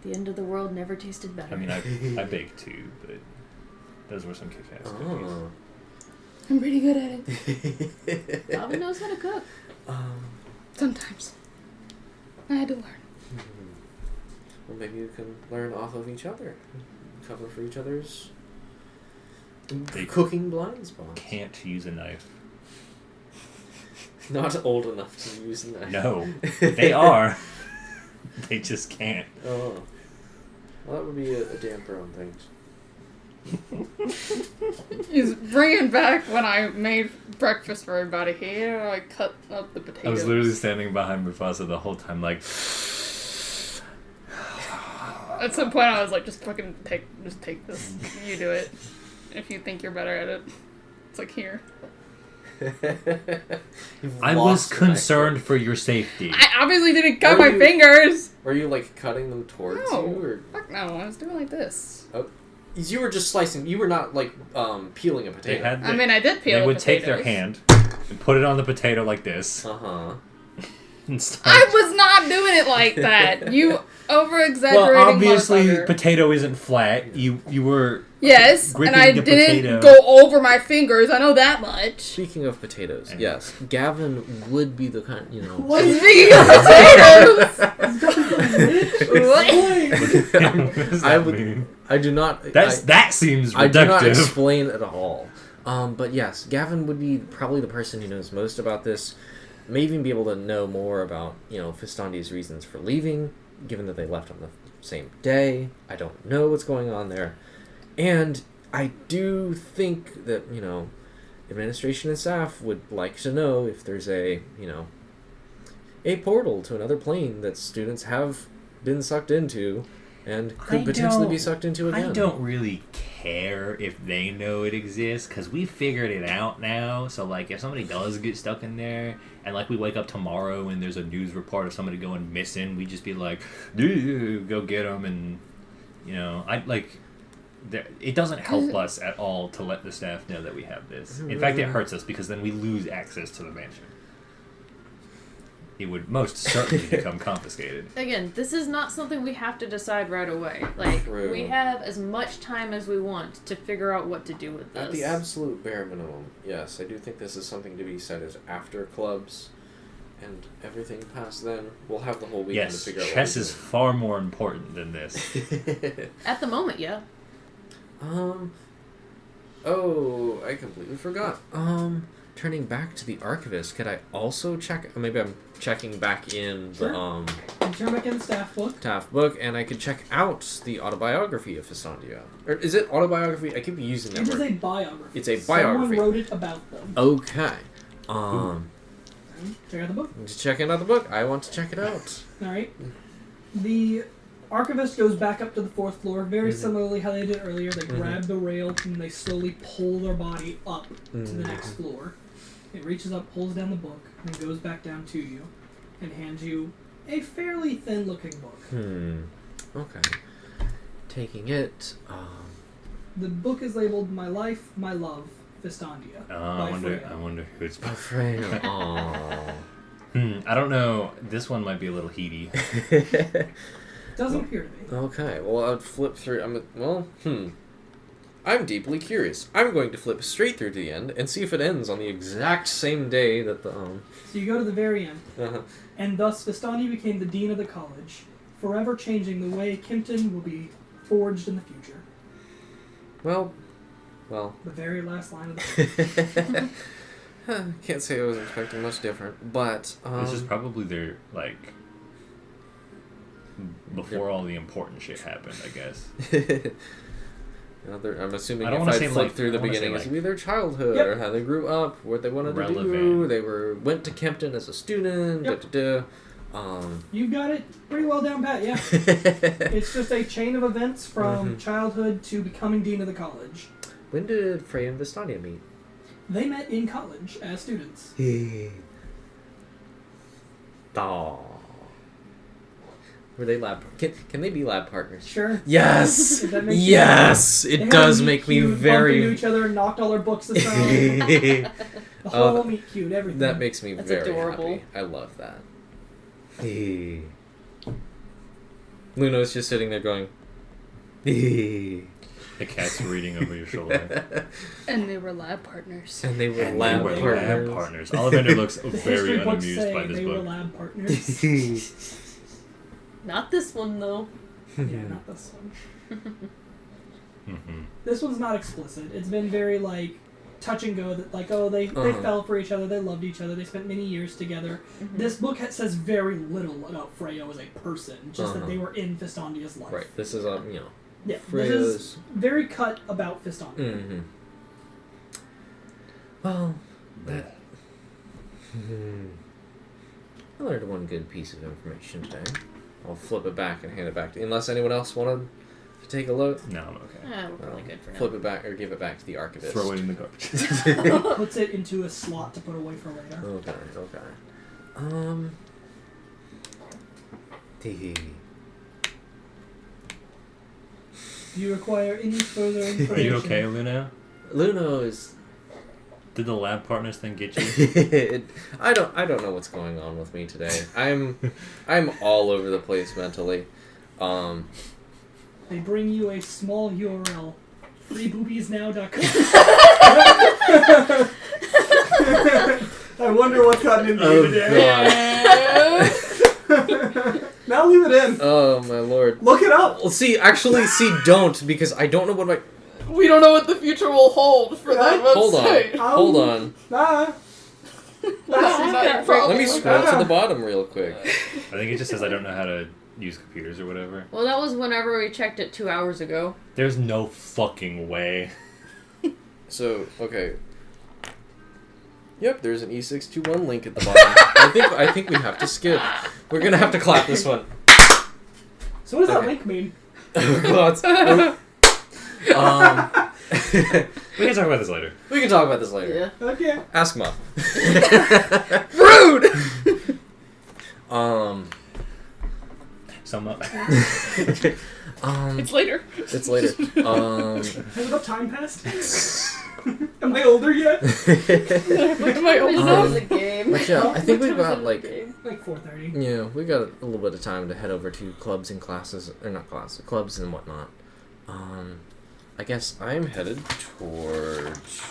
The end of the world never tasted better. I mean, I baked too, but those were some kick-ass cookies. Oh. I'm pretty good at it. Bobby knows how to cook. Sometimes. I had to learn. Well, maybe you can learn off of each other. Cover for each other's cooking blind spots. Can't use a knife. Not old enough to use a knife. No, they are. They just can't. Oh. Well, that would be a damper on things. He's bringing back when I made breakfast for everybody here. I cut up the potatoes. I was literally standing behind Mufasa the whole time, like. At some point, I was like, just take this. You do it. If you think you're better at it. It's like, here. I was concerned for your safety. I obviously didn't cut Were my you- fingers. Were you, like, cutting them towards No. you? Or? Fuck no, I was doing like this. Oh. You were just slicing. You were not, like, peeling a They potato. had. I mean, I did peel They would potatoes. take their hand and put it on the potato like this. Uh-huh. And start. I was not doing it like that. You over-exaggerating Well, obviously, motherfucker. potato isn't flat. You were. Yes, and gripping I the didn't potato. go over my fingers. I know that much. Speaking of potatoes, And- yes, Gavin would be the kind, you know. What? Speaking of potatoes, what? What does I that would- mean? I do not. That seems I do not reductive. explain at all. But yes, Gavin would be probably the person who knows most about this. May even be able to know more about, you know, Fistandi's reasons for leaving, given that they left on the same day. I don't know what's going on there. And I do think that, you know, administration and staff would like to know if there's a, you know, a portal to another plane that students have been sucked into and could potentially be sucked into again. I don't really care if they know it exists, because we figured it out now. So, like, if somebody does get stuck in there, and, like, we wake up tomorrow and there's a news report of somebody going missing, we just be like, go get them, and, you know, it doesn't help us at all to let the staff know that we have this. In fact, it hurts us, because then we lose access to the mansion. It would most certainly become confiscated. Again, this is not something we have to decide right away. Like, True. we have as much time as we want to figure out what to do with this. At the absolute bare minimum, yes, I do think this is something to be said as after clubs, and everything past then, we'll have the whole weekend to Yes, figure out chess what is far more important than this. At the moment, yeah. Oh, I completely forgot. Turning back to the archivist, could I also check? Maybe I'm checking back in the Sure. You turn back in the staff book. TAF book, and I could check out the autobiography of Fistandia. Or is it autobiography? I keep using that It is word. a biography. It's a biography. Someone wrote it about them. Okay. Check out the book. Just checking out the book. I want to check it out. All right. The archivist goes back up to the 4th floor, very similarly how they did earlier. They grab the rail and they slowly pull their body up to the next floor. It reaches up, pulls down the book, and then goes back down to you and hands you a fairly thin-looking book. Okay. Taking it. The book is labeled "My Life, My Love, Fistandia" by Freya. I wonder who it's by. Freya. Aww. I don't know. This one might be a little heady. Doesn't appear to be. Okay, well, I'd flip through. I'm deeply curious. I'm going to flip straight through to the end and see if it ends on the exact same day that the So you go to the very end, uh and thus Fistandia became the dean of the college, forever changing the way Kempton will be forged in the future. Well. The very last line of the book. Can't say I was expecting much different, but This is probably their, like, before all the important shit happened, I guess. I'm assuming I don't if wanna I say, flip like- through I the don't wanna say, beginning, it's like- gonna be their childhood Yep. or how they grew up, what they wanted to do. Relevant. They went to Kempton as a student. Yep. You've got it pretty well down pat, yeah. It's just a chain of events from childhood to becoming dean of the college. When did Freya and Vistania meet? They met in college as students. Aww. Were they lab? Can they be lab partners? Sure. Yes. If that makes you Yes. They It had does a meet make me cute, bumped very. into each other, knocked all our books aside. The whole meet cute, everything. That makes me That's very adorable. happy. I love that. Luna's just sitting there going. The cat's reading over your shoulder. And they were lab partners. And they were And lab they were partners. lab partners. Ollivander looks the very history books unamused say by this they were book. lab partners. Not this one though. Yeah, not this one. Mm-hmm. This one's not explicit. It's been very like touch and go. That like they fell for each other. They loved each other. They spent many years together. This book says very little about Freya as a person. Just that they were in Fistandia's life. Right. This is Yeah. Freya's. This is very cut about Fistandia. Mm-hmm. Well, But I learned one good piece of information today. I'll flip it back and hand it back to unless anyone else wanted to take a look. no, I'm okay. We're probably good for now. Flip it back or give it back to the archivist. Throw it in the garbage. Puts it into a slot to put away for later. Okay. Tee. Do you require any further information? Are you okay, Luna? Luna is. Did the lab partners thing get you? I don't know what's going on with me today. I'm all over the place mentally. They bring you a small URL. freeboobiesnow.com. I wonder what's gotten into you today. Now leave it in. Oh my lord. Look it up. Well, don't because I don't know what my. We don't know what the future will hold for that website. Hold on. Nah. Not your problem. Let me scroll to the bottom real quick. I think it just says I don't know how to use computers or whatever. Well, that was whenever we checked it 2 hours ago. There's no fucking way. So, okay. Yep, there's an E621 link at the bottom. I think we have to skip. We're gonna have to clap this one. So what does that Okay. link mean? We can talk about this later. We can talk about this later. Yeah. Okay. Ask Muff. Rude! It's later. It's later. Has enough time passed? Am I older yet? Am I old This enough? is a game. But yeah, I think What we've time is got it like in the game? Like 4:30. yeah, we got a little bit of time to head over to clubs and classes, or not classes, clubs and whatnot. I guess I'm headed towards.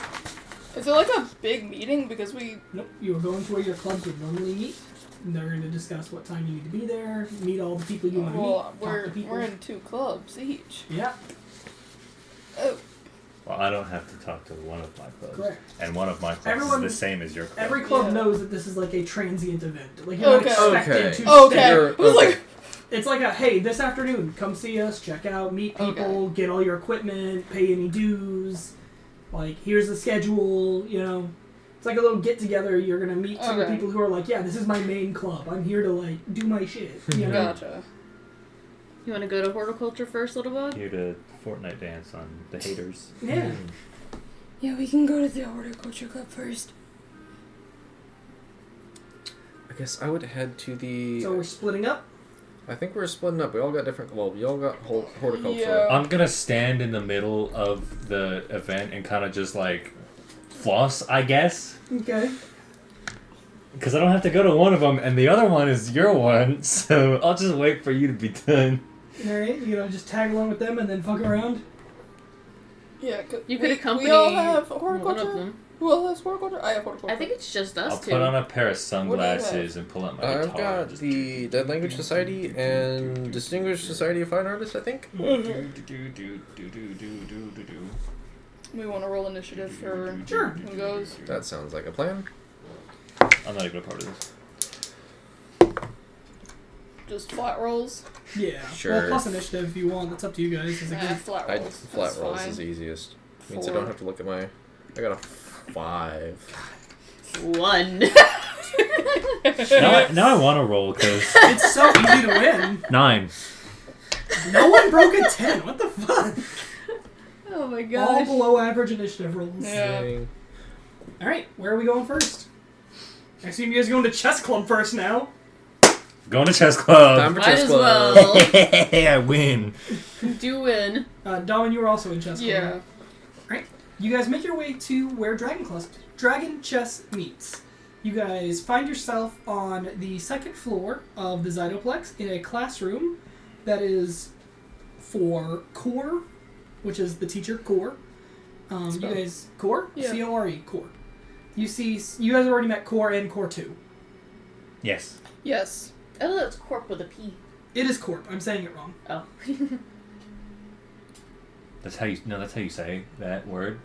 Is it like a big meeting? Because we. Nope. You are going to where your clubs would normally meet. And they're going to discuss what time you need to be there, meet all the people you want to meet, Well, talk to people. we're in 2 clubs each. Yeah, Oh. Well, I don't have to talk to one of my clubs. correct. And one of my clubs Everyone- is the same as your club. Every club Yeah. knows that this is like a transient event. Like you're not Okay. expected Okay. to Okay. stay. You're- I was like, It's like a hey, this afternoon, come see us, check out, meet people, get all your equipment, pay any dues. Like here's the schedule. You know, it's like a little get together. You're gonna meet some of the Okay. people who are like, yeah, this is my main club. I'm here to like do my shit. You know. gotcha. You want to go to horticulture first, little bug? Here to Fortnite dance on the haters. Yeah. Yeah, we can go to the horticulture club first. I guess I would head to the. So we're splitting up. I think we're splitting up. We all got different. Well, we all got horticulture. Yeah. I'm gonna stand in the middle of the event and kind of just like floss, I guess. Okay. Because I don't have to go to one of them, and the other one is your one, so I'll just wait for you to be done. All right. You know, just tag along with them and then fuck around. Yeah, You could accompany We all have one of horticulture. them. Who else has horticulture? I have horticulture. I think it's just us I'll two. put on a pair of What sunglasses and pull out my I've guitar. got and just the Dead Language Society and Distinguished Society of Fine Artists, I think. we want to roll initiative for Sure. who goes. That sounds like a plan. I'm not even a part of this. Just flat rolls? Yeah. Sure. Well, plus initiative if you want. That's up to you guys. As a group. Flat I rolls. flat That's rolls fine. is easiest. Means I 4. don't have to look at my. I got a 5. 1. Now I want to roll because It's so easy to win. 9. No one broke a 10. What the fuck? Oh my All gosh. below average initiative rolls. Yeah. Dang. All right, where are we going first? I assume you guys are going to chess club first now. Going to chess club. Time for Might chess as club. well. I win. Do win. Darwin, you were also in chess club. Yeah. Right. You guys make your way to where Dragon Chess meets. You guys find yourself on the second floor of the Zytoplex in a classroom that is for Core, which is the teacher Core. You Spelled. guys Core, Yeah. C-O-R-E, Core. You guys already met Core and Core 2. Yes. Yes. Oh, it's corp with a P. It is Corp. I'm saying it wrong. Oh. That's how you. No, that's how you say that word.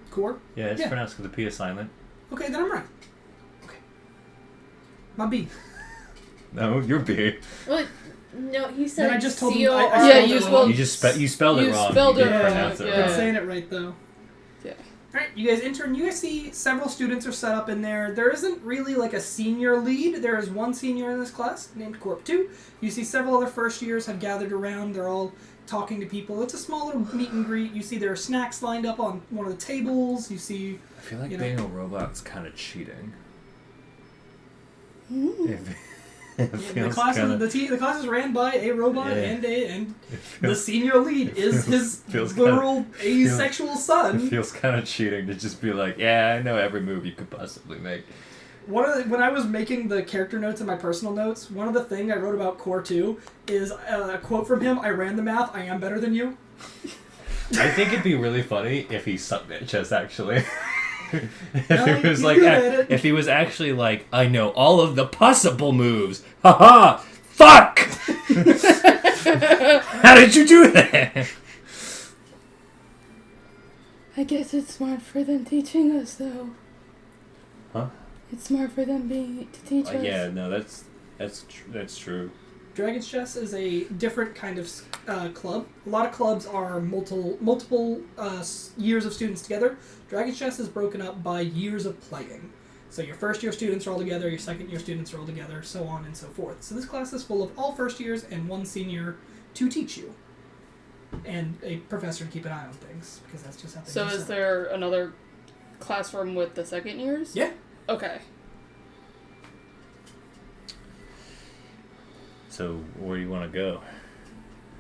Core. Yeah, it's Yeah. pronounced with the P is silent. Okay, then I'm right. Okay. My B. No, you're B. Well, no, he said Then I just told him- C-O-R. I Yeah, spelled you it spelled- wrong. You spelled it You wrong. spelled you it didn't wrong, pronounce it yeah. I'm right. saying it right though. Yeah. Alright, you guys enter and you guys see several students are set up in there. There isn't really like a senior lead. There is one senior in this class named Corp 2. You see several other first years have gathered around. They're all talking to people. It's a small little meet and greet. You see there are snacks lined up on one of the tables. You see... I feel like You know- being a robot's kind of cheating. Mm. It the feels class, kinda, the class is ran by a robot Yeah. and it the feels, senior lead is his feels kinda- literal asexual it son. feels kind of cheating to just be like, yeah, I know every move you could possibly make. When I was making the character notes in my personal notes, one of the things I wrote about Core 2 is a quote from him, I ran the math, I am better than you. I think it'd be really funny if he sucked at chess, actually. If No, it was he's like, good at it. if he was actually like, I know all of the possible moves. Haha! Fuck! How did you do that? I guess it's smart for them teaching us, though. Huh? It's smart for them to teach us. Yeah, no, that's true. Dragon's Chess is a different kind of club. A lot of clubs are multiple years of students together. Dragon's Chess is broken up by years of playing. So your first year students are all together, your second year students are all together, so on and so forth. So this class is full of all first years and one senior to teach you. And a professor to keep an eye on things, because that's just how things So are is set. there another classroom with the second years? Yeah. Okay. So where do you want to go?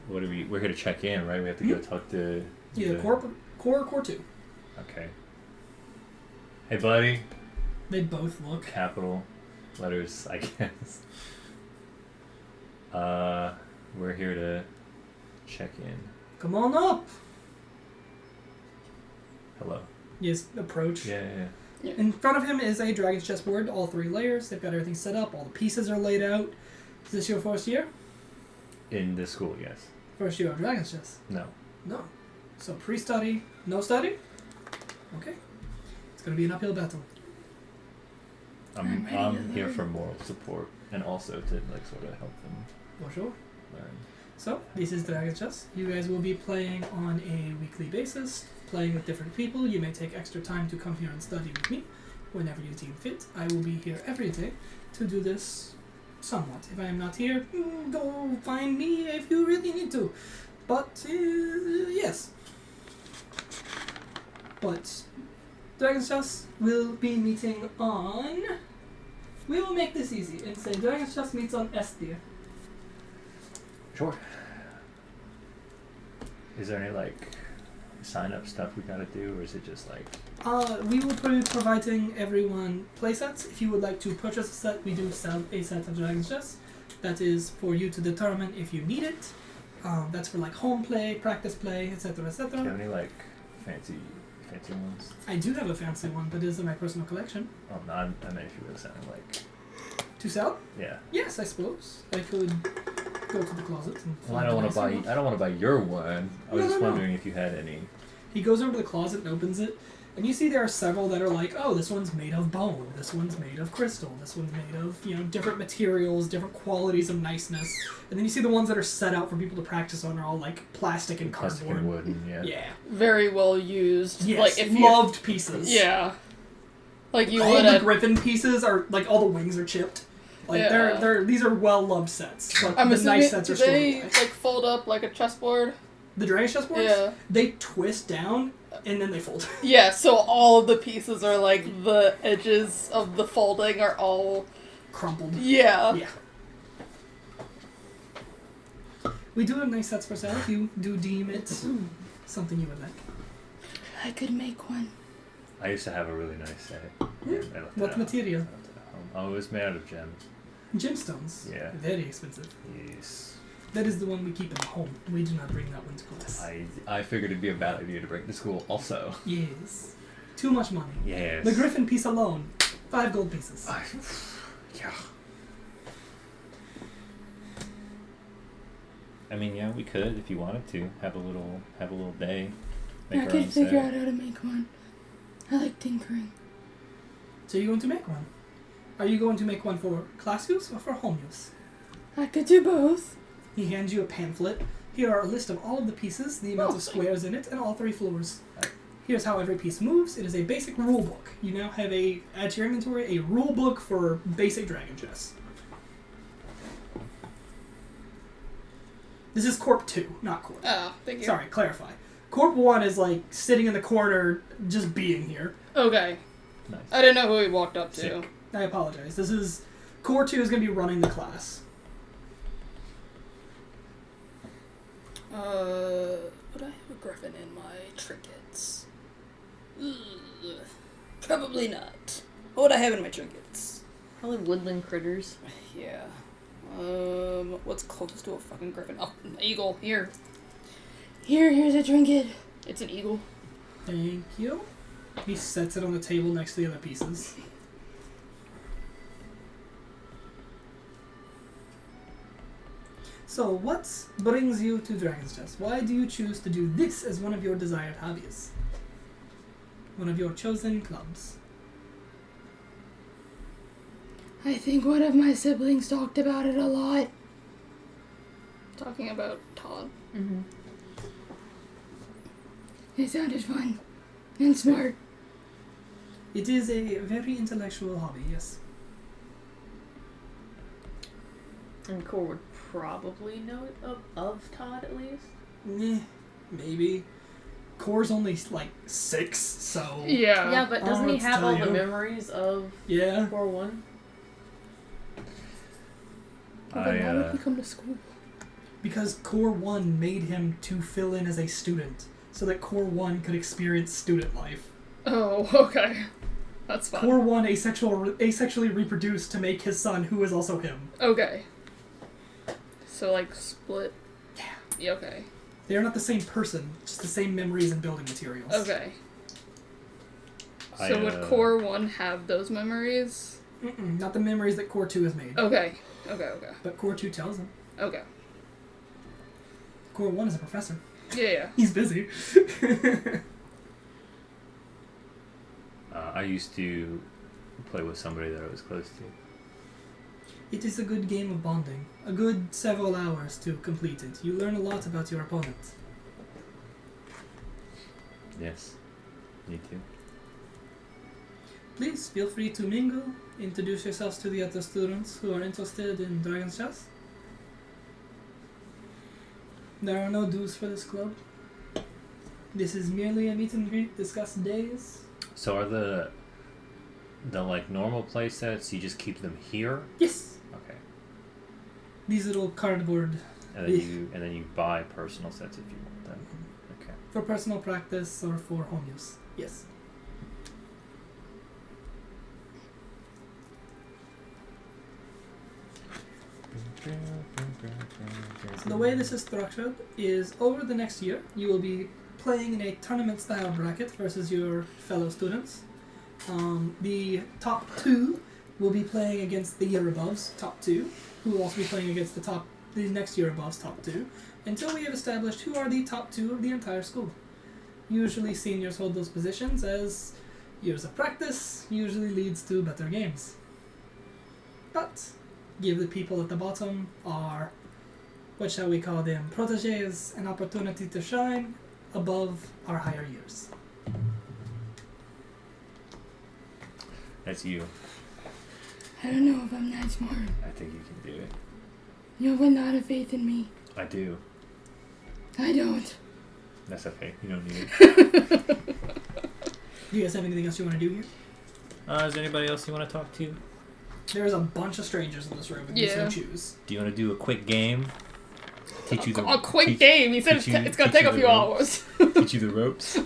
We're here to check in, right? We have to go talk to. Either the- Core or Core 2. Okay. Hey, buddy. They both look. Capital letters, I guess. We're here to check in. Come on up! Hello. Yes, approach. Yeah. In front of him is a Dragon's chessboard, all 3 layers. They've got everything set up, all the pieces are laid out. Is this your first year? In this school, yes. First year of Dragon's Chess? No. No. So pre-study, no study? Okay. It's going to be an uphill battle. I'm ready I'm to here learn. for moral support and also to like sort of help them For sure. learn. So, this is Dragon's Chess. You guys will be playing on a weekly basis, playing with different people. You may take extra time to come here and study with me whenever you deem fit. I will be here every day to do this somewhat. If I am not here, go find me if you really need to. But, yes. But, Dragon's Chess will be meeting on... We will make this easy and say Dragon's Chess meets on S-tier. Sure. Is there any like sign up stuff we gotta do, or is it just like? We will be providing everyone playsets. If you would like to purchase a set, we do sell a set of Dragon's Chess. That is for you to determine if you need it. That's for like home play, practice play, etc., Do you etc. have any like fancy ones? I do have a fancy one, but it is in my personal collection. Oh no, I meant if you were selling like. To sell? Yeah. Yes, I suppose. I could go to the closet and Well, I find don't a want to nicer buy. one. I don't want to buy your one. I was No, just no, no. wondering if you had any. He goes over to the closet and opens it, And you see there are several that are like, oh, this one's made of bone, this one's made of crystal, this one's made of, different materials, different qualities of niceness. And then you see the ones that are set out for people to practice on are all like plastic and Plastic cardboard. and wood, and yeah. Yeah. Very well used. Yes, Like if you, loved pieces. yeah. Like you All would the have. griffin pieces are, like, all the wings are chipped. Like, Yeah. these are well-loved sets. But I'm the assuming, nice sets do are stored they away. like fold up like a chessboard? The dragon chess boards? Yeah. They twist down, and then they fold. Yeah, so all of the pieces are like the edges of the folding are all Crumpled. yeah. Yeah. We do have nice sets for sale if you do deem it something you would like. I could make one. I used to have a really nice set. Yeah, I left it What at material? home. I left it at home. Oh, it was made out of gems. Gemstones. Yeah. Very expensive. Yes. That is the one we keep in home. We do not bring that one to class. I figured it'd be a bad idea to bring it to school also. Yes. Too much money. Yes. The griffin piece alone, 5 gold pieces. Yeah. I mean, yeah, we could if you wanted to have a little day. Make I our could own figure set. out how to make one. I like tinkering. So you're going to make one. Are you going to make one for class use or for home use? I could do both. He hands you a pamphlet. Here are a list of all of the pieces, the amount Oh, of squares in it, and all 3 floors. Here's how every piece moves. It is a basic rule book. You now have add to your inventory, a rule book for basic dragon chess. This is Corp 2, not Corp. Oh, thank you. Sorry, clarify. Corp 1 is like sitting in the corner, just being here. Okay. Nice. I didn't know who he walked up to. Sick. I apologize. This is... Core 2 is going to be running the class. Would I have a griffin in my trinkets? Ugh. Probably not. What would I have in my trinkets? Probably woodland critters. Yeah. What's closest to a fucking griffin? Oh, an eagle. Here. Here's a trinket. It's an eagle. Thank you. He sets it on the table next to the other pieces. So, what brings you to Dragon's Chess? Why do you choose to do this as one of your desired hobbies? One of your chosen clubs? I think one of my siblings talked about it a lot. Talking about Todd. Mm-hmm. It sounded fun. And smart. It is a very intellectual hobby, yes. And Core would probably know it of Todd at least. Maybe. Core's only like 6, so... Yeah. Yeah, but I don't doesn't know he what to have tell all the you. memories of Yeah. Core 1? Then why would he come to school? Because Core 1 made him to fill in as a student, so that Core 1 could experience student life. Oh, okay. That's fine. Core 1 asexually reproduced to make his son, who is also him. Okay. So, like, split? Yeah. Yeah, okay. They are not the same person, just the same memories and building materials. Okay. So would Core 1 have those memories? Mm-mm, not the memories that Core 2 has made. Okay. Okay. But Core 2 tells him. Okay. Core 1 is a professor. Yeah. He's busy. I used to play with somebody that I was close to. It is a good game of bonding. A good several hours to complete it. You learn a lot about your opponent. Yes. Me too. Please feel free to mingle, introduce yourselves to the other students who are interested in Dragon's Chess. There are no dues for this club. This is merely a meet and greet, discuss days. So are the like normal play sets, you just keep them here? Yes! Okay. These little cardboard And then you buy personal sets if you want them. Okay. for personal practice or for home use. Yes. So the way this is structured is over the next year, you will be playing in a tournament-style bracket versus your fellow students. The top 2 will be playing against the year above's top 2, who will also be playing against the next year above's top 2, until we have established who are the top 2 of the entire school. Usually seniors hold those positions as years of practice usually leads to better games. But give the people at the bottom are, what shall we call them, protégés, an opportunity to shine above our higher years. That's you. I don't know if I'm that smart. I think you can do it. You have a lot of faith in me. I do. I don't. That's okay. You don't need it. Do you guys have anything else you want to do here? Is there anybody else you want to talk to? There's a bunch of strangers in this room if you so Yeah. choose. Do you want to do a quick game? Teach you the A quick teach- game. He said teach you- it's gonna teach take you a the few ropes. hours. Teach you the ropes.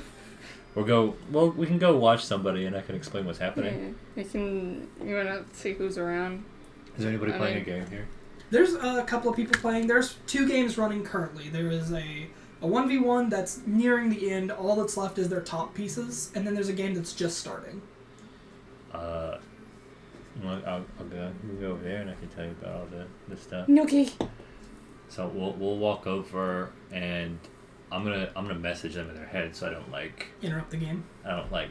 Or go. Well, we can go watch somebody, and I can explain what's happening. Yeah. You wanna see who's around? Is there anybody I playing mean- a game here? There's a couple of people playing. There's 2 games running currently. There is a 1v1 that's nearing the end. All that's left is their top pieces. And then there's a game that's just starting. Well, I'll go. We'll go over there, and I can tell you about all the stuff. Okay. So we'll walk over, and I'm gonna message them in their head, so I don't Interrupt the game.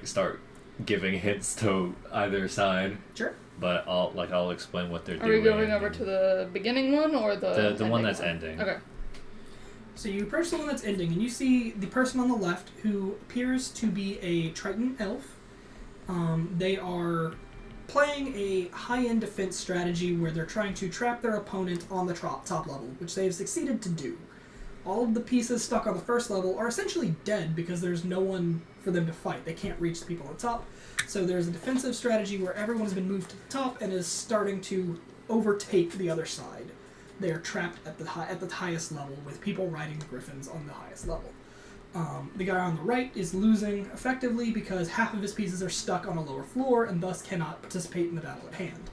start giving hints to either side. Sure. But I'll explain what they're Are doing. we going over to the beginning one or the the one ending that's ending? Okay. So you approach the one that's ending, and you see the person on the left who appears to be a Triton elf. They are playing a high-end defense strategy where they're trying to trap their opponent on the top level, which they've succeeded to do. All of the pieces stuck on the first level are essentially dead because there's no one for them to fight. They can't reach the people on top. So there's a defensive strategy where everyone has been moved to the top and is starting to overtake the other side. They are trapped at the highest level with people riding the griffins on the highest level. The guy on the right is losing effectively because half of his pieces are stuck on a lower floor and thus cannot participate in the battle at hand.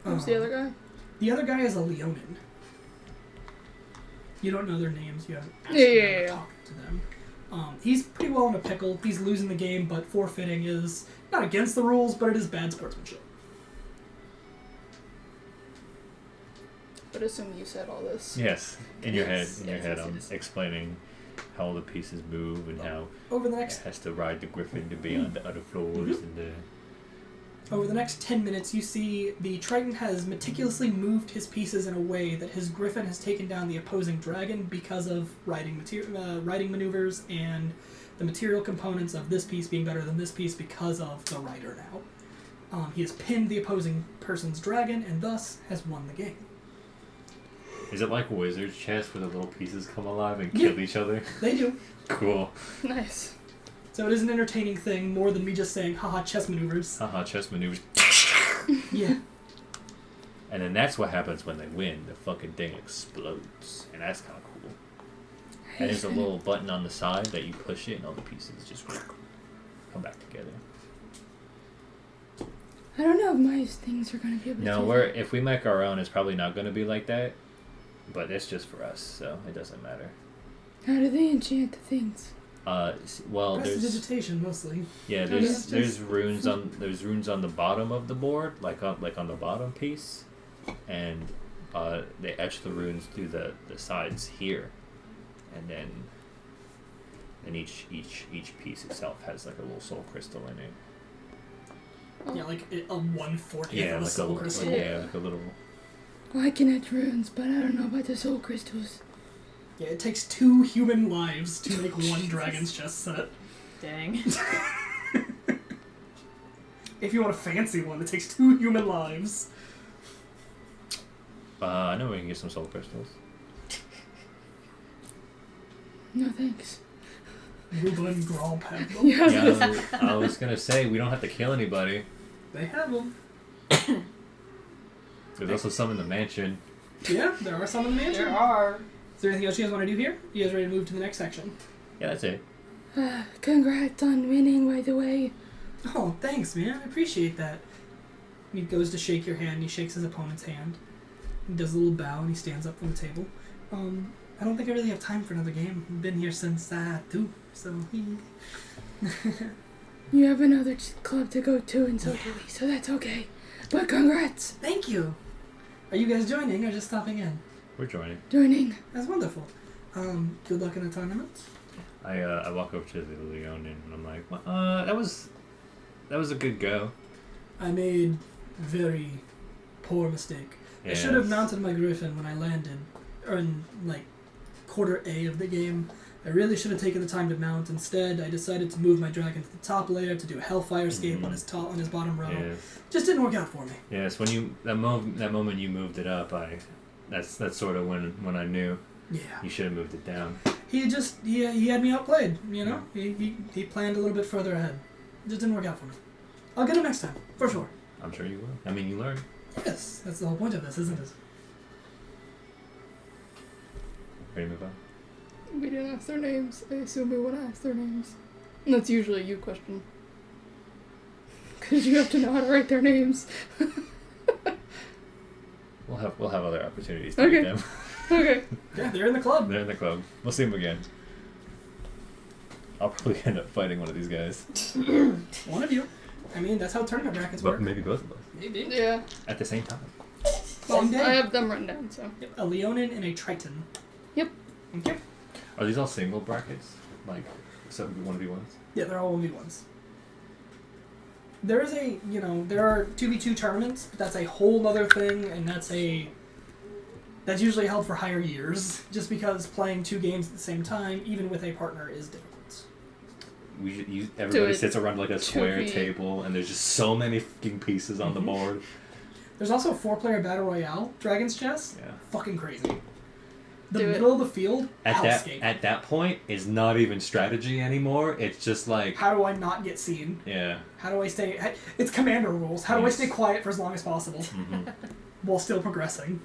Who's the other guy? The other guy is a Leonin. You don't know their names. You haven't Yeah. talked to them. He's pretty well in a pickle. He's losing the game, but forfeiting is not against the rules, but it is bad sportsmanship. But assume you said all this. Yes, in your head. Yes, In your yes, head, yes, I'm yes. explaining how all the pieces move and how Over the it next has to ride the griffin to be on the other floors and the. Over the next 10 minutes, you see the Triton has meticulously moved his pieces in a way that his griffin has taken down the opposing dragon because of riding maneuvers and the material components of this piece being better than this piece because of the rider now. He has pinned the opposing person's dragon and thus has won the game. Is it like Wizard's chess where the little pieces come alive and kill each other? They do. Cool. Nice. So it is an entertaining thing more than me just saying, haha, chess maneuvers. Haha, chess maneuvers. Yeah. And then that's what happens when they win. The fucking thing explodes. And that's kind of cool. And there's a little button on the side that you push it and all the pieces just come back together. I don't know if my things are gonna be able to No, do we're if we make our own, it's probably not going to be like that. But it's just for us, so it doesn't matter. that. How do they enchant the things? Well, there's Prestidigitation, mostly. there's runes on the bottom of the board, like on the bottom piece, and they etch the runes through the sides here, and then each piece itself has like a little soul crystal in it. Yeah, like a 1/40 Yeah, of a like soul crystal. like a little. Well, I can etch runes, but I don't know about the soul crystals. Yeah, it takes 2 human lives to make one dragon's chess set. Dang. If you want a fancy one, it takes 2 human lives. I know we can get some soul crystals. No thanks. Ruba and Gromp have them. Yeah. Yeah, I was gonna say we don't have to kill anybody. They have them. There's also some in the mansion. Yeah, there are some in the mansion. There are. Is there anything else you guys want to do here? You guys ready to move to the next section? Yeah, that's it. Congrats on winning, by the way. Oh, thanks, man. I appreciate that. He goes to shake your hand, and he shakes his opponent's hand. He does a little bow, and he stands up from the table. I don't think I really have time for another game. I've been here since 2, so... You have another club to go to, and so do we, so that's okay. But congrats! Thank you! Are you guys joining, or just stopping in? We're joining. Joining. That's wonderful. Good luck in the tournament. I walk over to the Leonin and I'm like, well, that was a good go. I made very poor mistake. I should have mounted my griffin when I landed, or in like quarter A of the game. I really should have taken the time to mount. Instead, I decided to move my dragon to the top layer to do a Hellfire Escape on his bottom row. Yes. Just didn't work out for me. Yes, when you that moment you moved it up, that's sort of when I knew Yeah. you should have moved it down. He had me outplayed, you know? He planned a little bit further ahead. It just didn't work out for me. I'll get him next time, for sure. I'm sure you will. I mean, you learn. Yes, that's the whole point of this, isn't it? Ready to move on? We didn't ask their names. I assume we would ask their names. And that's usually a you question. Because you have to know how to write their names. We'll have other opportunities to Okay. meet them. Okay. Yeah, they're in the club. They're in the club. We'll see them again. I'll probably end up fighting one of these guys. One of you. I mean, that's how tournament brackets But work. maybe both of us. Maybe. Yeah. At the same time. Well, Same day. I have them written down, so. Yep, a Leonin and a Triton. Yep. Okay. Are these all single brackets? Like, so 1v1s? Yeah, they're all 1v1s. There is there are 2v2 tournaments, but that's a whole other thing, and that's usually held for higher years, just because playing 2 games at the same time, even with a partner, is difficult. Everybody sits around like a square 2v. table, and there's just so many fucking pieces on the board. There's also a 4-player Battle Royale, Dragon's Chess. Yeah. Fucking crazy. The Do it. middle of the field, hellscape. At that point, is not even strategy anymore. It's just like, How do I not get seen? yeah. How do I stay... It's commander rules. How do I Yes. stay quiet for as long as possible Mm-hmm. while still progressing?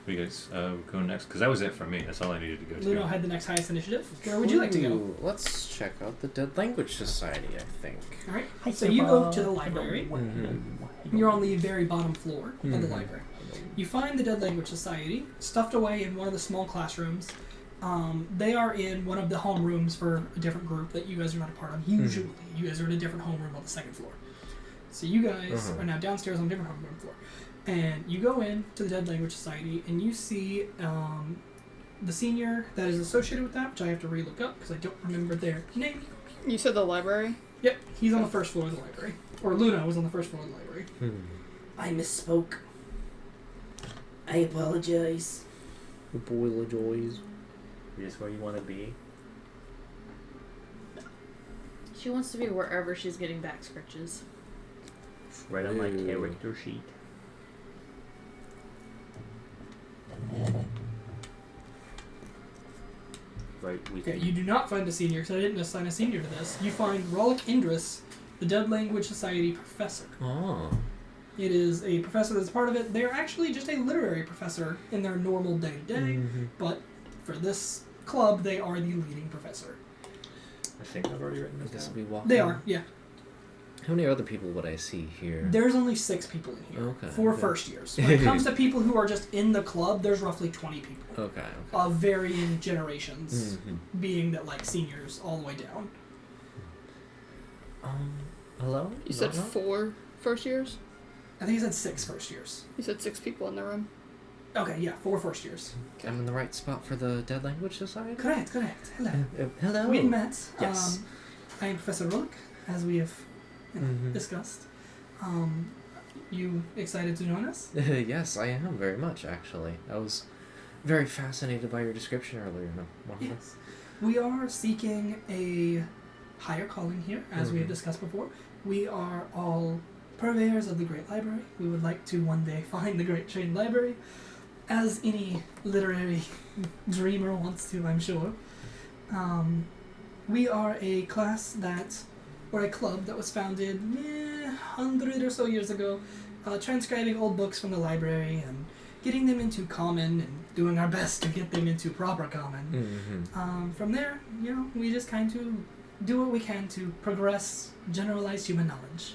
We guys go next? Because that was it for me. That's all I needed to go to. Luno had the next highest initiative. Where would you like to go? Ooh, let's check out the Dead Language Society, I think. Alright, so you go to the library. Mm-hmm. You're on the very bottom floor of the Mhm. library. You find the Dead Language Society stuffed away in one of the small classrooms. They are in one of the homerooms for a different group that you guys are not a part of. Usually, you guys are in a different homeroom on the second floor. So you guys are now downstairs on a different homeroom floor. And you go in to the Dead Language Society, and you see the senior that is associated with that, which I have to re-look up because I don't remember their name. You said the library? Yep, he's on the first floor of the library. Or Luna was on the first floor of the library. I misspoke. I apologize. Boil of joys. Is this where you want to be? She wants to be wherever she's getting back scratches. Right on my character sheet. Right, we Okay, you do not find a senior, because I didn't assign a senior to this. You find Rollick Indris, the Dead Language Society professor. Oh. It is a professor that's part of it. They're actually just a literary professor in their normal day-to-day, but for this club, they are the leading professor. I think I've already written I this guess down. we walk They in. are, yeah. How many other people would I see here? There's only 6 people in here Okay, for okay. first years. When it comes to people who are just in the club, there's roughly 20 people Okay. of varying generations, Mhm. being that like seniors all the way down. Hello? You said No? 4 first years? I think he said 6 first years. You said 6 people in the room. Okay, yeah, 4 first years. I'm in the right spot for the Dead Language Society? Correct. Hello. Hello. We met. Yes. I am Professor Rollick, as we have Mhm. discussed. You excited to join us? Yes, I am very much, actually. I was very fascinated by your description earlier. Wonderful. Yes. We are seeking a higher calling here, as we have discussed before. We are all purveyors of the Great Library. We would like to one day find the Great Chain Library, as any literary dreamer wants to, I'm sure. We are a class or a club that was founded 100 or so years ago, transcribing old books from the library and getting them into common and doing our best to get them into proper common. From there, we just kind of do what we can to progress generalized human knowledge.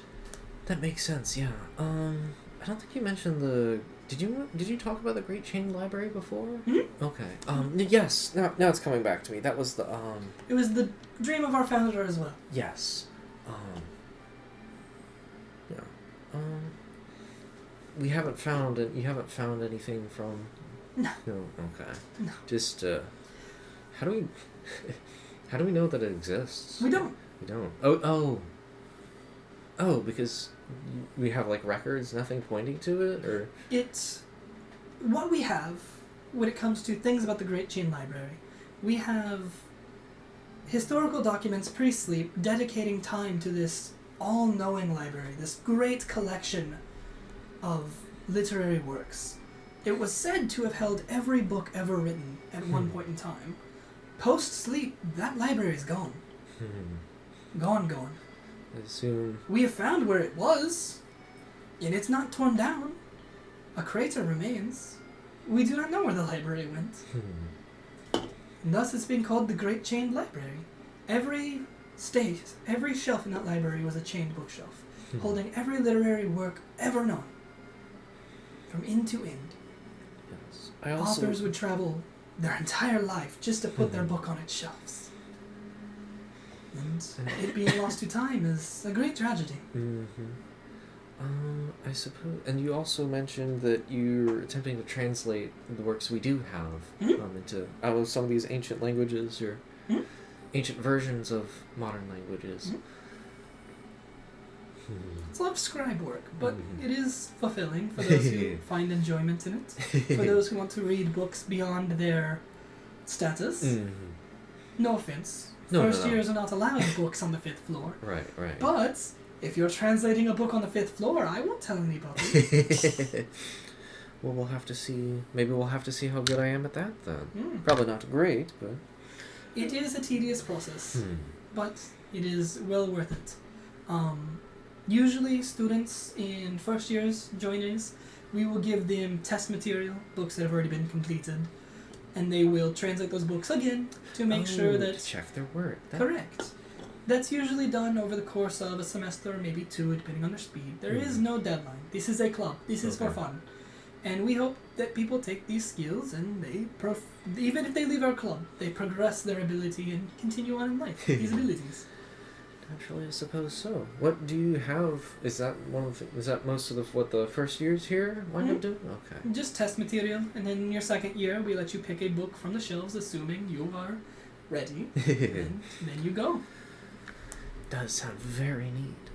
That makes sense, yeah. I don't think you mentioned the... Did you talk about the Great Chain Library before? Mm-hmm. Okay. Yes. Now it's coming back to me. That was the, It was the dream of our founder as well. Yes. Yeah. We haven't found it. You haven't found anything from... No. No. Okay. No. Just, How do we know that it exists? We don't. We don't. Oh, because we have like records, nothing pointing to it, or It's what we have when it comes to things about the Great Chain Library. We have historical documents pre-sleep dedicating time to this all-knowing library, this great collection of literary works. It was said to have held every book ever written at one point in time. Post-sleep, that library is gone. Gone. I assume. We have found where it was, and it's not torn down. A crater remains. We do not know where the library went. And thus it's been called the Great Chained Library. Every shelf in that library was a chained bookshelf, holding every literary work ever known, from end to end. Yes. I also. Authors would travel their entire life just to put their book on its shelves. And it being lost to time is a great tragedy. I suppose. And you also mentioned that you're attempting to translate the works we do have into some of these ancient languages or ancient versions of modern languages. It's a lot of scribe work, but it is fulfilling for those who find enjoyment in it. For those who want to read books beyond their status. No offense. First years are not allowed books on the 5th floor. Right. But if you're translating a book on the 5th floor, I won't tell anybody. Well, we'll have to see. Maybe we'll have to see how good I am at that then. Probably not great, but it is a tedious process, but it is well worth it. Usually, students in first years, joiners, we will give them test material, books that have already been completed, and they will translate those books again to make sure that... to check their work. Correct. That's usually done over the course of a semester or maybe 2, depending on their speed. There is no deadline. This is a club. This is for fun. And we hope that people take these skills and they, even if they leave our club, they progress their ability and continue on in life with these abilities. Naturally, I suppose so. What do you have? Is that most of what the first years here wind up doing? Okay. Just test material, and then in your second year, we let you pick a book from the shelves, assuming you are ready, and then you go. Does sound very neat.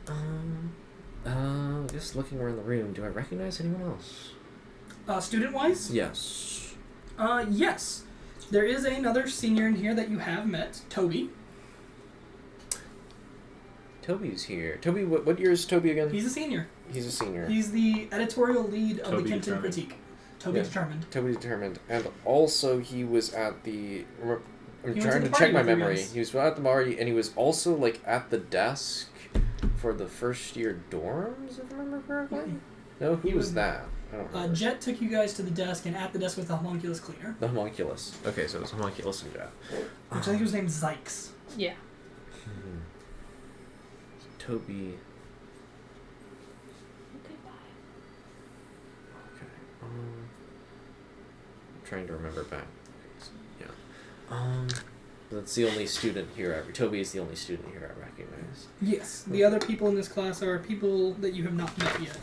Just looking around the room, do I recognize anyone else? Student-wise? Yes. Yes. There is another senior in here that you have met, Toby. Toby's here. Toby, what year is Toby again? He's a senior. He's a senior. He's the editorial lead of Toby the Kempton determined. critique. Toby determined. Toby determined. And also he was at the... I'm He went trying to to the check party my with you memory. guys. He was at the party, and he was also like at the desk for the first year dorms, if I remember correctly. No, who He was was- that? I don't remember. Jet took you guys to the desk, and at the desk was the homunculus cleaner, The homunculus. Okay, so it was homunculus and Jet. which I think was named Zykes. Yeah. Toby. Okay, bye. Okay. I'm trying to remember back. Yeah. That's the only student here. Toby is the only student here I recognize. Yes, the other people in this class are people that you have not met yet.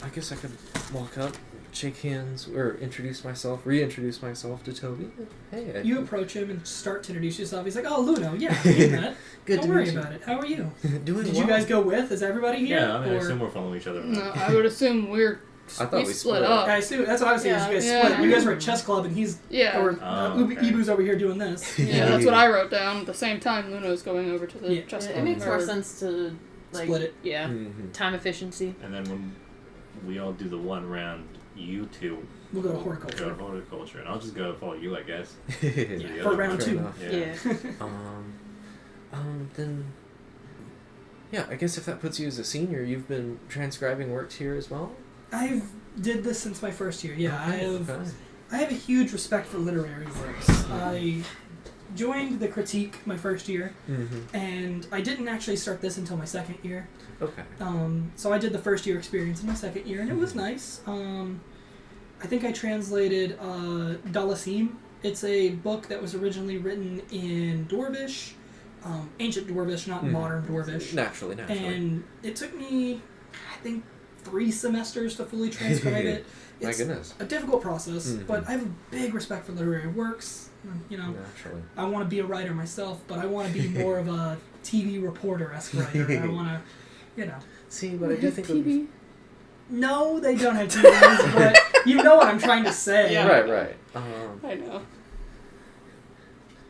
I guess I could walk up, shake hands, or reintroduce myself to Toby. Hey. You approach him and start to introduce yourself. He's like, "Oh, Luno, yeah, we met. Good Don't to worry meet you. about it. How are you? Doing Did well. you guys go with? Is everybody here? Yeah, I mean, I or... assume we're following each other. No, I would assume we thought we split. up. I assume that's what I was saying. is you guys Yeah. split. You guys were at chess club, and he's Yeah. or Okay. Ibu's over here doing this. Yeah, that's what I wrote down. At the same time, Luna's going over to the Yeah. chess It club. makes more Or- sense to like Split it. Yeah, Mhm. time efficiency. And then when we all do the one round, you two We'll go to go to horticulture. horticulture, and I'll just go follow you, I guess. Yeah, for round Fair 2. enough. Yeah. Then, yeah, I guess if that puts you as a senior, you've been transcribing works here as well? I've did this since my first year. Yeah, Okay. I have a huge respect for literary works. I joined the critique my first year, and I didn't actually start this until my second year. Okay. So I did the first year experience in my second year, and it was nice. I think I translated Dalasim. It's a book that was originally written in Dwarvish, ancient Dwarvish, not modern Dwarvish. Naturally. And it took me, I think, 3 semesters to fully transcribe it. My It's goodness. a difficult process, Mhm. but I have a big respect for literary works. You know, Naturally. I want to be a writer myself, but I want to be more of a TV reporter-esque writer. I want to, you know. See, but I do think... it would- No, they don't have TVs, but you know what I'm trying to say. Yeah. Right. I know.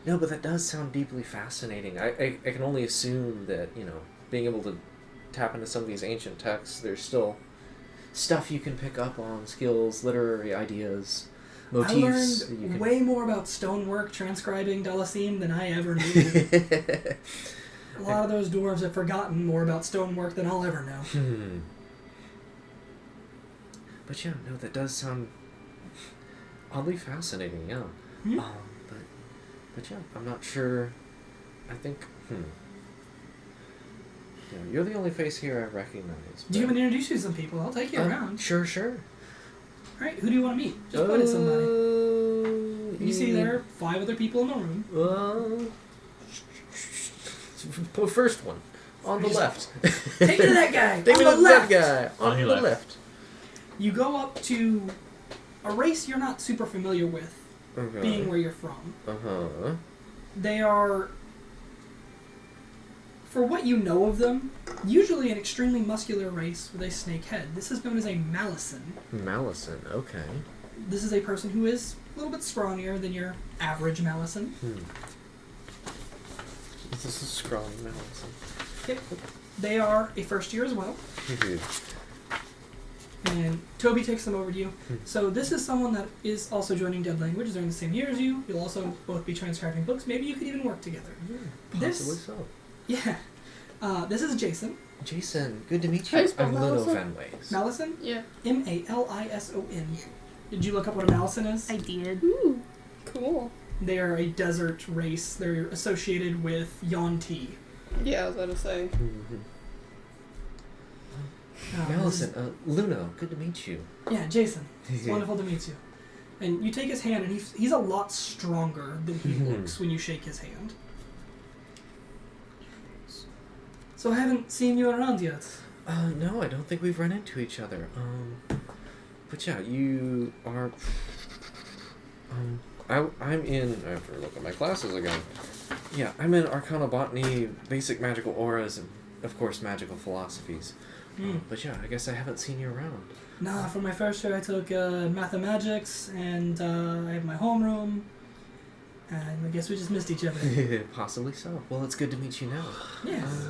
No, but that does sound deeply fascinating. I can only assume that, you know, being able to tap into some of these ancient texts, there's still stuff you can pick up on, skills, literary ideas, motifs. I that you learned can... way more about stonework transcribing Dalasim than I ever knew. A lot of those dwarves have forgotten more about stonework than I'll ever know. But yeah, no, that does sound oddly fascinating, yeah. Hmm? But yeah, I'm not sure. I think, Yeah, you're the only face here I recognize. Do you want me to introduce you to some people? I'll take you around. Sure. Alright, who do you want to meet? Just point at somebody. You see there are 5 other people in the room. First one. On the left. Take me to that guy! Take me on to the that left! guy. On On your the left. left. You go up to a race you're not super familiar with, being where you're from. Uh-huh. They are, for what you know of them, usually an extremely muscular race with a snake head. This is known as a Malison. Malison, okay. This is a person who is a little bit scrawnier than your average Malison. This is a scrawny Malison. Yep. They are a first year as well. And Toby takes them over to you. So this is someone that is also joining Dead Language. They're in the same year as you. You'll also both be transcribing books. Maybe you could even work together. Possibly so. Yeah. This is Jason. Jason, good to meet How do you. you spell I'm Lino Malison? Van Ways. Malison? Yeah. Malison. Did you look up what a Malison is? I did. Ooh. Cool. They are a desert race. They're associated with Yuan-Ti. Yeah, I was about to say. Malison, Luno, good to meet you. Yeah, Jason. It's wonderful to meet you. And you take his hand, and he's a lot stronger than he looks when you shake his hand. So I haven't seen you around yet. No, I don't think we've run into each other. But yeah, you are... I'm in... I have to look at my classes again. Yeah, I'm in Arcana Botany, Basic Magical Auras, and, of course, Magical Philosophies. But yeah, I guess I haven't seen you around. Nah, for my first year I took Mathemagics, and I have my homeroom, and I guess we just missed each other. Possibly so. Well, it's good to meet you now. Yes.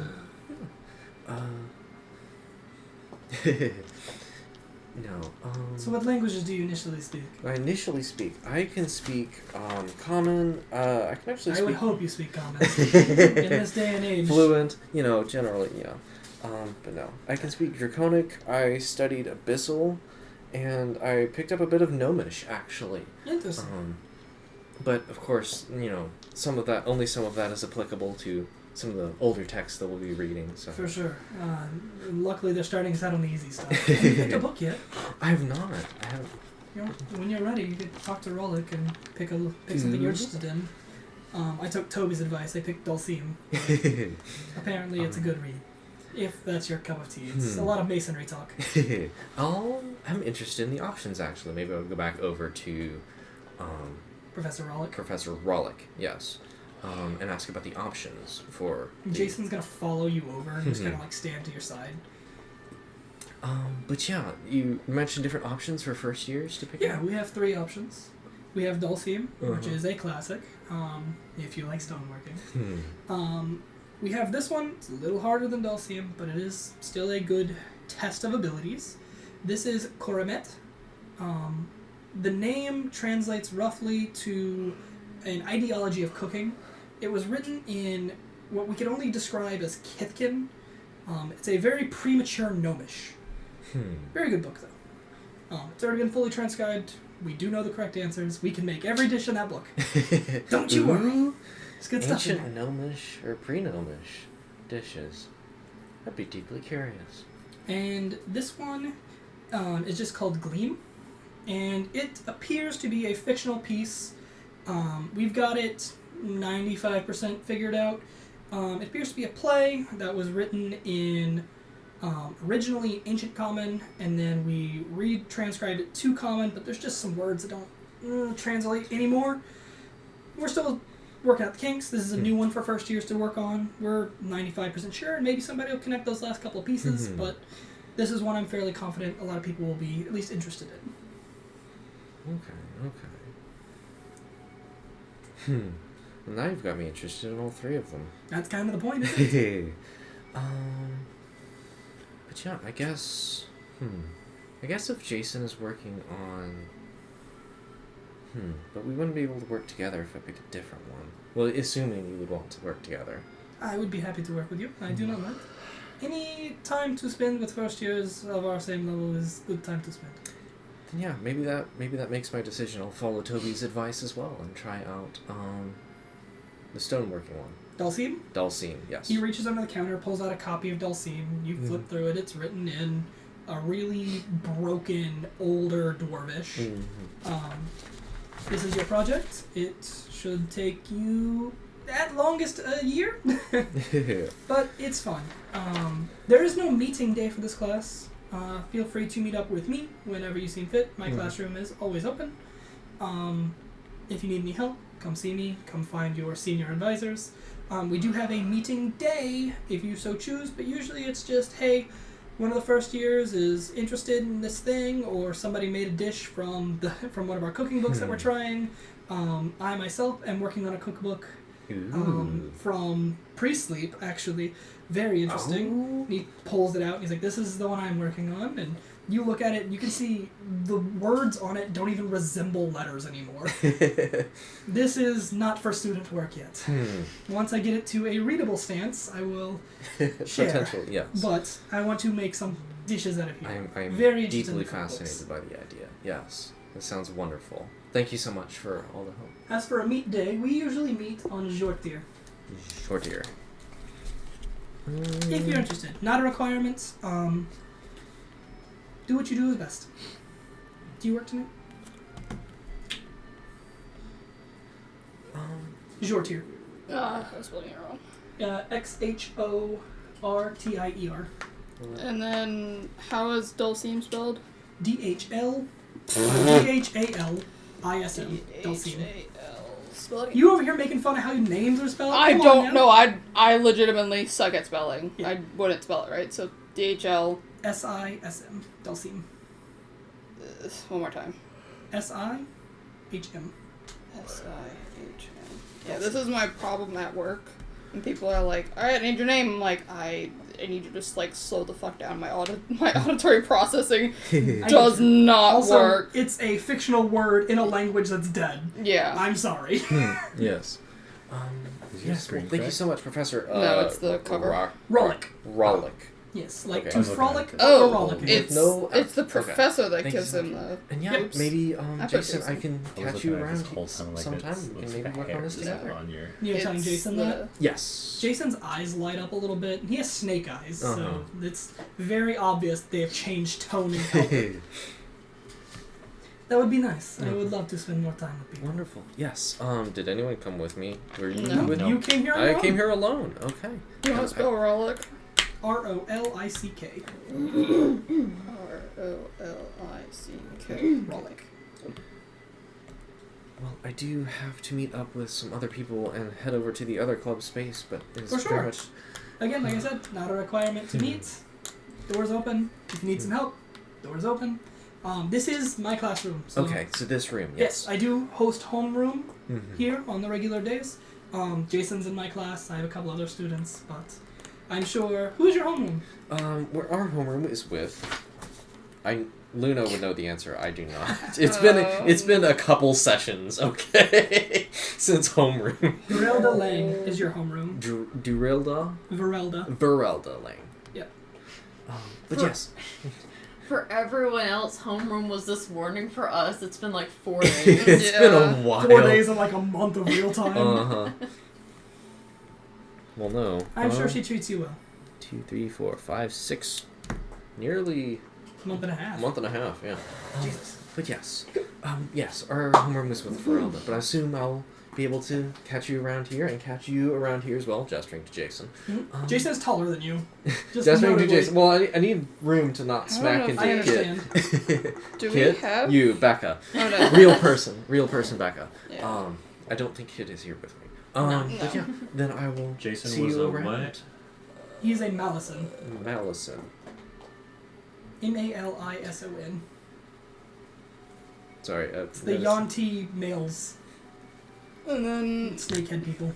No. So what languages do you initially speak? I initially speak. I can speak Common. I can actually I speak would hope you speak Common. In this day and age. fluent. You know, generally, yeah. But no, I can speak Draconic. I studied Abyssal, and I picked up a bit of Gnomish actually. Interesting. But of course, you know, only some of that is applicable to some of the older texts that we'll be reading. So For sure. Luckily they're starting us out on the easy stuff. Have you picked a book yet? I have not. I haven't. You know, when you're ready, you could talk to Rolik and pick something you're interested in. I took Toby's advice. I picked Dulcim. Apparently, it's a good read. If that's your cup of tea. It's a lot of masonry talk. I'm interested in the options actually. Maybe I'll go back over to Professor Rolik. Professor Rollick, yes, and ask about the options for. Jason's gonna follow you over and just kind of like stand to your side. But yeah, you mentioned different options for first years to pick. Yeah, up? we have 3 options. We have Dulcim, which Uh-huh. is a classic, if you like stoneworking. We have this one. It's a little harder than Dulcium, but it is still a good test of abilities. This is Koremet. The name translates roughly to an ideology of cooking. It was written in what we can only describe as Kithkin. It's a very premature gnomish. Very good book, though. It's already been fully transcribed. We do know the correct answers. We can make every dish in that book. Don't you worry. It's good stuff in Ancient there. gnomish or pre-gnomish dishes. I'd be deeply curious. And this one is just called Gleam. And it appears to be a fictional piece. We've got it 95% figured out. It appears to be a play that was written in Originally Ancient Common, and then we retranscribed it to Common, but there's just some words that don't translate anymore. We're still working out the kinks. This is a new one for first years to work on. We're 95% sure, and maybe somebody will connect those last couple of pieces, but this is one I'm fairly confident a lot of people will be at least interested in. Okay. Well, now you've got me interested in all three of them. That's kind of the point, isn't it? But yeah, I guess if Jason is working on... but we wouldn't be able to work together if I picked a different one. Well, assuming you would want to work together. I would be happy to work with you. I do not mind. Any time to spend with first years of our same level is good time to spend. Then yeah, maybe that makes my decision. I'll follow Toby's advice as well and try out the stoneworking one. Dulcine? Dulcine, yes. He reaches under the counter, pulls out a copy of Dulcine. You flip through it. It's written in a really broken, older dwarvish. This is your project. It should take you, at longest, a year. But it's fun. There is no meeting day for this class. Feel free to meet up with me whenever you seem fit. My classroom is always open. If you need any help, come see me. Come find your senior advisors. We do have a meeting day if you so choose, but usually it's just, hey, one of the first years is interested in this thing, or somebody made a dish from one of our cooking books that we're trying. I myself am working on a cookbook from pre-sleep, actually. Very interesting. He pulls it out, and he's like, this is the one I'm working on, and you look at it, and you can see the words on it don't even resemble letters anymore. This is not for student work yet. Once I get it to a readable stance, I will share. Potential, yes. But I want to make some dishes out of here. I'm very interested deeply in cookbooks. fascinated by the idea. Yes, that sounds wonderful. Thank you so much for all the help. As for a meet day, we usually meet on Zeetier. Short ear. If you're interested. Not a requirement. Do what you do is best. Do you work tonight? Zeetier. I was spelling it wrong. Xhortier. And then, how is Dulcine spelled? DHL. DHALISM. Dulcine. Spelling. You over here making fun of how names are spelled? I Come on don't now. know. I legitimately suck at spelling. Yeah. I wouldn't spell it right. So DHL. SISM. Dulcine. One more time. SIHM. SIHM. Yeah, this is my problem at work. And people are like, "All right, I need your name." I'm like, I need you to just like slow the fuck down. My auditory processing does not Also, work. it's a fictional word in a language that's dead. Yeah. I'm sorry. Yes. Is your Yes, well, screen thank you correct? so much, Professor. No, it's the cover. Rollick. Rollick. Yes, like Okay. to I'm looking frolic at it. or Oh, rollicking. it's No, it's the okay. professor that Thank you gives so him much. the. And yeah, Yep. maybe, I put Jason, Jason. I can I was catch looking you at around this whole time, like sometime. it's, We looks can maybe like a work on hair this just together. on your... You're telling It's Jason the- that? Yes. Jason's eyes light up a little bit. He has snake eyes, Uh-huh. so it's very obvious they have changed tone and color. That would be nice. I would love to spend more time with people. Wonderful. Yes. Did anyone come with me? Were you No. with You came here I alone? came here alone. Okay. You want to spell Rollick? Rollick. Rollick. Rollick. Well, I do have to meet up with some other people and head over to the other club space, but it's For sure. very much... Again, like I said, not a requirement to meet. Doors open. If you need some help, doors open. This is my classroom. So Okay, so this room, yes, yes. I do host homeroom Mhm. here on the regular days. Jason's in my class. I have a couple other students, but I'm sure. Who's your homeroom? Where our homeroom is with... Luna would know the answer. I do not. It's been a couple sessions, okay, since homeroom. Verelda Lang is your homeroom. Durilda? Verelda. Verelda Lang. Yep. But For- yes, For everyone else, homeroom was this morning. For us, it's been like 4 days. it's been a while. 4 days and like a month of real time. Uh-huh. Well, no. I'm sure she treats you well. 2, 3, 4, 5, 6, nearly Month and a half. month and a half, yeah. Jesus. But yes, yes, our homeroom is with Verelda, but I assume I'll be able to catch you around here and catch you around here as well, gesturing to Jason. Jason is taller than you. Just Gesturing to notably. Jason. Well, I need room to not I smack don't know I into understand. Kit. Do Kit, we have? you, Becca. Oh, no. Real person, Becca. Yeah. I don't think Kit is here with me. No. But yeah, then I will Jason see was you a around. what? He's a Malison. Malison. Malison. Sorry. It's the Yonti males. And then Snakehead people.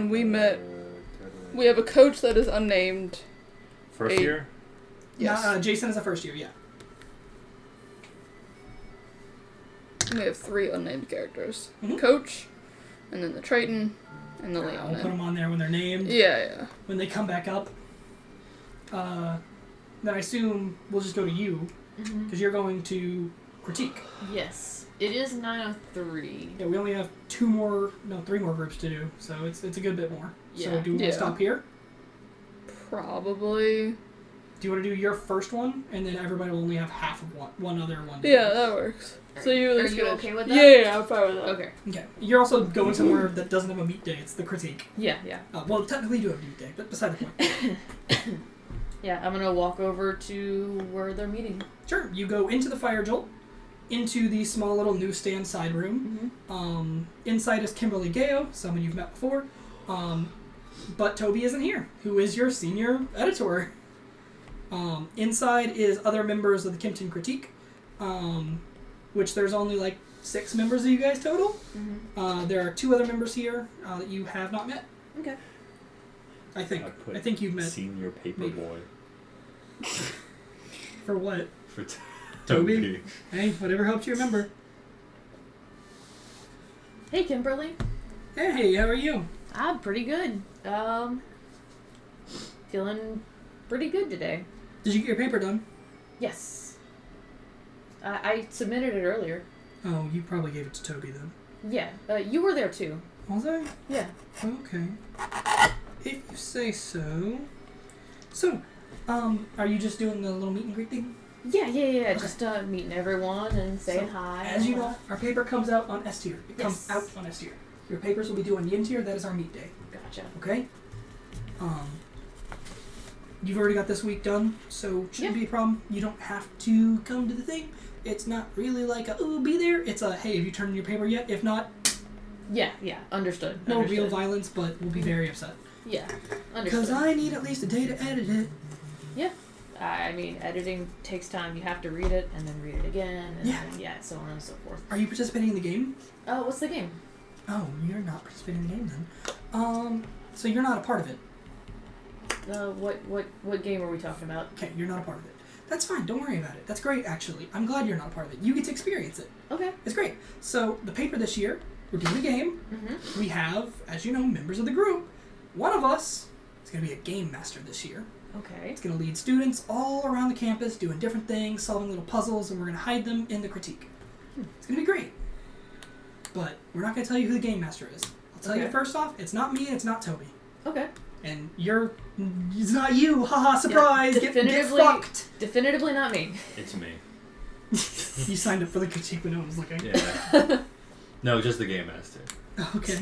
we met. We have a coach that is unnamed. First 8. year? Yes. Jason is a first year, yeah. We have 3 unnamed characters. Mhm. Coach, and then the Triton, and the I'll put Leonin. them on there when they're named. Yeah. When they come back up. Then I assume we'll just go to you, Mhm. because you're going to critique. Yes. It is 9:03. Yeah, we only have 3 more groups to do, so it's a good bit more. So Yeah. do we want Yeah. to stop here? Probably. Do you want to do your first one, and then everybody will only have half of one other one? Yeah, that works. So you at Are least you get a- okay with that? Yeah, I'm fine with that. Okay. Okay. You're also going somewhere that doesn't have a meet day. It's the critique. Yeah. Well, technically you do have a meet day, but beside the point. Yeah, I'm gonna walk over to where they're meeting. Sure. You go into the fire jolt, into the small little newsstand side room. Inside is Kimberly Gao, someone you've met before. But Toby isn't here, who is your senior editor. Inside is other members of the Kempton Critique, which there's only like 6 members of you guys total. There are 2 other members here that you have not met. Okay. I think. I put I think you've met. Senior paper maybe. boy. For what? For Toby? Hey, whatever helps you remember. Hey, Kimberly. Hey, how are you? I'm pretty good. Feeling pretty good today. Did you get your paper done? Yes. I submitted it earlier. Oh, you probably gave it to Toby then. Yeah. You were there too. Was I? Yeah. Okay. If you say so. So, are you just doing the little meet and greet thing? Yeah. Okay. Just meeting everyone and saying So, hi. As you know, our paper comes out on S tier. It comes Yes. out on S tier. Your papers will be due on Yin tier. That is our meet day. Gotcha. Okay? You've already got this week done, so shouldn't be a problem. You don't have to come to the thing. It's not really like a, ooh, be there. It's a, hey, have you turned in your paper yet? If not, Yeah. Understood. no Understood. real violence, but we'll be very upset. Yeah. Because Understood. I need at least a day to edit it. I mean, editing takes time. You have to read it and then read it again, and Yeah. then, so on and so forth. Are you participating in the game? What's the game? Oh, you're not participating in the game then. So you're not a part of it. What game are we talking about? Okay, you're not a part of it. That's fine. Don't worry about it. That's great, actually. I'm glad you're not a part of it. You get to experience it. Okay. It's great. So the paper this year, we're doing a game. Mm-hmm. We have, as you know, members of the group. One of us is going to be a game master this year. Okay. It's going to lead students all around the campus doing different things, solving little puzzles, and we're going to hide them in the critique. It's going to be great. But we're not going to tell you who the game master is. I'll tell you Okay. first off, it's not me and it's not Toby. Okay. And it's not you. Haha, surprise. Yeah, get definitively- fucked. Definitively not me. It's me. You signed up for the critique when no one was looking. Yeah. No, just the game master. Okay.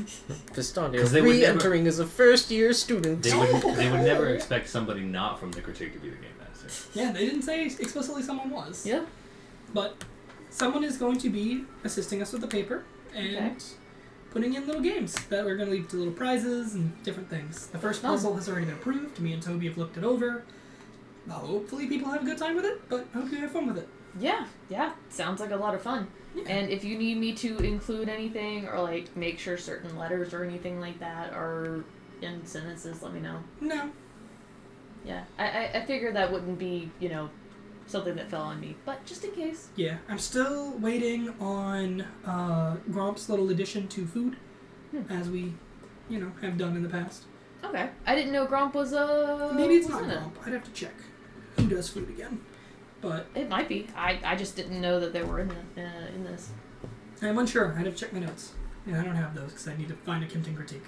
Pistandia 'Cause they would re-entering as a first-year student. They would never expect somebody not from the critique to be the game master. Yeah, they didn't say explicitly someone was. Yeah. But someone is going to be assisting us with the paper and Okay. putting in little games that we're going to lead to little prizes and different things. The first Fun. puzzle has already been approved. Me and Toby have looked it over. Hopefully people have a good time with it, but I hope you have fun with it. Yeah. Sounds like a lot of fun. Yeah. And if you need me to include anything or like make sure certain letters or anything like that are in sentences, let me know. No. Yeah. I figured that wouldn't be, something that fell on me, but just in case. Yeah, I'm still waiting on Gromp's little addition to food, as we, have done in the past. Okay. I didn't know Gromp was Maybe it's was not in it. Gromp. I'd have to check who does food again. But It might be. I just didn't know that they were in this. I'm unsure. I'd have to check my notes. Yeah, I don't have those because I need to find a Kempton critique.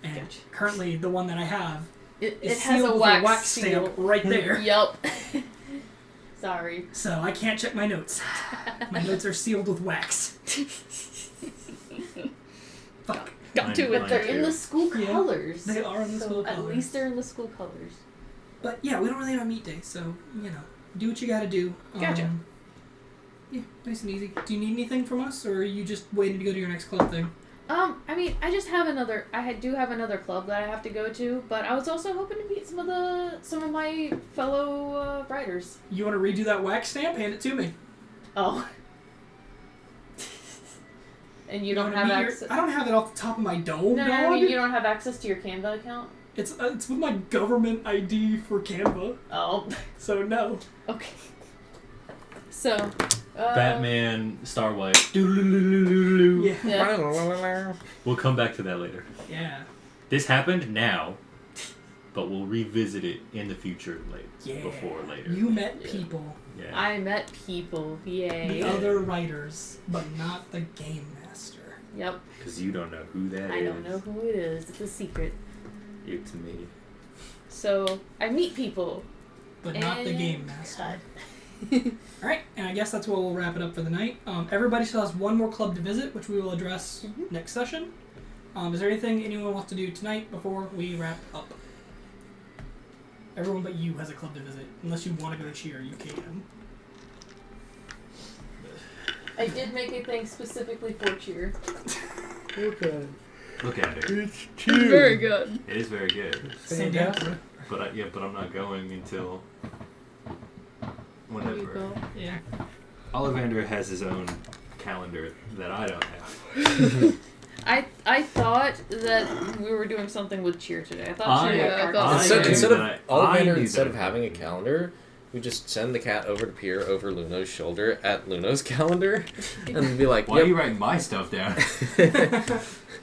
And Gotcha. currently, the one that I have It is has sealed a with wax, stamp seal. right there. Yup. Sorry. So I can't check my notes. My notes are sealed with wax. Fuck. Got to But it. they're in the school Yeah. colors. They are in the so school at colors. least they're in the school colors. But yeah, we don't really have a meet day, so do what you gotta do. Gotcha. Yeah, nice and easy. Do you need anything from us, or are you just waiting to go to your next club thing? I mean, I just have another. Do have another club that I have to go to, but I was also hoping to meet some of my fellow writers. You want to redo that wax stamp? Hand it to me. Oh. And you don't wanna have meet your- access. I don't have it off the top of my dome, No, dog. I mean you don't have access to your Canva account. It's with my government ID for Canva, Oh, so no. okay. So, Batman, Starlight. Doodle-loo-loo-loo-loo. Yeah. Yeah. We'll come back to that later. Yeah. This happened now, but we'll revisit it in the future later. Yeah. Before later. You met people, Yeah. I met people. Yay. the other writers, but not the game master. Yep. Because you don't know who that is. I don't know who it is. It's a secret. It's me. So I meet people. But not the and game master. cut. Alright, and I guess that's where we'll wrap it up for the night. Everybody still has one more club to visit, which we will address next session. Is there anything anyone wants to do tonight before we wrap up? Everyone but you has a club to visit. Unless you want to go to cheer, you can. I did make a thing specifically for cheer. Okay. Look at it. It's very good. It is very good. Fantastic. But I'm not going until There you whenever. go. Yeah. Ollivander has his own calendar that I don't have. I thought that we were doing something with cheer today. I thought I- cheer Yeah, I had thought- arcades. Instead- Instead of that I Ollivander, knew instead that. of having a calendar, we just send the cat over to peer over Luno's shoulder at Luno's calendar, and be like, Why "Yep." are you writing my stuff down?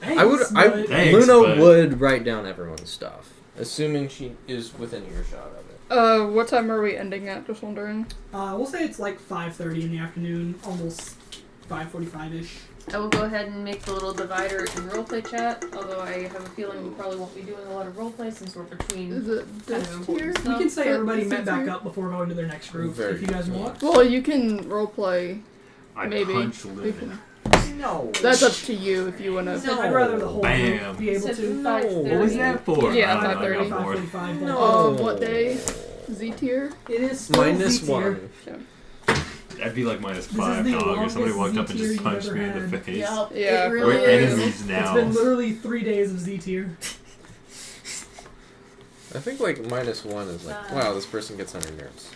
I would. Thanks, Luno but- would write down everyone's stuff, assuming she is within earshot of it. What time are we ending at? Just wondering. We'll say it's like 5:30 in the afternoon, almost 5:45-ish. I will go ahead and make the little divider in roleplay chat, although I have a feeling we probably won't be doing a lot of roleplay since we're between Is it kind this of here? important We stuff. can say everybody Is met it back here? up before going to their next group, Very if you guys good. want. Well, you can roleplay. I Maybe. punch We Luna. can- No. That's up to you if you wanna. No. I'd rather the whole Bam. group be able Said to. 5:30. What was that for? Yeah, I don't know, I 5:30. got bored. 5:45. No. What day? Zeetier? It is still Minus Zeetier. one. That'd be like This is -5, the dog, if somebody longest walked up and Z-tier just you've punched ever me in the had. face. Yep, Yeah. it We're really is. enemies now. It's been literally 3 days of Z tier. I think like -1 is like, wow, this person gets on your nerves.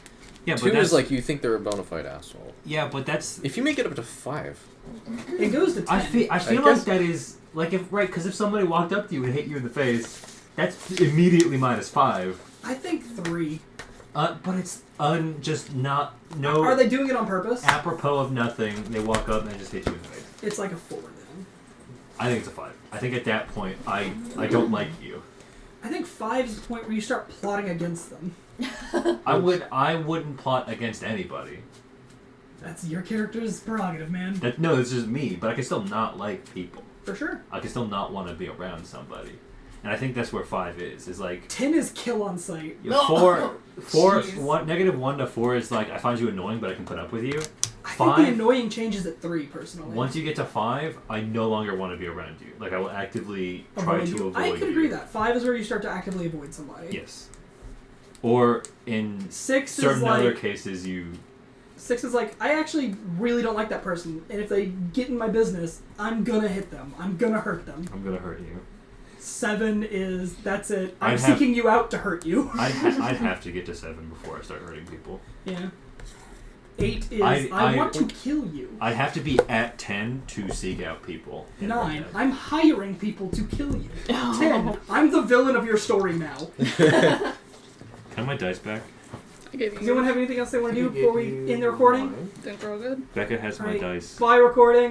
Yeah, 2 but that's is like you think they're a bona fide asshole. yeah, but that's If you make it up to 5, It goes to 10. I feel guess- like that is like because if somebody walked up to you and hit you in the face, that's immediately -5. I think 3. But it's just not no Are they doing it on purpose? apropos of nothing. They walk up and they just hit you in the face. It's like a 4 then. I think it's a 5. I think at that point I don't like you. I think 5 is the point where you start plotting against them. I wouldn't plot against anybody. That's your character's prerogative, man. No, it's just me. But I can still not like people. For sure. I can still not want to be around somebody. And I think that's where 5 is. Is like 10 is kill on sight. you know, 4 Jeez. -1 to 4 is like I find you annoying, but I can put up with you. I think 5 the annoying changes at 3, personally. Once you get to 5, I no longer want to be around you. Like I will actively try Avoid to you. avoid I can you. agree that. 5 is where you start to actively avoid somebody. Yes. Or in 6 is certain like... other cases, you 6 is like, I actually really don't like that person, and if they get in my business, I'm gonna hit them. I'm gonna hurt them. I'm gonna hurt you. 7 is, that's it. I'm I'd have- seeking you out to hurt you. I'd have to get to 7 before I start hurting people. Yeah. 8 is, I I want to kill you. I'd have to be at 10 to seek out people. and 9, hurt them. I'm hiring people to kill you. 10, I'm the villain of your story now. Can I have my dice back? I gave Does you. anyone have anything else they want to do before we end the recording? Think we're all good. Becca has my Alright. dice. Bye, recording.